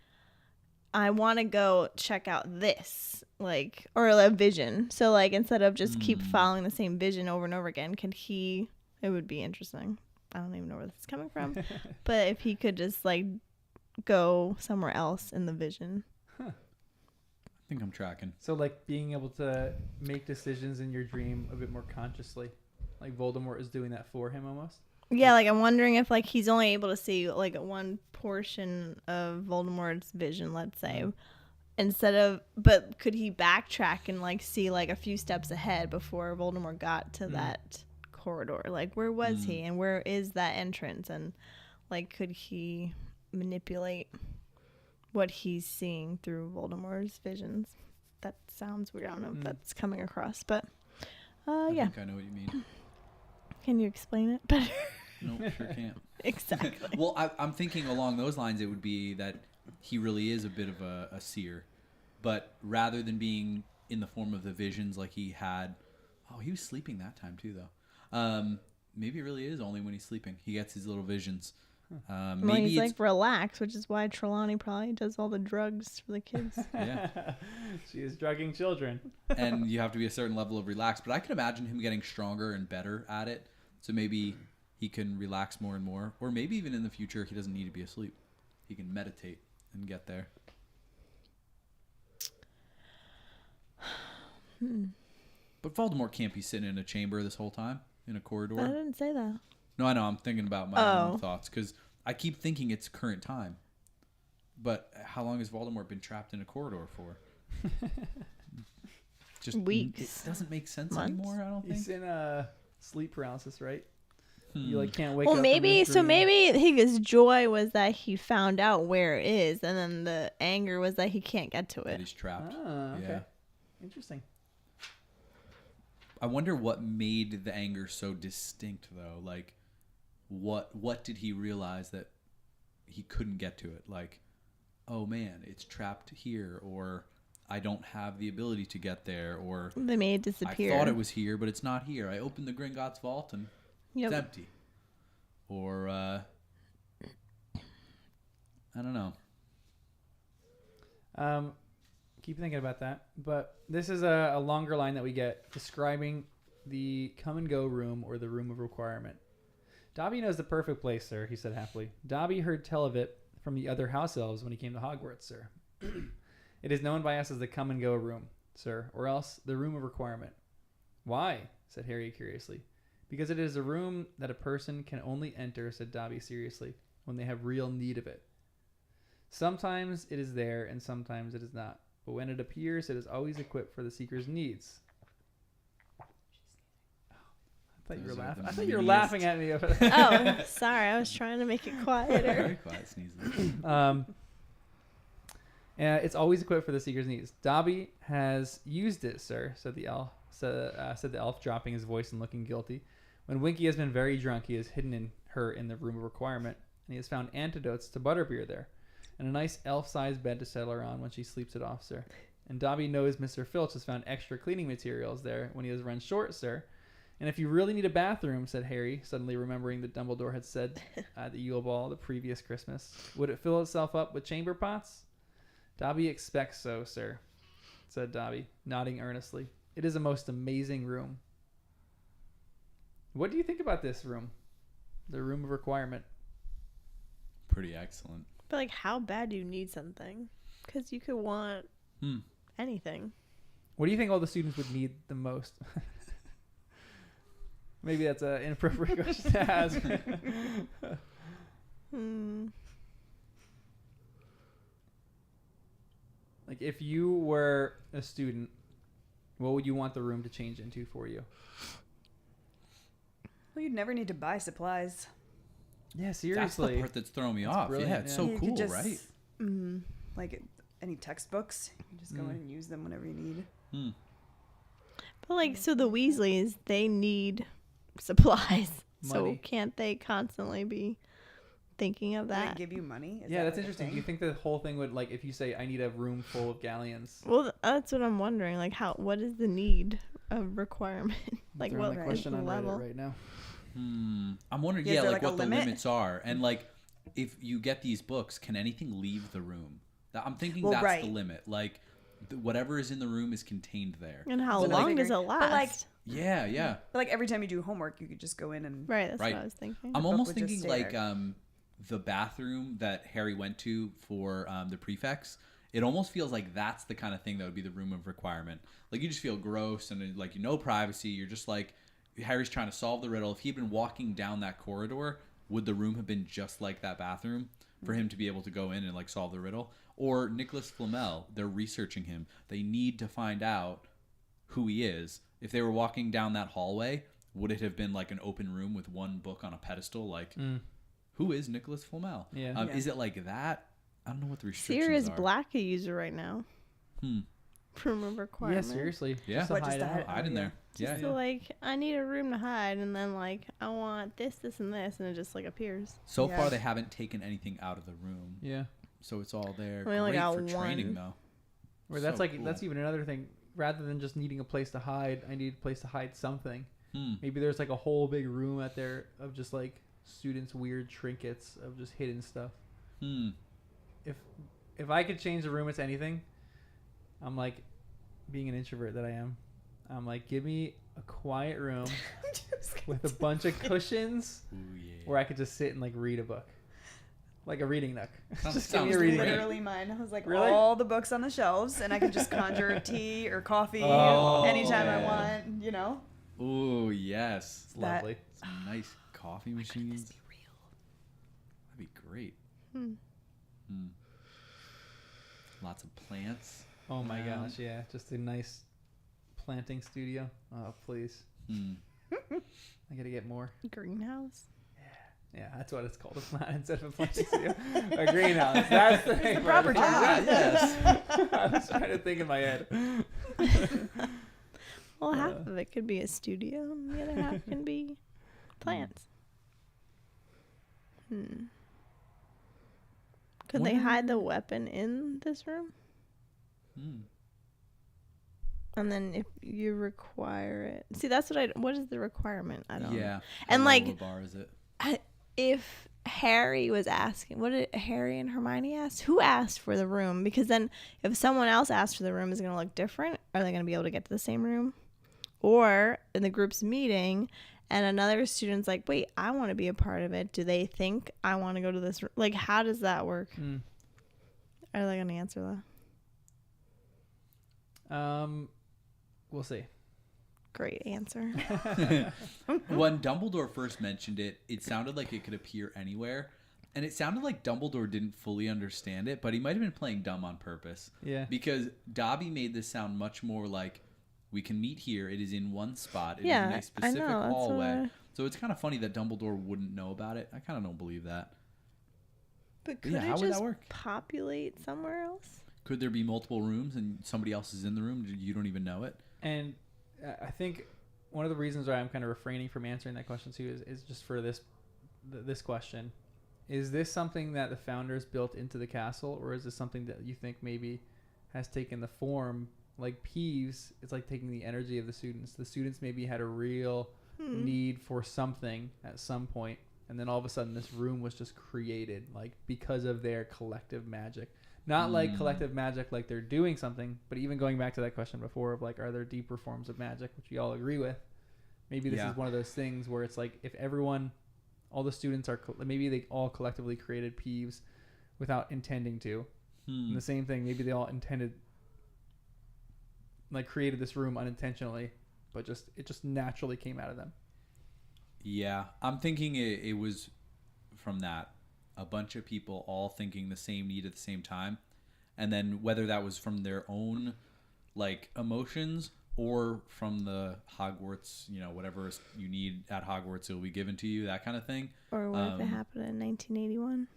I want to go check out this, like, or a vision. So like, instead of just keep following the same vision over and over again, could he? It would be interesting. I don't even know where this is coming from, but if he could just like go somewhere else in the vision. I think I'm tracking. So like being able to make decisions in your dream a bit more consciously, like Voldemort is doing that for him almost. Yeah, like I'm wondering if like he's only able to see like one portion of Voldemort's vision, let's say, instead of, but could he backtrack and like see like a few steps ahead before Voldemort got to that corridor? Like where was he and where is that entrance? And like could he manipulate what he's seeing through Voldemort's visions? That sounds weird. I don't know if that's coming across, but I yeah. think I know what you mean. Can you explain it better? Nope, sure can't. Exactly. Well, I'm thinking along those lines, it would be that he really is a bit of a seer, but rather than being in the form of the visions like he had, he was sleeping that time too, though. Maybe it really is only when he's sleeping he gets his little visions. Well, Maybe he's it's like relaxed, which is why Trelawney probably does all the drugs for the kids. yeah, She is drugging children. and you have to be a certain level of relaxed. But I can imagine him getting stronger and better at it. So maybe he can relax more and more, or maybe even in the future he doesn't need to be asleep. He can meditate and get there. But Voldemort can't be sitting in a chamber this whole time, in a corridor. I didn't say that. No, I know. I'm thinking about my own thoughts because I keep thinking it's current time. But how long has Voldemort been trapped in a corridor for? Just Weeks. It doesn't make sense Months. anymore, I don't think. He's in sleep paralysis, right? You like can't wake Well, up. maybe From his joy was that he found out where it is, and then the anger was that he can't get to That it. he's trapped. Ah, okay. Yeah. Interesting. I wonder what made the anger so distinct, though. Like, what did he realize that he couldn't get to it? Like, oh man, it's trapped here, or I don't have the ability to get there, or They made it disappear. I thought it was here, but it's not here. I opened the Gringotts vault and Yep. it's empty. Or I don't know. Keep thinking about that. But this is a longer line that we get describing the come and go room or the room of requirement. Dobby knows the perfect place, sir, he said happily. Dobby heard tell of it from the other house elves when he came to Hogwarts, sir. It is known by us as the come and go room, sir, or else the room of requirement. Why? Said Harry curiously. Because it is a room that a person can only enter, said Dobby seriously, when they have real need of it. Sometimes it is there and sometimes it is not. But when it appears, it is always equipped for the seeker's needs. I thought you were Those are laughing. the I thought you were meaniest- laughing at me over there. Oh, sorry. I was trying to make it quieter. Very quiet sneezes. It's always equipped for the seeker's needs. Dobby has used it, sir, said the elf. Said the elf, dropping his voice and looking guilty. When Winky has been very drunk, he has hidden her in the room of requirement, and he has found antidotes to butterbeer there, and a nice elf-sized bed to settle her on when she sleeps it off, sir. And Dobby knows Mr. Filch has found extra cleaning materials there when he has run short, sir. And if you really need a bathroom, said Harry, suddenly remembering that Dumbledore had said at the Yule Ball the previous Christmas, would it fill itself up with chamber pots? Dobby expects so, sir, said Dobby, nodding earnestly. It is a most amazing room. What do you think about this room? The room of requirement. Pretty excellent. But like, how bad do you need something? Because you could want anything. What do you think all the students would need the most? Maybe that's an inappropriate question to ask. Like, if you were a student, what would you want the room to change into for you? Well, you'd never need to buy supplies. Yeah, That's seriously. the part that's throwing me That's off. brilliant, Yeah, it's yeah. so You could cool, just, right? Like any textbooks, you just go in and use them whenever you need. But like, so the Weasleys, they need supplies. So Money. can't they constantly be thinking of Do they that? give you money? Is Yeah, that that's like a interesting. Do thing? you think the whole thing would, like, if you say, I need a room full of galleons? Well, that's what I'm wondering. Like, what is the need of requirement? Like, Throwing what that right. question on level? Reddit right now. I'm wondering, Yeah, is there like like a what the limit? limits are, and like if you get these books, can anything leave the room? I'm thinking Well, that's right. the limit. Like whatever is in the room is contained there. And how So, like, long does it but, last? like, Yeah. But like every time you do homework, you could just go in and right, that's Right. what I was thinking. I'm book almost would just thinking stay like there. the bathroom that Harry went to for the prefects. It almost feels like that's the kind of thing that would be the room of requirement. Like you just feel gross and like no privacy. You're just like Harry's trying to solve the riddle. If he'd been walking down that corridor, would the room have been just like that bathroom for him to be able to go in and like solve the riddle? Or Nicholas Flamel, they're researching him. They need to find out who he is. If they were walking down that hallway, would it have been like an open room with one book on a pedestal? Like, who is Nicholas Flamel? Yeah. Yeah. Is it like that? I don't know what the restrictions Sirius are. Black a user right now. Room of Yeah, requirement. seriously. Yeah. Just to What, just hide to out. hide- Hide in yeah. there. Yeah, Just to, like, I need a room to hide, and then, like, I want this, this, and this, and it just, like, appears. So Yeah. far, they haven't taken anything out of the room, Yeah. so it's all there. We only Great got for training, one. though. Where that's So like cool. that's even another thing. Rather than just needing a place to hide, I need a place to hide something. Hmm. Maybe there's like a whole big room out there of just like students' weird trinkets of just hidden stuff. Hmm. If I could change the room into anything, I'm like, being an introvert that I am, I'm like, give me a quiet room with a bunch of cushions Ooh, yeah. where I could just sit and like read a book, like a reading nook. Sounds- Just give me a sounds reading great. nook. Literally mine. I was like Really? all the books on the shelves, and I could just conjure tea or coffee Oh, anytime I yeah. want. You know. Ooh, yes. It's lovely. Some nice coffee machines. That'd be great. Hmm. Hmm. Lots of plants. Oh my Wow. gosh, yeah, just a nice planting studio. Oh please, Hmm. I gotta get more. Greenhouse. Yeah, that's what it's called. It's not instead of a planting studio, a greenhouse. That's the thing. the proper term. Ah, yes. I was trying to think in my head. Well, half of it could be a studio, and the other half can be plants. Could they Wonder- hide the weapon in this room? Hmm. And then if you require it, see, that's what is the requirement? I don't. Yeah. And, How like- low of a bar is it? If Harry was asking, what did Harry and Hermione ask? Who asked for the room? Because then if someone else asked for the room, is it going to look different? Are they going to be able to get to the same room? Or in the group's meeting, and another student's like, wait, I want to be a part of it. Do they think I want to go to this room? Like, how does that work? Mm. Are they going to answer that? We'll see. Great answer. When Dumbledore first mentioned it, it sounded like it could appear anywhere. And it sounded like Dumbledore didn't fully understand it, but he might have been playing dumb on purpose. Yeah. Because Dobby made this sound much more like, we can meet here. It is in one spot. It is Yeah, in I a specific know, that's hallway. what So it's kind of funny that Dumbledore wouldn't know about it. I kind of don't believe that. But could Yeah, it how would that just work? populate somewhere else? Could there be multiple rooms and somebody else is in the room? You don't even know it? And I think one of the reasons why I'm kind of refraining from answering that question too is just for this question. Is this something that the founders built into the castle, or is this something that you think maybe has taken the form, like Peeves, it's like taking the energy of the students. The students maybe had a real need for something at some point, and then all of a sudden this room was just created, like because of their collective magic. Not like collective magic like they're doing something, but even going back to that question before of like, are there deeper forms of magic, which we all agree with? Maybe this Yeah. is one of those things where it's like, if everyone, all the students are, maybe they all collectively created Peeves without intending to. And the same thing, maybe they all intended, like created this room unintentionally, but it just naturally came out of them. Yeah, I'm thinking it was from that. A bunch of people all thinking the same need at the same time. And then whether that was from their own like emotions or from the Hogwarts, whatever you need at Hogwarts, it will be given to you, that kind of thing. Or what if it happened in 1981?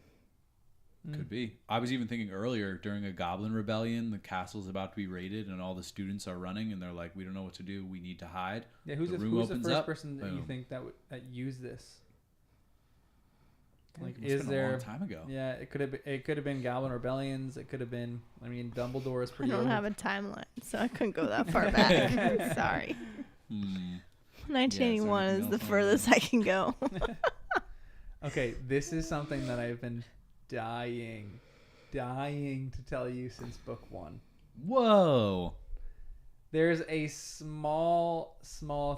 Could be. I was even thinking earlier during a Goblin Rebellion, the castle's about to be raided and all the students are running and they're like, we don't know what to do. We need to hide. Yeah, who's the opens first up, person that you boom. think that used this? Like, It's is been there a long time ago? Yeah, it could have been Goblin Rebellions. It could have been. I mean, Dumbledore is I pretty don't old. have a timeline, so I couldn't go that far back. Sorry. 1981 everything is the else on furthest I can go. Okay, this is something that I've been dying to tell you since book 1. Whoa. There's a small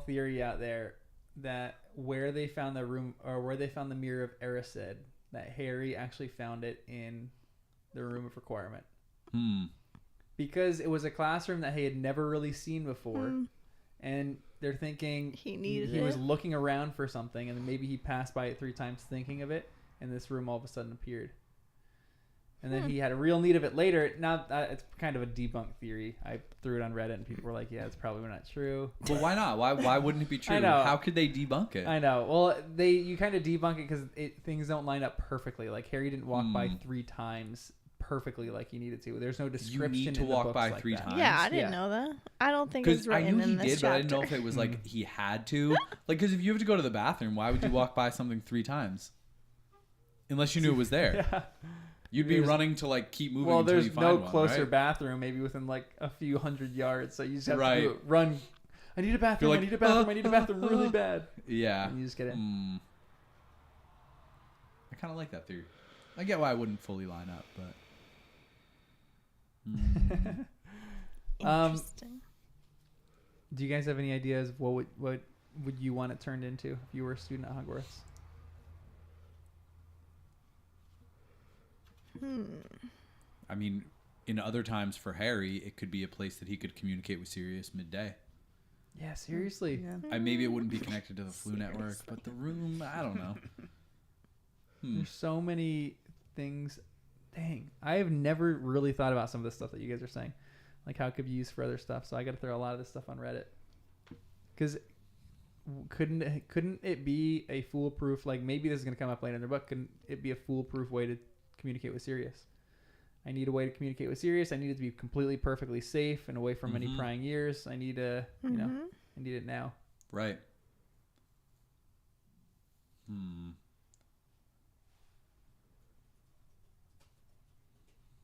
theory out there that where they found the room, or where they found the Mirror of Erised, that Harry actually found it in the Room of Requirement. Because it was a classroom that he had never really seen before. And they're thinking He needed he was it. looking around for something, and then maybe he passed by it 3 times thinking of it, and this room all of a sudden appeared. And then he had a real need of it later. Now, it's kind of a debunked theory. I threw it on Reddit, and people were like, yeah, it's probably not true. Well, why not? Why wouldn't it be true? I know. How could they debunk it? I know. Well, you kind of debunk it because things don't line up perfectly. Like, Harry didn't walk by 3 times perfectly like you need it to. There's no You description. need to in the walk books by like 3 that. times. Yeah, I didn't Yeah. know that. I don't think Because it's I written knew he in this did, but I didn't know chapter. if it was like he had to. Like, because if you have to go to the bathroom, why would you walk by something 3 times? Unless you knew it was there. Yeah. You'd be There's- running to like keep moving Well, until there's you find no one, closer right? bathroom, maybe within like a few hundred yards. So you just have Right. to run. I need a bathroom. like, I need a bathroom. I need a bathroom really bad. Yeah. And you just get in. I kind of like that theory. I get why I wouldn't fully line up, but Interesting. Do you guys have any ideas of what would you want it turned into if you were a student at Hogwarts? I mean, in other times for Harry, it could be a place that he could communicate with Sirius midday. Yeah, seriously. Yeah. Maybe it wouldn't be connected to the Flu Network, but the room, I don't know. There's so many things. Dang, I have never really thought about some of this stuff that you guys are saying, like how it could be used for other stuff. So I got to throw a lot of this stuff on Reddit. Because couldn't it be a foolproof? Like maybe this is gonna come up later in the book. Couldn't it be a foolproof way to communicate with Sirius? I need a way to communicate with Sirius. I need it to be completely, perfectly safe and away from any prying ears. I need I need it now. Right.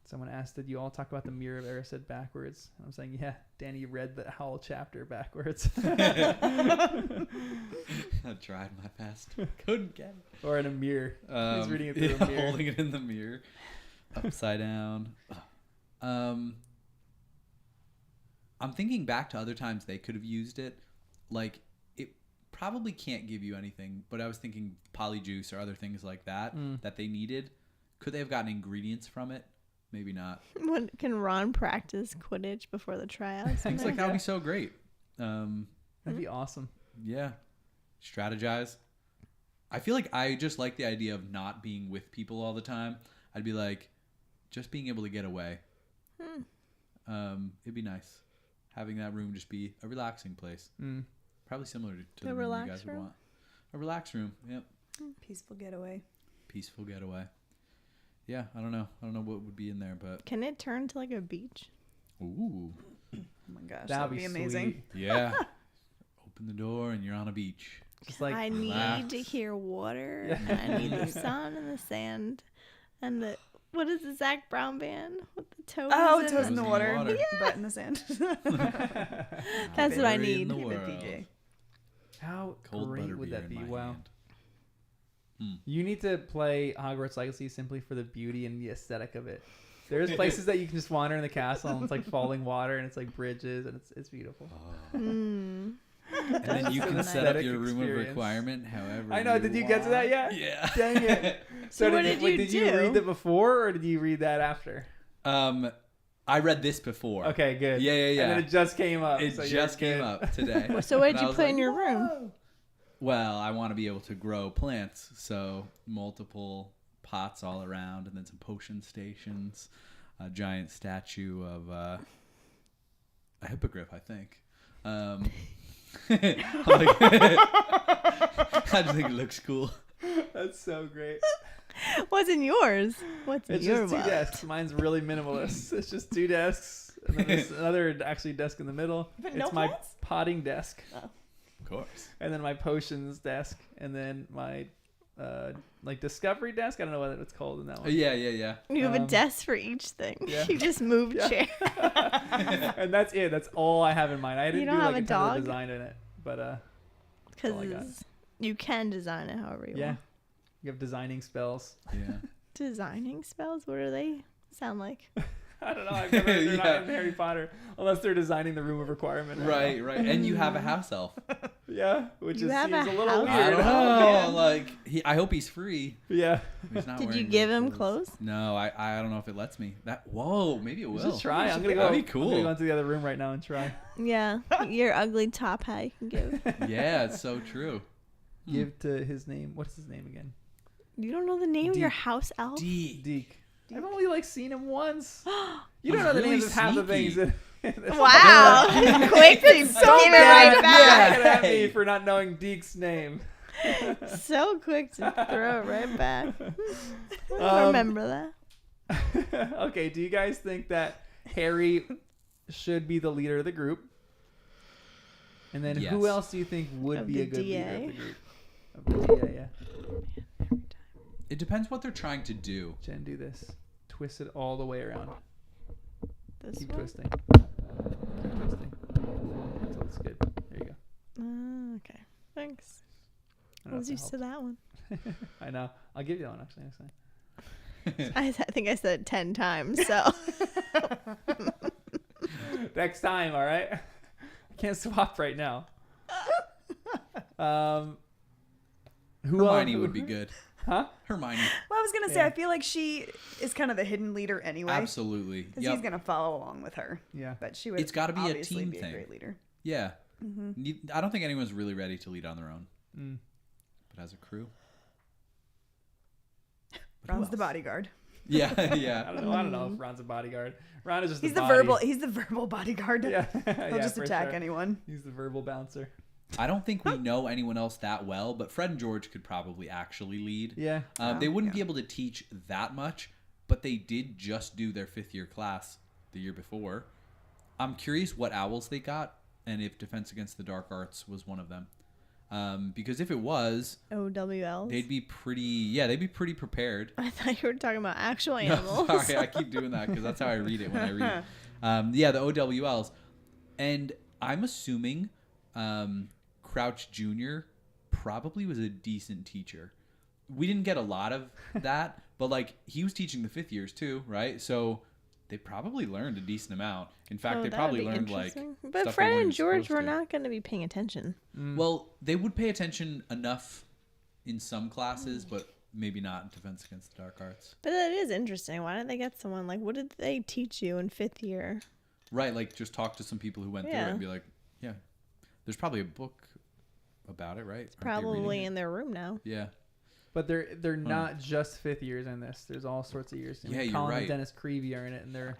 Someone asked, did you all talk about the Mirror of Erised backwards? And I'm saying, yeah, Danny read the whole chapter backwards. I tried my best. Couldn't get it. Or in a mirror. He's reading it through a mirror. Holding it in the mirror. Upside down. I'm thinking back to other times they could have used it. Like, it probably can't give you anything, but I was thinking polyjuice or other things like that that they needed. Could they have gotten ingredients from it? Maybe not. Can Ron practice Quidditch before the tryouts? Things like that would be so great. That'd be awesome. Yeah. Strategize. I feel like I just like the idea of not being with people all the time. I'd be like, just being able to get away. It'd be nice. Having that room just be a relaxing place. Probably similar to the room you guys would want. A relax room. Yep. Peaceful getaway. Peaceful getaway. Yeah, I don't know. I don't know what would be in there, but Can it turn to like a beach? ooh. Oh my gosh, That'd that'd be amazing. sweet. Yeah. Open the door and you're on a beach. Just like I relax. need to hear water. Yeah. And I need the sun and the sand and the what is the Zach Brown band with the toes? Oh, in toes it? in the in the water, water. butt in the sand. That's what I Buried in need. the Keep it world. PJ. how Cold great butter would beer that in be? my Wow. hand. You need to play Hogwarts Legacy simply for the beauty and the aesthetic of it. There's places that you can just wander in the castle and it's like falling water and it's like bridges and it's beautiful. Mm. And then you So can nice. set up Aesthetic your room of experience. requirement however I know. Did you get to that yet? Yeah. Dang it. So what did you did you do? read that before or did you read that after? I read this before. Okay, good. Yeah. And then it just came up. It so you're just came good. up today. So what And did I you was put like, in your room? "Whoa." Well, I want to be able to grow plants, so multiple pots all around, and then some potion stations, a giant statue of a hippogriff, I think. I just think it looks cool. That's so great. What's in yours? What's in It's your just two wallet? desks. Mine's really minimalist. It's just 2 desks. And then there's another actually desk in the middle. But it's no my plants? potting desk. Of course. And then my potions desk. And then my like discovery desk. I don't know what it's called in that one. Yeah. You have a Um, deast for each thing. yeah. You just move chair. And that's it. That's all I have in mind. I didn't don't do have like a a ton of dog? design in it. But all I got. Because you can design it however you yeah. want. You have designing spells. Yeah. Designing spells? What do they sound like? I don't know. I've never they're not Yeah. in Harry Potter unless they're designing the room of requirement. I don't know. Right. And you have a house elf. Yeah, which You is have seems a a little house weird. I don't Oh, know. man. Like, I hope he's free. Yeah. He's not Did you wearing give real him clothes? No, I don't know if it lets me. Whoa, maybe it will. Just try. I'm gonna go. That'd be I'm gonna cool. go into the other room right now and try. Yeah. Your ugly top hat you can give. Yeah, it's so true. Give to his name. What's his name again? You don't know the name of your Deke. house elf? Deke. I've only like seen him once. You don't He's know the really names of half the sneaky. things. In Wow. Quick to give it right back. Mad at me for not knowing Deke's name. So quick to throw it right back. I Um, remember that. Okay, do you guys think that Harry should be the leader of the group? And then who Yes. else do you think would Of be the a good leader of DA? the group? Of the DA, yeah. It depends what they're trying to do. Jen, do this. Twist it all the way around. This Keep one? twisting. Keep twisting. Until it's good. There you go. Okay. Thanks. I I don't was know if used that to that one. helped. I know. I'll give you that one actually next time. I think I said it 10 times, so. Next time, all right? I can't swap right now. Who Hermione would be good. Huh? Hermione. Well, I was gonna say, Yeah. I feel like she is kind of the hidden leader anyway. Absolutely. Because Yep. he's gonna follow along with her. Yeah. But she would. It's gotta be a obviously team be thing. a great leader. Yeah. Mm-hmm. I don't think anyone's really ready to lead on their own. Mm. But as a crew. But who Ron's the else? bodyguard. Yeah, I yeah. don't know if Ron's a bodyguard. Ron is just He's the the body. verbal. He's the verbal bodyguard. Yeah. He'll just for attack sure. anyone. He's the verbal bouncer. I don't think we know anyone else that well, but Fred and George could probably actually lead. Yeah. They wouldn't yeah. be able to teach that much, but they did just do their 5th year class the year before. I'm curious what owls they got and if Defense Against the Dark Arts was one of them. Because if it was, OWLs. they'd be pretty prepared. I thought you were talking about actual No, animals. sorry, I keep doing that because that's how I read it when I read. Yeah, the OWLs. And I'm assuming Crouch Jr. probably was a decent teacher. We didn't get a lot of that, but like he was teaching the 5th years too, right? So they probably learned a decent amount. In fact, Oh, they that probably would be learned like interesting. stuff But they Fred weren't and even George supposed were to. not going to be paying attention. Well, they would pay attention enough in some classes, but maybe not in Defense Against the Dark Arts. But that is interesting. Why didn't they get someone like? What did they teach you in 5th year? Right, like just talk to some people who went through it Yeah. and be like, yeah, there's probably a book about it, right? Aren't they Probably reading it? in their room now. Yeah. But they're not just 5th years in this. There's all sorts of years. I mean, Yeah, you're Colin right. and Dennis Creevy are in it in their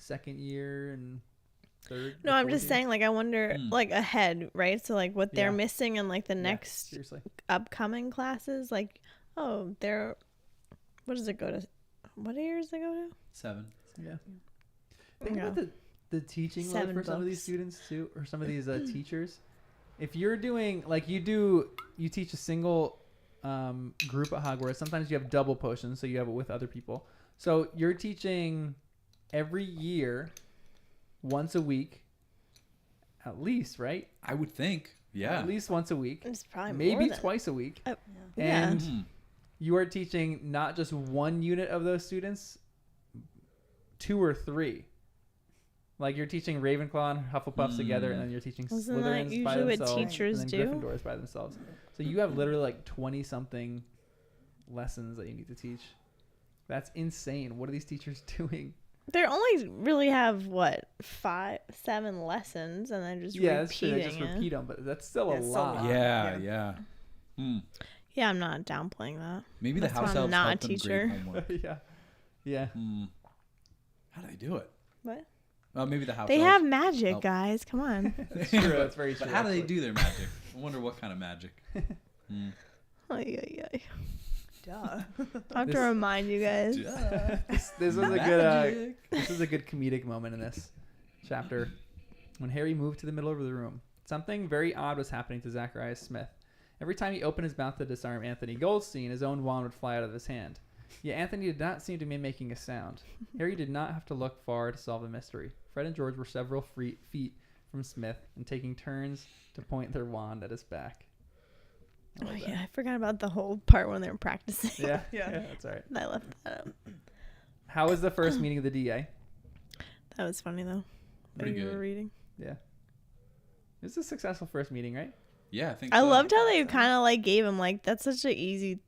2nd year and 3rd. No, or I'm 4th just year. saying, like, I wonder, like, ahead, right? So, like, what they're Yeah. missing in, like, the Yeah, next seriously. upcoming classes. Like, oh, they're, what does it go to? What years does it go to? 7. Yeah. Think Yeah. about the teaching load 7 for some of these books. students too, or some of these teachers. If you're doing like you teach a single group at Hogwarts. Sometimes you have double potions, so you have it with other people. So you're teaching every year, once a week, at least, right? I would think. Yeah. At least once a week, It's probably more maybe than, twice a week, yeah. and Mhm. you are teaching not just one unit of those students, 2 or 3. Like you're teaching Ravenclaw and Hufflepuffs together, and then you're teaching Isn't that Slytherins by usually what themselves, teachers and do? then Gryffindors by themselves. So you have literally like 20 something lessons that you need to teach. That's insane. What are these teachers doing? They only really have what 5, 7 lessons, and then just Yeah, that's true. repeating They just it. repeat them, but that's still Yeah, a it's lot. so long. Yeah, Yeah. yeah. Hmm. Yeah, I'm not downplaying that. Maybe That's the why house I'm elves not a help them teacher. grade homework. Yeah, yeah. Hmm. How do they do it? What? Maybe the house They elves. have magic, help. guys. Come on. That's true. That's very true. But how do they actually. do their magic? I wonder what kind of magic. Hmm. Ay, ay, ay. Duh. I have This- to remind you guys. This was a good. This is a good comedic moment in this chapter when Harry moved to the middle of the room. Something very odd was happening to Zacharias Smith. Every time he opened his mouth to disarm Anthony Goldstein, his own wand would fly out of his hand. Yet Anthony did not seem to be making a sound. Harry did not have to look far to solve the mystery. Fred and George were several feet from Smith and taking turns to point their wand at his back. I Oh love that. yeah, I forgot about the whole part when they were practicing. Yeah, Yeah. that's all right. I left that up. How was the first meeting of the DA? That was funny though. When Pretty you were good. reading. Yeah. It was a successful first meeting, right? Yeah, I think I so. loved how they kind of like gave him like that's such an easy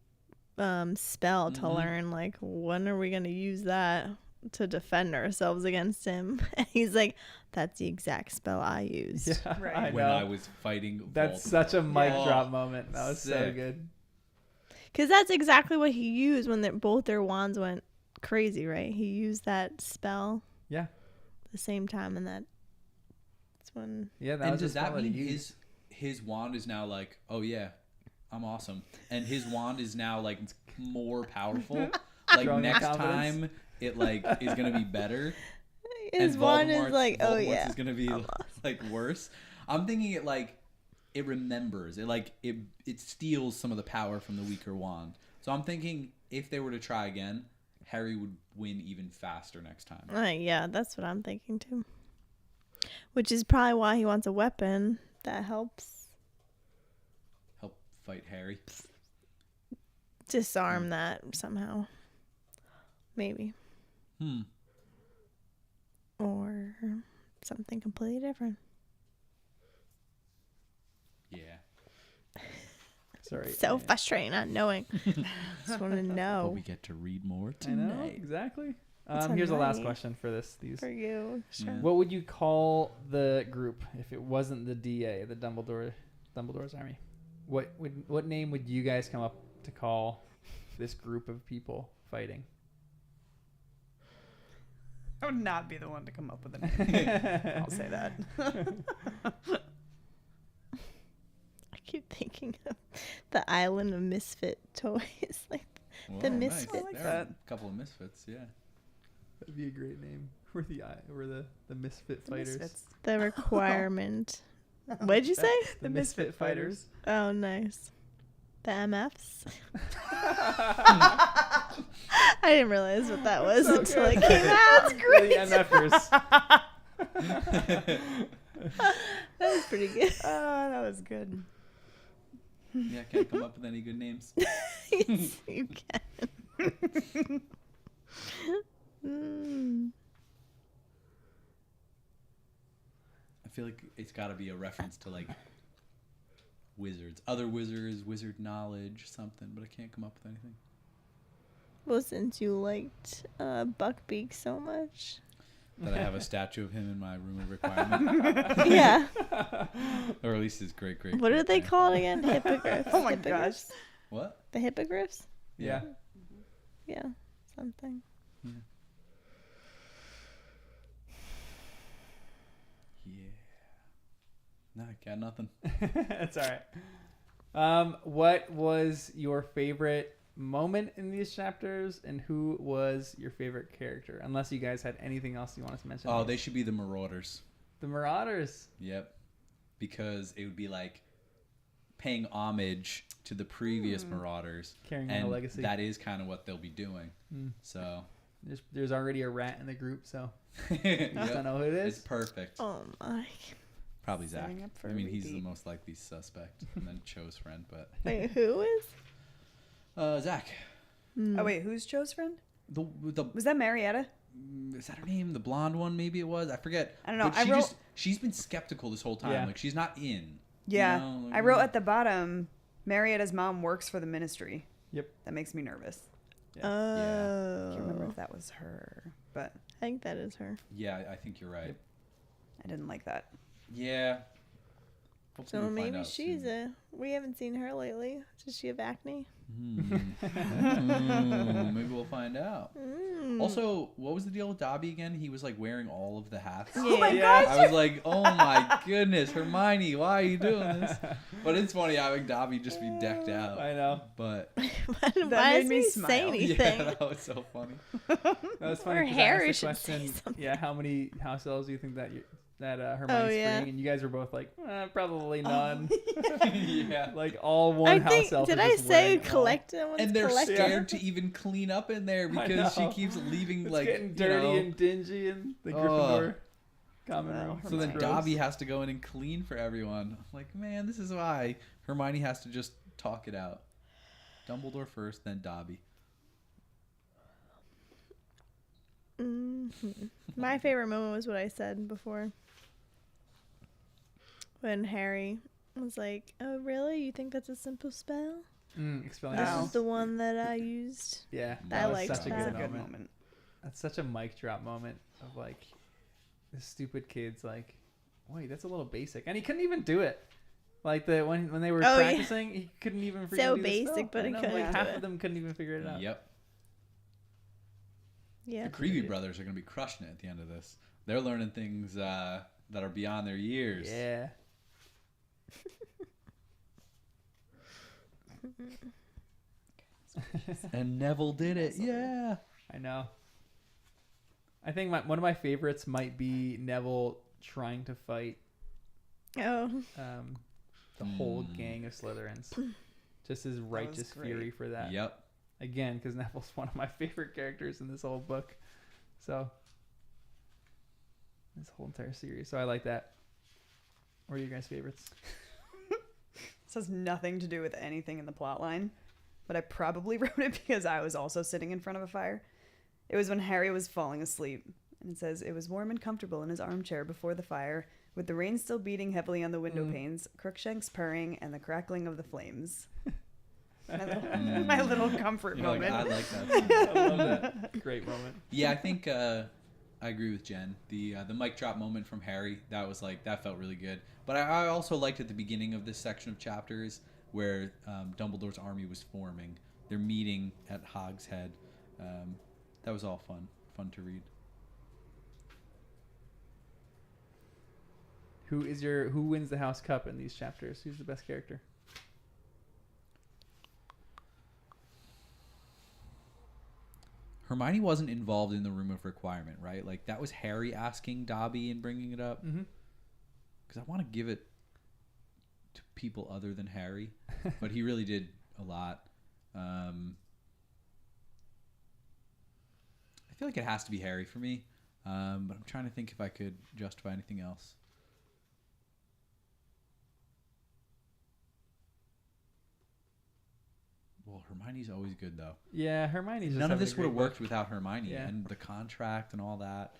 spell to Mhm. learn. Like, when are we gonna use that to defend ourselves against him? And he's like, "That's the exact spell I used." Yeah, Right. I when know. I was fighting. That's Voldemort. such a mic Yeah. drop moment. That was so Sick. good. Because that's exactly what he used when both their wands went crazy, right? He used that spell Yeah. the same time, and that's when. Yeah, that And was does the spell that mean he used. his wand is now like, oh yeah, I'm awesome, and his wand is now like more powerful? like Growing in next confidence. time it like is gonna be better. His And one is Voldemort's- like, oh Voldemort's yeah. is gonna be like worse. I'm thinking it like it remembers it, like it steals some of the power from the weaker wand. So I'm thinking if they were to try again, Harry would win even faster next time. Yeah, that's what I'm thinking too. Which is probably why he wants a weapon that helps Help fight Harry. disarm that somehow. Maybe. Or something completely different. Yeah. Sorry. So I- frustrating not knowing. Just want to But know we get to read more I know tonight. exactly. It's Here's the last tonight. question for these. for you. Sure. Yeah. What would you call the group if it wasn't the DA, the Dumbledore's army? What name would you guys come up to call this group of people fighting? I would not be the one to come up with a name. I'll say that. I keep thinking of the island of misfit toys. Like the Whoa, Misfits. Nice. I like There are that. a couple of misfits, yeah. That'd be a great name. We're the Misfit The Fighters. Misfits. the requirement. What'd you say? The Misfit Fighters. Oh, nice. The MFs. I didn't realize what that was So until good. it came out. The MFers. That was pretty good. Oh, that was good. Yeah, can't come up with any good names. Yes, you can. Mm. I feel like it's got to be a reference to like wizards, other wizards, wizard knowledge, something. But I can't come up with anything. Well, since you liked Buckbeak so much. That I have a statue of him in my room of requirement, Yeah. or at least his great. What are they called again? Hippogriffs. Oh my Hippogriffs? gosh. What? The hippogriffs? Yeah. Yeah, something. Yeah. No, I got nothing. That's all right. What was your favorite moment in these chapters, and who was your favorite character? Unless you guys had anything else you wanted to mention. Oh, they should be the Marauders. the Marauders. Yep. Because it would be like paying homage to the previous Marauders. Carrying on And the legacy. that is kind of what they'll be doing. Mm. So, There's already a rat in the group, so you just Yep. don't know who it It's is. perfect. Oh my. Probably Zach. Setting up for I a mean, he's the repeat. most likely suspect. And then Cho's friend, but Wait, who is? Zach. Oh wait, who's Joe's friend? The Was that Marietta? is that her name? The blonde one, maybe it was. I forget. I don't know. But she's been skeptical this whole time. Yeah. Like she's not in. Yeah. You know, like, I wrote at the bottom, Marietta's mom works for the ministry. Yep. That makes me nervous. Yeah. Oh. I can't remember if that was her, but I think that is her. Yeah, I think you're right. Yep. I didn't like that. Yeah. Hopefully So we find maybe out she's soon. we haven't seen her lately. Does she have acne? Maybe we'll find out. Mm. Also, what was the deal with Dobby again? He was like wearing all of the hats. Yeah. my Yeah. I was like, oh my goodness, Hermione, why are you doing this? But it's funny having Dobby just be decked out. I know. But Why made doesn't me he smile. say anything? yeah, that was so funny. That was funny. Or 'cause Harry I asked the should say question. something. Yeah, how many house elves do you think that Hermione's yeah. freeing? And you guys were both like, probably none. Yeah. Like all one I house think. elf. Did is I just say wearing all- collect? One's And they're collected? scared to even clean up in there I because she know. keeps leaving It's like getting you dirty know. and dingy in the Oh. Gryffindor common Well, room. So then Hermione. Dobby has to go in and clean for everyone. I'm like, man, this is why Hermione has to just talk it out. Dumbledore first, then Dobby. Mhm. My favorite moment was what I said before. When Harry was like, "Oh, really? You think that's a simple spell? Expelling This Wow. is the one that I used." Yeah, I that was liked such a that. good That's a good moment. moment. That's such a mic drop moment of like, this stupid kid's like, wait, that's a little basic, and he couldn't even do it. Like when they were Oh, yeah. practicing, he couldn't even freaking So do the basic, spell. but I he know, couldn't like do half it. of them couldn't even figure it out. Yep. Yeah. The Creevy brothers are going to be crushing it at the end of this. They're learning things that are beyond their years. Yeah. And Neville did it. Yeah. I know. I think one of my favorites might be Neville trying to fight Oh. the whole gang of Slytherins. Just his righteous great. fury for that. Yep. Again, because Neville's one of my favorite characters in this whole book. So, this whole entire series. So I like that. What are your guys' favorites? This has nothing to do with anything in the plot line, but I probably wrote it because I was also sitting in front of a fire. It was when Harry was falling asleep, and it says, it was warm and comfortable in his armchair before the fire, with the rain still beating heavily on the window panes, Crookshanks purring, and the crackling of the flames. My little comfort You're like, moment. I like that. I love that. Great moment. Yeah, I think I agree with Jen. The mic drop moment from Harry, that felt really good. But I also liked at the beginning of this section of chapters where Dumbledore's army was forming. They're meeting at Hogshead. That was all fun to read. Who wins the House Cup in these chapters? Who's the best character? Hermione wasn't involved in the room of requirement, right? Like that was Harry asking Dobby and bringing it up. Mm-hmm. Because I want to give it to people other than Harry, but he really did a lot. I feel like it has to be Harry for me, but I'm trying to think if I could justify anything else. Well, Hermione's always good though. Yeah, Hermione's just None of having a this would have great book. worked without Hermione Yeah. and the contract and all that.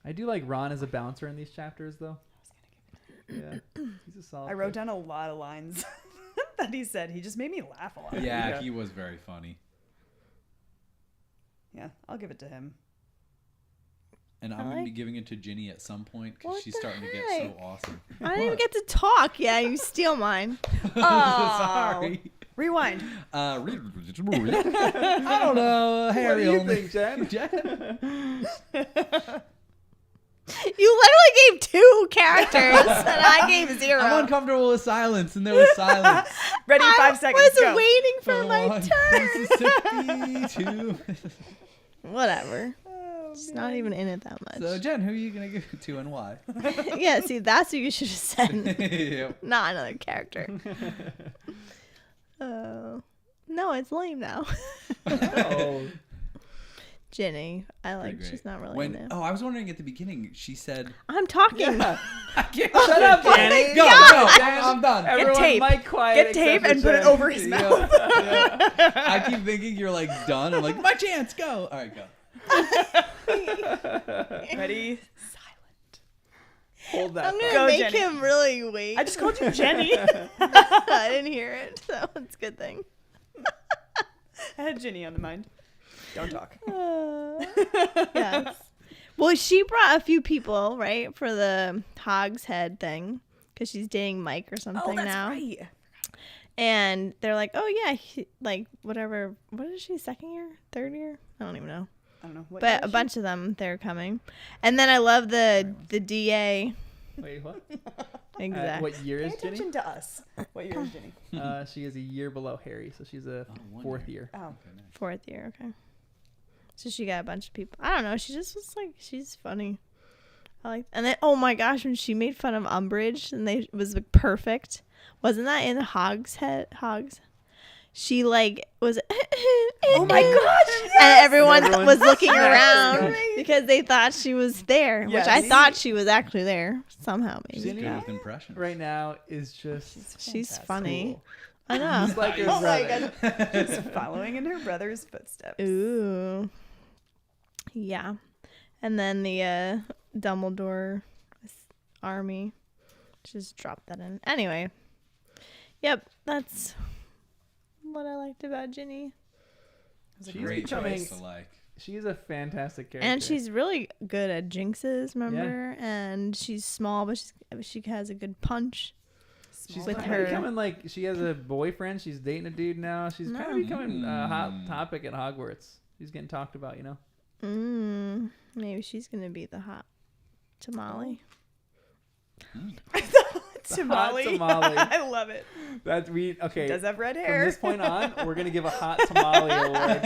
I do like Ron as a bouncer in these chapters, though. Yeah, he's a solid. I wrote pick. down a lot of lines that he said. He just made me laugh a lot. Yeah, Yeah. he was very funny. Yeah, I'll give it to him. And I'm going to be giving it to Ginny at some point because What she's the starting to get heck? so awesome. I didn't even get to talk. Yeah, you steal mine. Sorry. Rewind. I don't know. Harry What do you only. think, Jen? You literally gave 2 characters, and I gave 0. I'm uncomfortable with silence, and there was silence. Ready, 5 seconds. I was Go. waiting for my One, turn. Mississippi, 2. Whatever. Oh, It's not even in it that much. So, Jen, who are you going to give it to and why? Yeah, see, that's what you should have said. Yep. Not another character. No, it's lame now. Oh, Ginny. I Pretty like, great. she's not really When, in it. I was wondering at the beginning, she said, I'm talking. I can't shut up, Jenny. Go, I'm done. Everyone, tape. mic quiet. Get tape except and for put it Jen. over his Yeah, mouth. yeah. I keep thinking you're like done. I'm like, my chance, go. All right, go. Ready? Hold that. I'm gonna Go, make Jenny. him really wait. I just called you Jenny. I didn't hear it, so it's a good thing. I had Ginny on the mind. Don't talk. Yes. Well, she brought a few people, right, for the Hogshead thing, because she's dating Mike or something now. right. And they're like, oh, yeah, like, whatever. What is she, 2nd year? 3rd year? I don't even know. I don't know. What But year a is bunch of them, they're coming. And then I love the DA. Wait, what? Exactly. What year she? is Pay Ginny? attention to us. What year is Ginny? She is a year below Harry, so she's a 4th year. Oh. 4th year, okay. So she got a bunch of people. I don't know. She just was like, she's funny. I like. And then, oh my gosh, when she made fun of Umbridge and it was like, perfect. Wasn't that in Hogs? She like was. Oh my gosh! And everyone Everyone was looking snapped. around Right. because they thought she was there, which I Yes. thought she was actually there somehow. She's Maybe good with impressions. Right now is just she's Fantastic. funny. cool. I know. She's like her Oh my brother. god. She's following in her brother's footsteps. Ooh. Yeah. And then the Dumbledore army. Just drop that in. Anyway. Yep, that's what I liked about Ginny. She's Great becoming. choice to like. She's a fantastic character. And she's really good at jinxes, remember? And she's small, but she has a good punch. She's with kinda her- becoming like she has a boyfriend. She's dating a dude now. She's kind of No. becoming a hot topic at Hogwarts. She's getting talked about, you know. Maybe she's gonna be the hot tamale. Tamale. tamale. I love it. That we okay. Does have red From hair. this point on, we're gonna give a hot tamale award.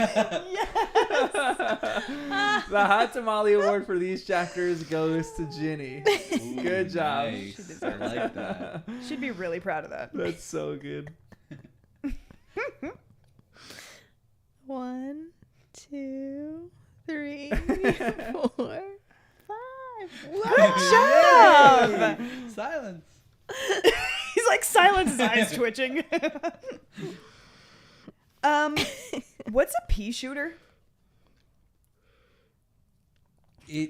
The hot tamale award for these chapters goes to Ginny. Ooh, Good job. Nice. I like that. She'd be really proud of that. That's so good. 1, 2, 3, 4, 5. Good job. Silence. He's like silence, his eyes twitching. What's a pea shooter?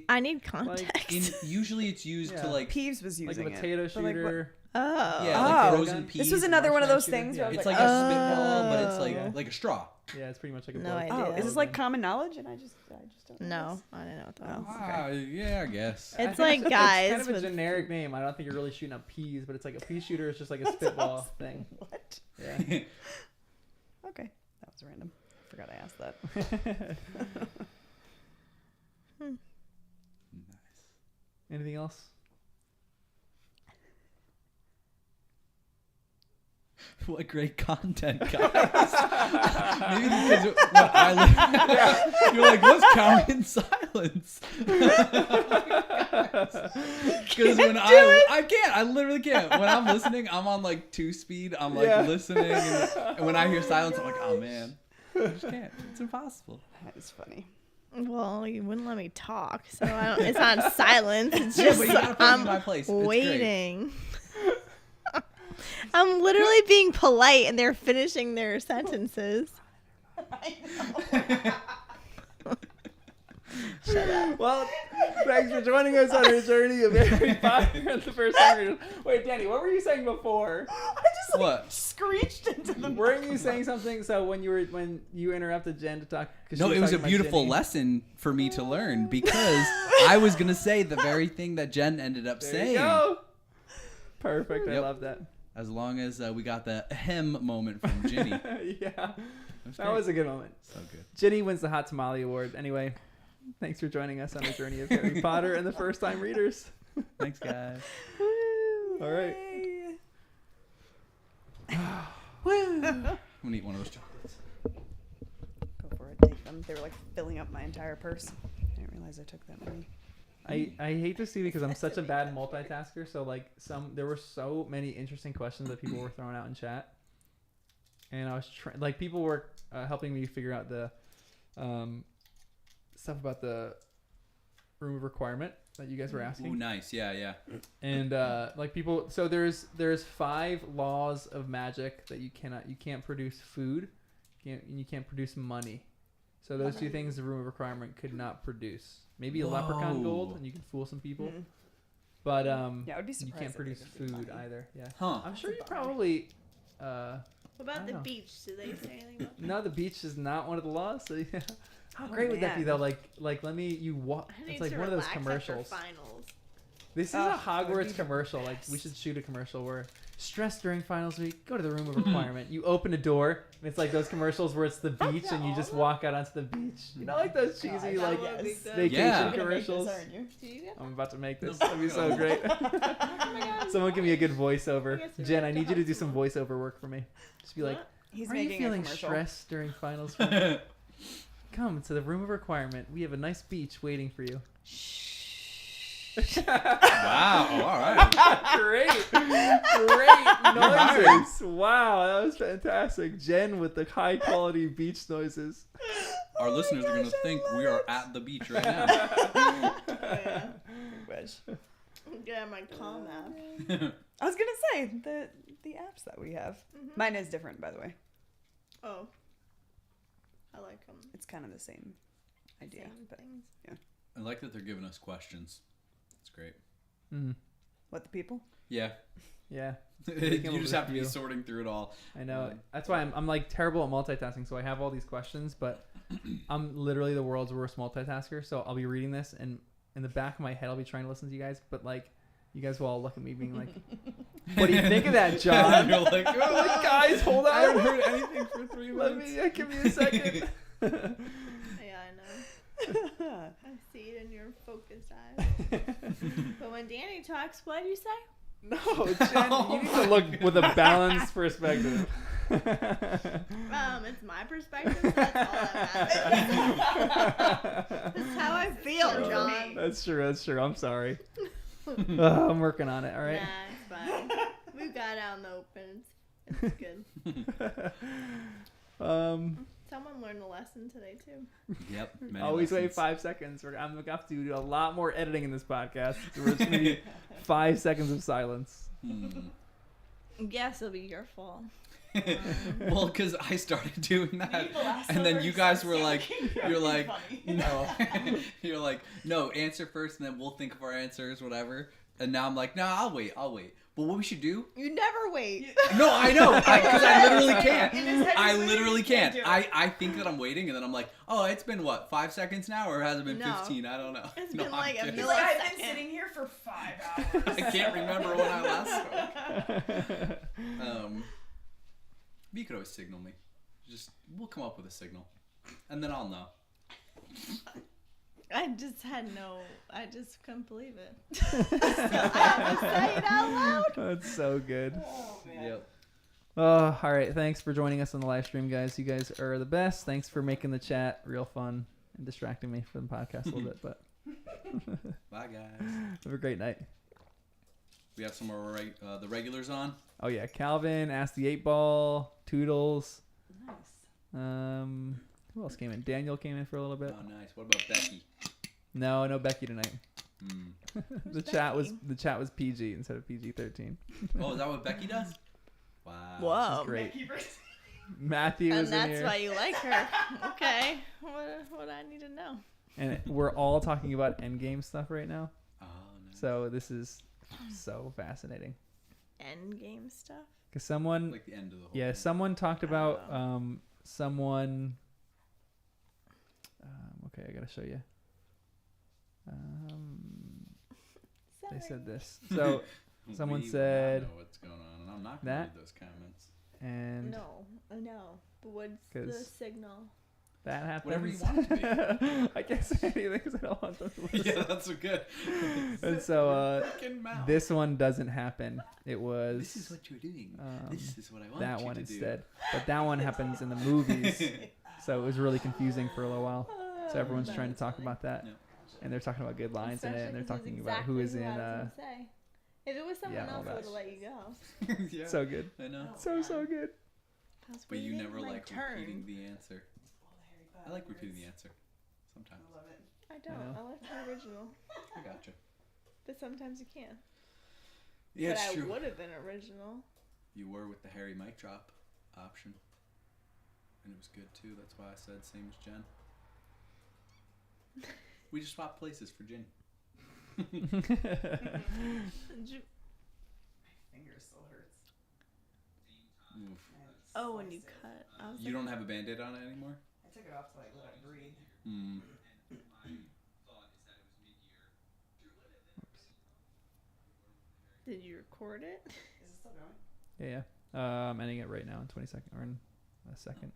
I need Like, context. Usually it's used Yeah. to like Peeves was Like using a potato it. but, like, shooter. Oh. yeah, like Oh. frozen peas. This was another one of those Marshmallow things shooter. where I was It's like, like a Oh. spitball, but it's Yeah. like a straw. Yeah, it's pretty much like a No blow. idea. oh, is this Blow like gun. common knowledge? And I just don't know. No, this? I don't know what that Oh. was. Ah, yeah, I guess. It's I like think guys It's kind of a with generic name. I don't think you're really shooting up peas, but it's like a pea shooter is just like a spitball thing. What? Yeah. Okay, that was random. I forgot I asked that. Nice. Anything else? What great content, guys. Maybe because when I you're like, let's count in silence. Because when I can't, I literally can't. When I'm listening, I'm on like 2-speed. I'm like Yeah. listening, and when I hear silence, I'm like, oh man, I just can't. It's impossible. That is funny. Well, you wouldn't let me talk, so I don't, it's not silence. It's Yeah, just but you gotta put me in I'm my place. It's great. waiting. I'm literally being polite, and they're finishing their sentences. Shut up. Well, thanks for joining us on our journey of Harry Potter and the first time readers. Wait, Danny, what were you saying before? I just like What? screeched into the Weren't you saying something? So when you interrupted Jen to talk, 'cause she No, was it was a talking about beautiful Ginny. lesson for me to learn because I was gonna say the very thing that Jen ended up There saying. you go. Perfect. I Yep. love that. As long as we got the ahem moment from Ginny. Yeah, was that great. was a good moment. So good. Ginny wins the Hot Tamale Award. Anyway, thanks for joining us on our journey of Harry Potter and the first time readers. Thanks, guys. All right. Yay. I'm gonna eat one of those chocolates. Go for it. Take them. They were like filling up my entire purse. I didn't realize I took that many. I hate to see because I'm such a bad multitasker. So like there were so many interesting questions that people were throwing out in chat, and I was like people were helping me figure out the stuff about the room of requirement that you guys were asking. Ooh, nice. Yeah, yeah. And like people, so there's 5 laws of magic that you can't produce food, you can't produce money. So those 2 things the room of requirement could not produce. Maybe a leprechaun gold, Whoa. and you can fool some people. Mhm. But Yeah, I would be you surprised. can't if produce they didn't do food money. either. Yeah, Huh. I'm sure you That's a bummer. probably. What I about don't the know. beach? Did they say anything about that? No, the beach is not one of the laws. So yeah. How Oh, great would that be man. though? Like let me you walk. I need It's like to one of those relax commercials. After finals. This is Oh, a that would be Hogwarts the commercial. Like we best. should shoot a commercial where stress during finals week, go to the room of requirement. You open a door and it's like those commercials where it's the beach and you just walk out onto the beach. You know, like those cheesy God, like yes. vacation Yeah. You're gonna make this, commercials. aren't you? Do you get I'm about to make this. No. That'd be so great. Someone give me a good I voiceover. guess we Jen, have I to need you to help do some someone. voiceover work for me. Just be like, What? He's are you making a feeling commercial. stressed during finals week? Come to the room of requirement. We have a nice beach waiting for you. Wow. All right. Great noises. Wow, that was fantastic. Jen with the high quality beach noises. Our listeners are gonna think we are at the beach right now. Oh, yeah. Wish. Yeah, my calm app. I was gonna say the apps that we have. Mhm. Mine is different, by the way. Oh. I like them. It's kind of the same idea, but I like that they're giving us questions. It's great. Mm, what the people? Yeah. yeah, You come up just with have to be you. sorting through it all. I know. Um, That's why I'm like terrible at multitasking. So I have all these questions, but I'm literally the world's worst multitasker. So I'll be reading this, and in the back of my head, I'll be trying to listen to you guys, but like, you guys will all look at me being like, "What do you think of that, John?" You're like, I'm like, guys, hold on. I haven't heard anything for 3 Let minutes. me give me a second. Yeah, I know. I see it in your focused eyes. But when Danny talks, what do you say? No, Jen, you need to look with a balanced perspective. It's my perspective. So that's all that matters. That's how I feel, John. That's true. I'm sorry. I'm working on it. All right. Nah, it's fine. We got out in the open. It's good. Someone learned a lesson today too. Yep. many Always wait lessons. 5 seconds. I'm gonna have to do a lot more editing in this podcast. So it's gonna be 5 seconds of silence. Yes, it'll be your fault. Well, because I started doing that, and then you guys were like, you're like, no, you're like, no, answer first, and then we'll think of our answers, whatever. And now I'm like, no, I'll wait. But what we should do? You never wait. No, I know, because I literally can't. In his head, I he's waiting, literally he can't can't. do it. I think that I'm waiting, and then I'm like, oh, it's been what, 5 seconds now, or has it been No. 15? I don't know. It's No, been I'm like a kidding. He's millisecond. like, I've been sitting here for 5 hours. I can't remember when I last spoke. But you could always signal me. We'll come up with a signal, and then I'll know. I just couldn't believe it. I have to say it out loud. That's so good. Oh, man. Yep. Oh, all right. Thanks for joining us on the live stream, guys. You guys are the best. Thanks for making the chat real fun and distracting me from the podcast a little bit. But Bye, guys. have a great night. We have some more the regulars on. Oh yeah, Calvin, Ask the 8 Ball, Toodles. Nice. Who else came in? Daniel came in for a little bit. Oh, nice. What about Becky? No Becky tonight. Mm. the chat was PG instead of PG-13. Oh, is that what Becky does? Wow. Whoa. She's great. Becky Brady. Matthew And was in that's here. why you like her. Okay. What I need to know. And we're all talking about Endgame stuff right now. Oh, nice. So this is so fascinating. Endgame stuff. Because someone, Like the end of the whole yeah, thing. someone talked about someone. Okay, I gotta show you. They said this. So someone We will not said know what's going on, and I'm not going to that- read those comments. and No, I know. But what's the 'Cause- signal? that happens. Whatever you want it to I can't say anything because I don't want them to listen. Yeah, that's so good. And so Freaking mouth. this one doesn't happen. It was This is what you're doing. This is what I want that you one to instead. But that one happens in the movies. So it was really confusing for a little while. So everyone's trying to talk about that. Yeah. And they're talking about good lines in it, and they're Especially 'cause talking it's about who is exactly in. what I was gonna say. If it was someone yeah, all else, I that. would have let you go. do. Yeah, So good. I know. So good. I was But you waiting never my like turn. repeating the answer. All the Harry Potter I like repeating words. the answer. Sometimes. I love it. I don't. know. I like the original. I gotcha. But sometimes you can. Yeah, but it's I true. would have been original. You were with the Harry mic drop option. And it was good too. That's why I said same as Jen. We just swapped places for Jen. My finger still hurts. Oof. Oh, when you cut. I was You don't have a band-aid on it anymore? I took it off to like let it breathe. Hmm. Did you record it? Is it still going? Yeah. I'm ending it right now in 20 seconds or in a second.